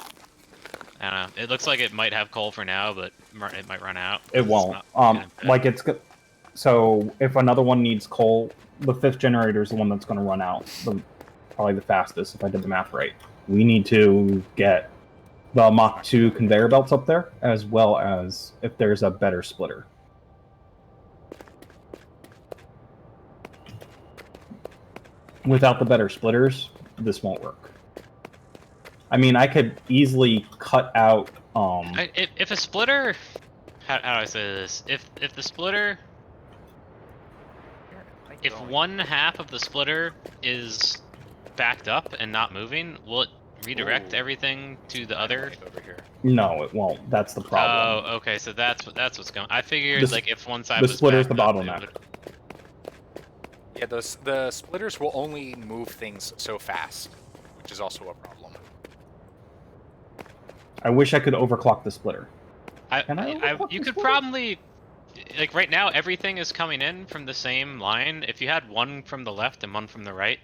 I don't know. It looks like it might have coal for now, but it might run out. It won't. Like, it's... So, if another one needs coal, the 5th generator is the one that's going to run out. Probably the fastest, if I did the math right. We need to get the Mach 2 conveyor belts up there, as well as if there's a better splitter. without the better splitters, this won't work. I mean, I could easily cut out. If a splitter, how do I say this? If the splitter, if one half of the splitter is backed up and not moving, will it redirect everything to the other? Right over here. No, it won't. That's the problem. Oh, okay. So that's what's going. I figured The like if one side the was splitter's the backed up, it bottleneck. would- Yeah, the splitters will only move things so fast, which is also a problem. I wish I could overclock the splitter. Can I overclock you the could splitter? probably, like right now, everything is coming in from the same line. If you had one from the left and one from the right.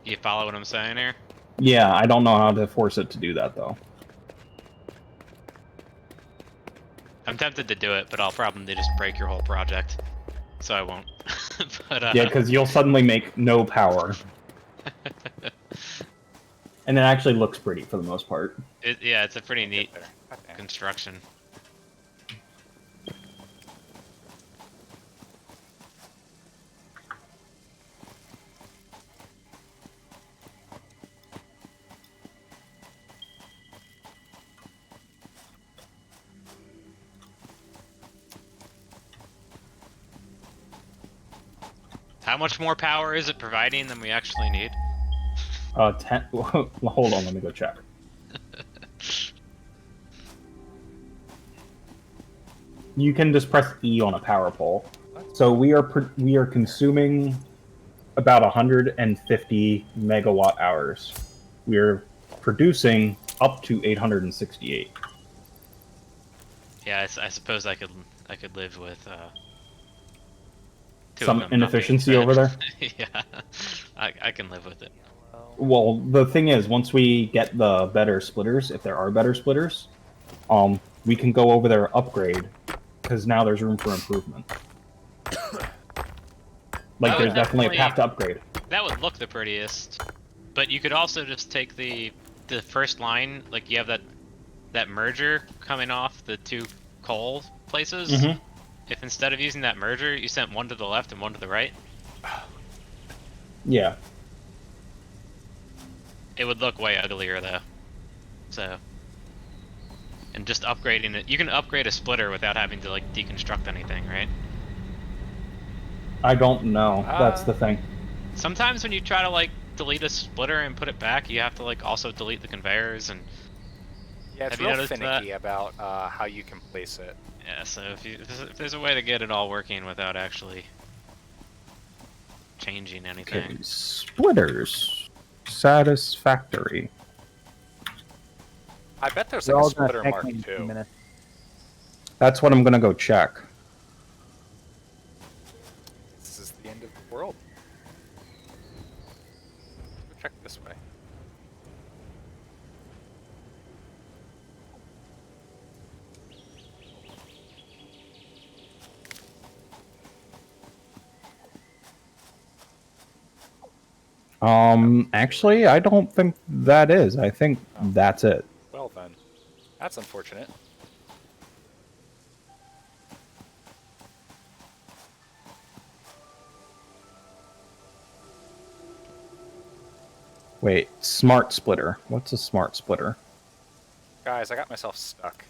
You follow what I'm saying here? Yeah, I don't know how to force it to do that though. I'm tempted to do it, but I'll probably just break your whole project. So I won't. But Yeah, because you'll suddenly make no power. And it actually looks pretty for the most part. yeah, it's a pretty neat There. Okay. construction. How much more power is it providing than we actually need? 10. Hold on, let me go check. You can just press E on a power pole. So we are consuming about 150 megawatt hours. We are producing up to 868. Yeah, I suppose I could live with two of Some them not being inefficiency fed. over there. Yeah, I can live with it. Well, the thing is, once we get the better splitters, if there are better splitters, we can go over there, upgrade, because now there's room for improvement. Like, Oh, there's definitely a definitely. path to upgrade. That would look the prettiest, but you could also just take the first line, like you have that merger coming off the two coal places. Mhm. If instead of using that merger, you sent one to the left and one to the right, Yeah. it would look way uglier though. So, and just upgrading it, you can upgrade a splitter without having to like deconstruct anything, right? I don't know. That's the thing. Sometimes when you try to like delete a splitter and put it back, you have to like also delete the conveyors and Yeah, it's Have you real noticed finicky about how you can place it. yeah. So if there's a way to get it all working without actually changing anything. Okay, splitters. Satisfactory. I bet there's We're like a all gonna splitter check mark in 2 too. minutes. That's what I'm gonna go check. This is the end of the world. Let's go check this way. Actually, I don't think that is. I think that's it. Well then, that's unfortunate. Wait, smart splitter. What's a smart splitter? Guys, I got myself stuck.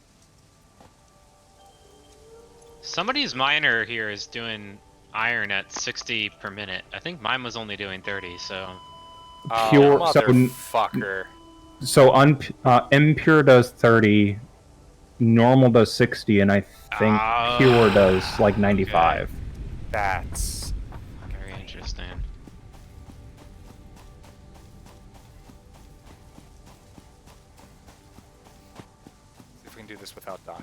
Somebody's miner here is doing iron at 60 per minute. I think mine was only doing 30, so Pure- Oh, so- motherfucker. So impure does 30, normal does 60, and I think Ah, pure does like 95. That's very interesting. see if we can do this without dying.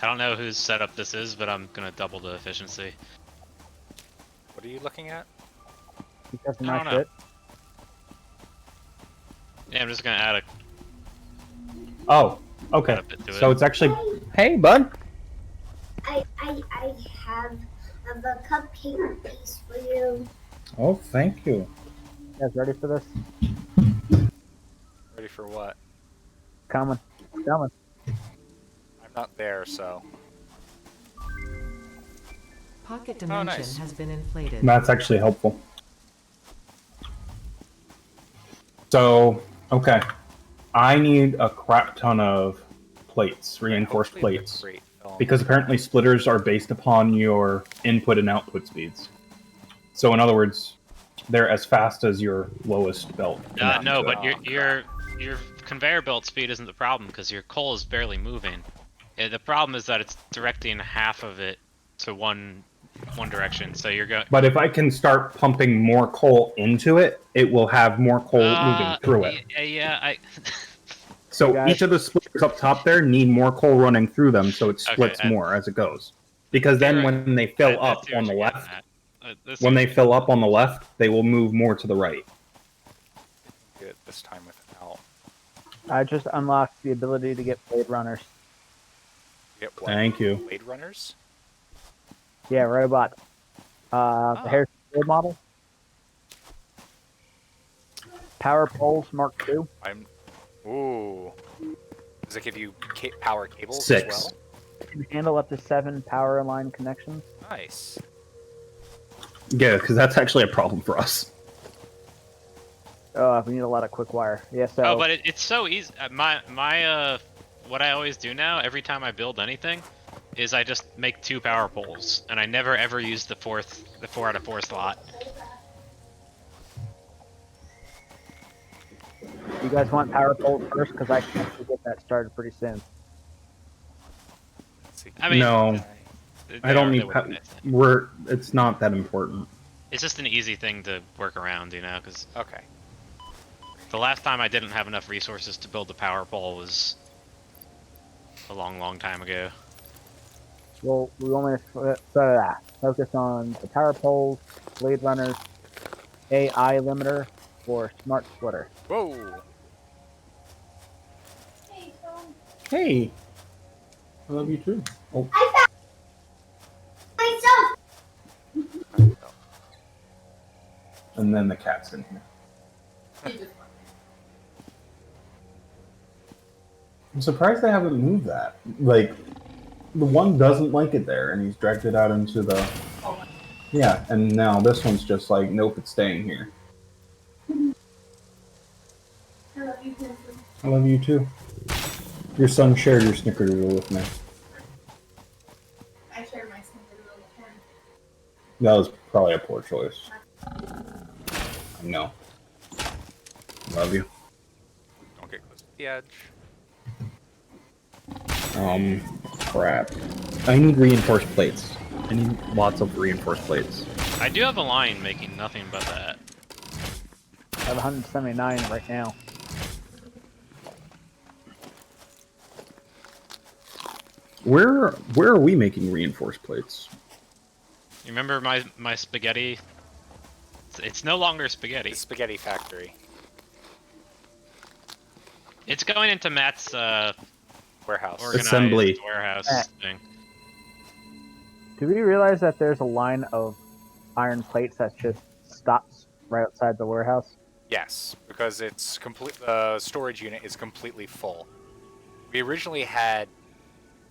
I don't know whose setup this is, but I'm gonna double the efficiency. What are you looking at? Because of I my don't know. shit. Yeah, I'm just gonna add a Oh, okay. Add a bit to So it. it's actually. Hey, bud. I have a cupcake piece for you. Oh, thank you. You guys ready for this? Ready for what? Coming. Coming. I'm not there, so. Pocket Oh, dimension nice. has been inflated. That's actually helpful. So, okay. I need a crap ton of plates, reinforced Hopefully the plates. crate fell. Because apparently splitters are based upon your input and output speeds. So in other words, they're as fast as your lowest belt. No, connected to but it. your conveyor belt speed isn't the problem because your coal is barely moving. The problem is that it's directing half of it to one direction. So you're going. But if I can start pumping more coal into it, it will have more coal moving through it. Yeah. So Guys. each of the splitters up top there need more coal running through them, so it splits Okay, more as it goes. Because then You're when they fill I up see what on the you're getting left, at. when they fill up on the left, they will move more to the right. Get it this time without. I just unlocked the ability to get blade runners. Get what? Thank you. Blade runners? Yeah, robot. The Harrison Ford model. Power poles Mark II. I'm. Ooh. Does it give you power cables 6. as well? Can handle up to 7 power line connections. Nice. Yeah, because that's actually a problem for us. Oh, we need a lot of quick wire. Yeah, so. Oh, but it's so easy. What I always do now, every time I build anything, is I just make 2 power poles, and I never ever use the 4 out of 4 slot. You guys want power poles first? Because I can actually get that started pretty soon. Let's see. I mean, No, I don't they need. wouldn't. It's not that important. It's just an easy thing to work around, you know, because Okay. the last time I didn't have enough resources to build the power pole was a long time ago. Well, we only focus on the power poles, blade runners, AI limiter, or smart splitter. Whoa. Hey, I love you too. Oh. And then the cat's in here. I'm surprised they haven't moved that. Like, the one doesn't like it there, and he's dragged it out into the. Yeah, and now this one's just like, nope, it's staying here. I love you too. Your son shared your snickerdoodle with me. I share my snickerdoodle with him. That was probably a poor choice. No. Love you. Don't get close to the edge. Crap. I need reinforced plates. I need lots of reinforced plates. I do have a line making nothing but that. I have 179 right now. Where are we making reinforced plates? You remember my spaghetti? It's no longer spaghetti. The spaghetti factory. It's going into Matt's Warehouse. organized Assembly. warehouse Yeah. thing. Do we realize that there's a line of iron plates that just stops right outside the warehouse? Yes, because it's complete. The storage unit is completely full. We originally had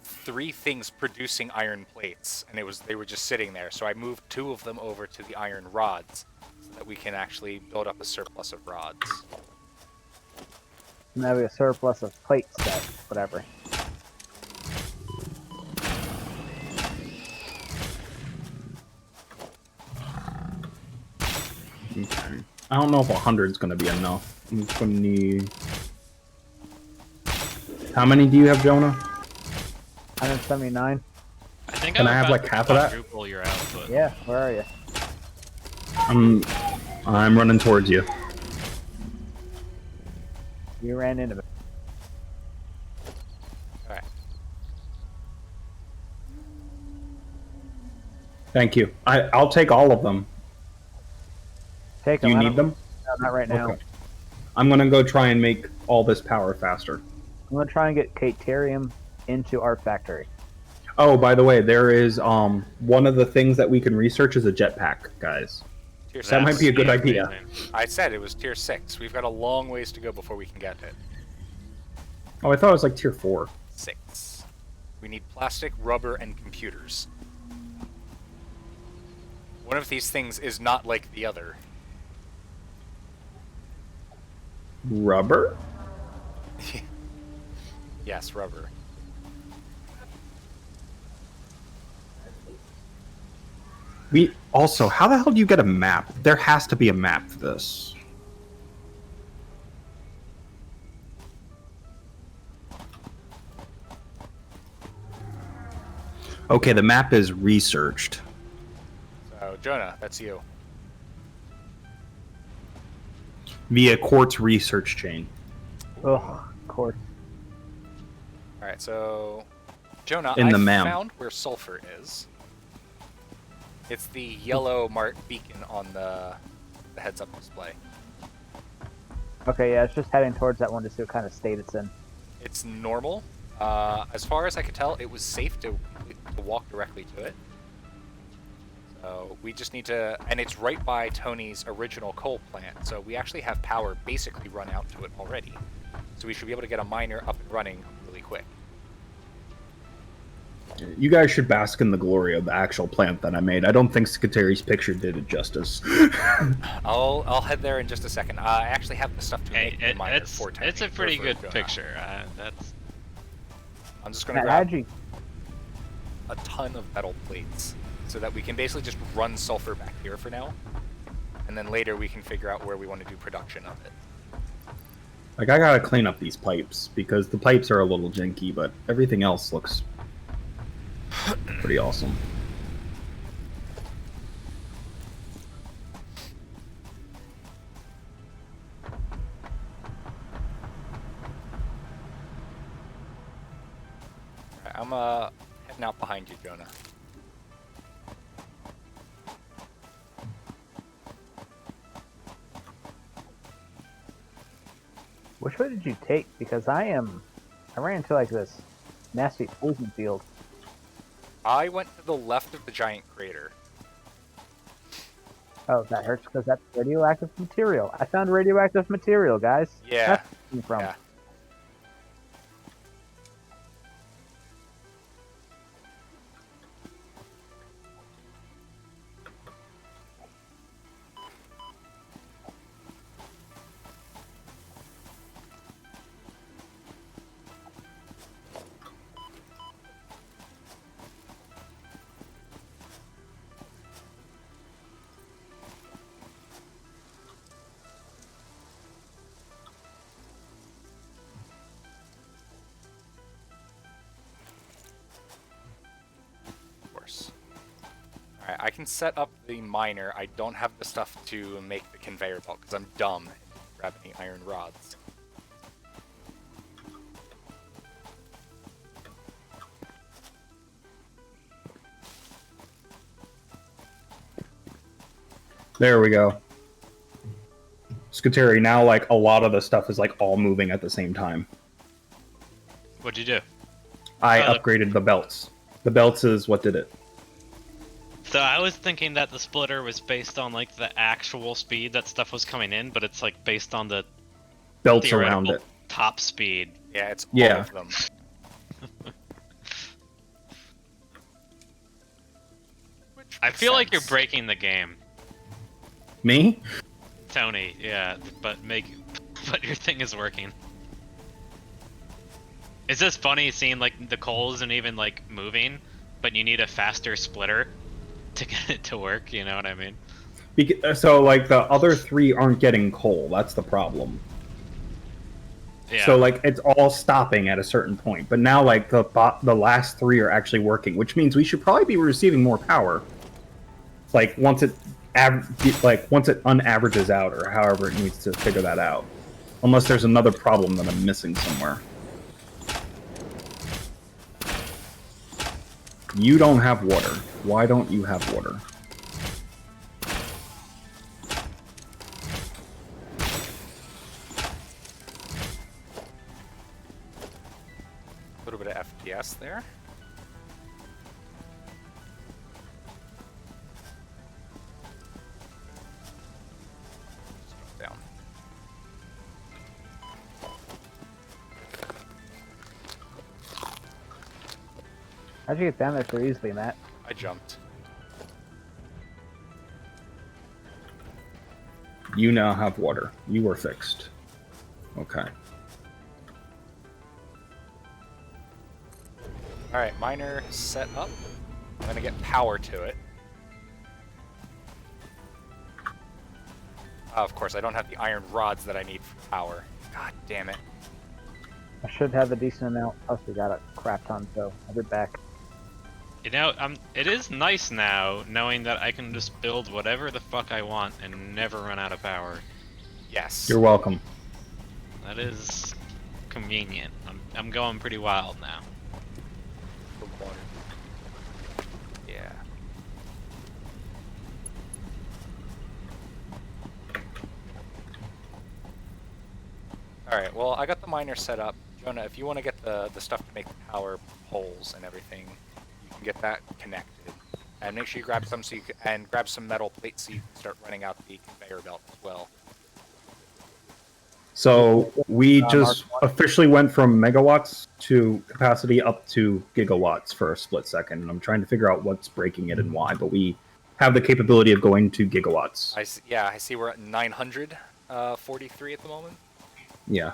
3 things producing iron plates, and they were just sitting there. So I moved 2 of them over to the iron rods, so that we can actually build up a surplus of rods. And that would be a surplus of plates that whatever. Okay. I don't know if 100 is going to be enough. I'm just going to need... How many do you have, Jonah? 179? I think Can I'm I have, about like, to half of that? quadruple your output. Yeah, where are you? I'm running towards you. You ran into it. Alright. Thank you. I'll take all of them. Take Do them. you I need don't- them? No, not right now. Okay. I'm going to go try and make all this power faster. I'm gonna try and get Caterium into our factory. Oh, by the way, there is one of the things that we can research is a jetpack, guys. Tier That might be a good That's idea. amazing. I said it was tier 6. We've got a long ways to go before we can get it. Oh, I thought it was like tier 4. 6. We need plastic, rubber, and computers. One of these things is not like the other. Rubber? Yes, rubber. We also, how the hell do you get a map? There has to be a map for this. Okay, the map is researched. So, Jonah, that's you. Via quartz research chain. Ugh, of course. Alright, so... Jonah, In I the map. found where sulfur is. It's the yellow mark beacon on the heads-up display. Okay, yeah, it's just heading towards that one to see what kind of state it's in. It's normal. As far as I could tell, it was safe to walk directly to it. So we just need to... And it's right by Tony's original coal plant, so we actually have power basically run out to it already. So we should be able to get a miner up and running really quick. You guys should bask in the glory of the actual plant that I made. I don't think Skateri's picture did it justice. I'll head there in just a second. I actually have the stuff to Hey, make the miner for Tony. it's a pretty or for good Jonah. picture. That's I'm just going to Now, grab Agi, a ton of metal plates so that we can basically just run sulfur back here for now. And then later we can figure out where we want to do production of it. Like, I gotta clean up these pipes, because the pipes are a little janky, but everything else looks pretty awesome. Alright, I'm heading out behind you, Jonah. which way did you take? Because I ran into like this nasty poison field. I went to the left of the giant crater. Oh, that hurts because that's radioactive material. I found radioactive material, guys. Yeah. That's where it came from. Yeah. Alright, I can set up the miner. I don't have the stuff to make the conveyor belt because I'm dumb and didn't grab any iron rods. There we go. Skateri, now, like, a lot of the stuff is, like, all moving at the same time. what'd you do? I Oh, upgraded the belts. The belts is what did it. So I was thinking that the splitter was based on like the actual speed that stuff was coming in, but it's like based on the Belts around theoretical it. top speed. Yeah, it's all Yeah. of them. Which I makes feel like you're sense. breaking the game, Me? Tony. Yeah, but your thing is working. Is this funny seeing like the coal isn't even like moving, but you need a faster splitter to get it to work? You know what I mean? So, like, the other three aren't getting coal. That's the problem. Yeah. So, like, it's all stopping at a certain point. But now, like, the last three are actually working, which means we should probably be receiving more power. Like, once it unaverages out, or however it needs to figure that out. Unless there's another problem that I'm missing somewhere. You don't have water. Why don't you have water? A little bit of FPS there. How'd you get down there so easily, Matt? I jumped. You now have water. You are fixed. Okay. Alright, miner set up. I'm gonna get power to it. Of course, I don't have the iron rods that I need for power. God damn it. I should have a decent amount. Plus, we got a crap ton, so I'll be back. You know, it is nice now knowing that I can just build whatever the fuck I want and never run out of power. Yes. You're welcome. That is convenient. I'm going pretty wild now. The water. Yeah. Alright, well, I got the miner set up. Jonah, if you want to get the stuff to make the power poles and everything, you can get that connected. And make sure you grab some so you can, and grab some metal plates so you can start running out the conveyor belt as well. So we just officially went from megawatts to capacity up to gigawatts for a split second, and I'm trying to figure out what's breaking it and why. But we have the capability of going to gigawatts. I see we're at 943 at the moment. Yeah.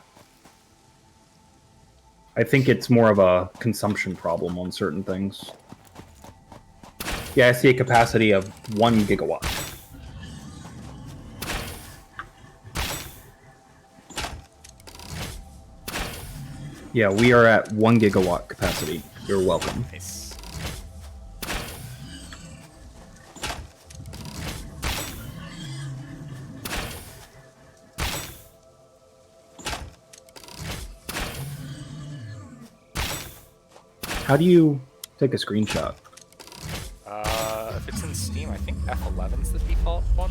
I think it's more of a consumption problem on certain things. Yeah, I see a capacity of 1 gigawatt. Yeah, we are at 1 gigawatt capacity. You're welcome. Nice. How do you take a screenshot? If it's in Steam, I think F11's the default one.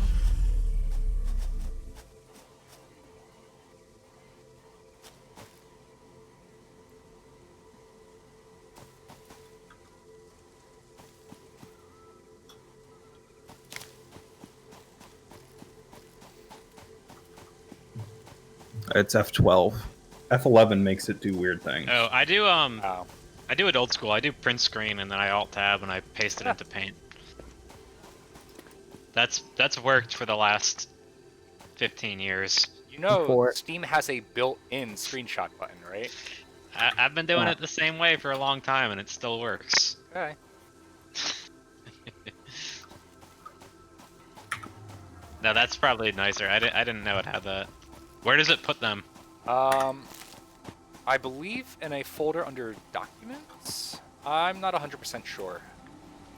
It's F12. F11 makes it do weird things. Oh, I do Oh. I do it old school. I do print screen and then I alt tab and I paste it into Paint. That's worked for the last 15 years. You know, Before- Steam has a built-in screenshot button, right? I've been doing Yeah. it the same way for a long time and it still works. Okay. No, that's probably nicer. I didn't know it had that. Where does it put them? I believe in a folder under Documents. I'm not 100% sure,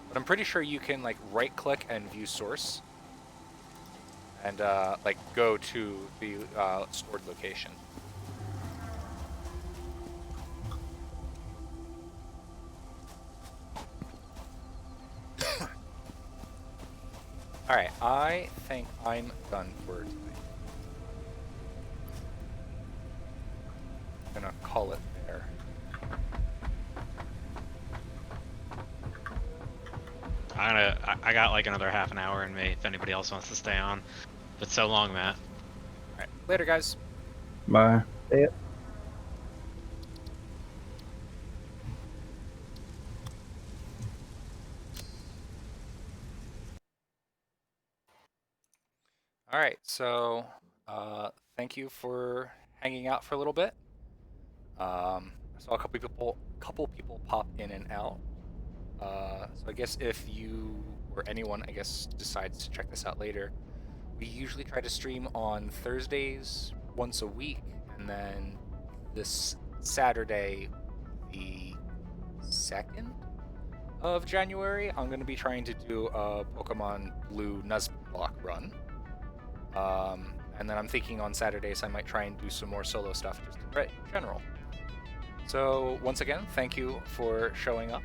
but I'm pretty sure you can like right-click and view source, and like go to the stored location. All right, I think I'm done for tonight. Gonna call it there. I got like another half an hour in me if anybody else wants to stay on. But so long, Matt. All right, later, guys. Bye. See ya. All right, so thank you for hanging out for a little bit. I saw a couple people pop in and out. So I guess if you or anyone, I guess, decides to check this out later, we usually try to stream on Thursdays once a week, and then this Saturday, the 2nd of January, I'm going to be trying to do a Pokemon Blue Nuzlocke run. And then I'm thinking on Saturdays I might try and do some more solo stuff just in general. So once again, thank you for showing up,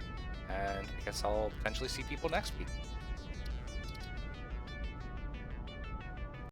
and I guess I'll potentially see people next week.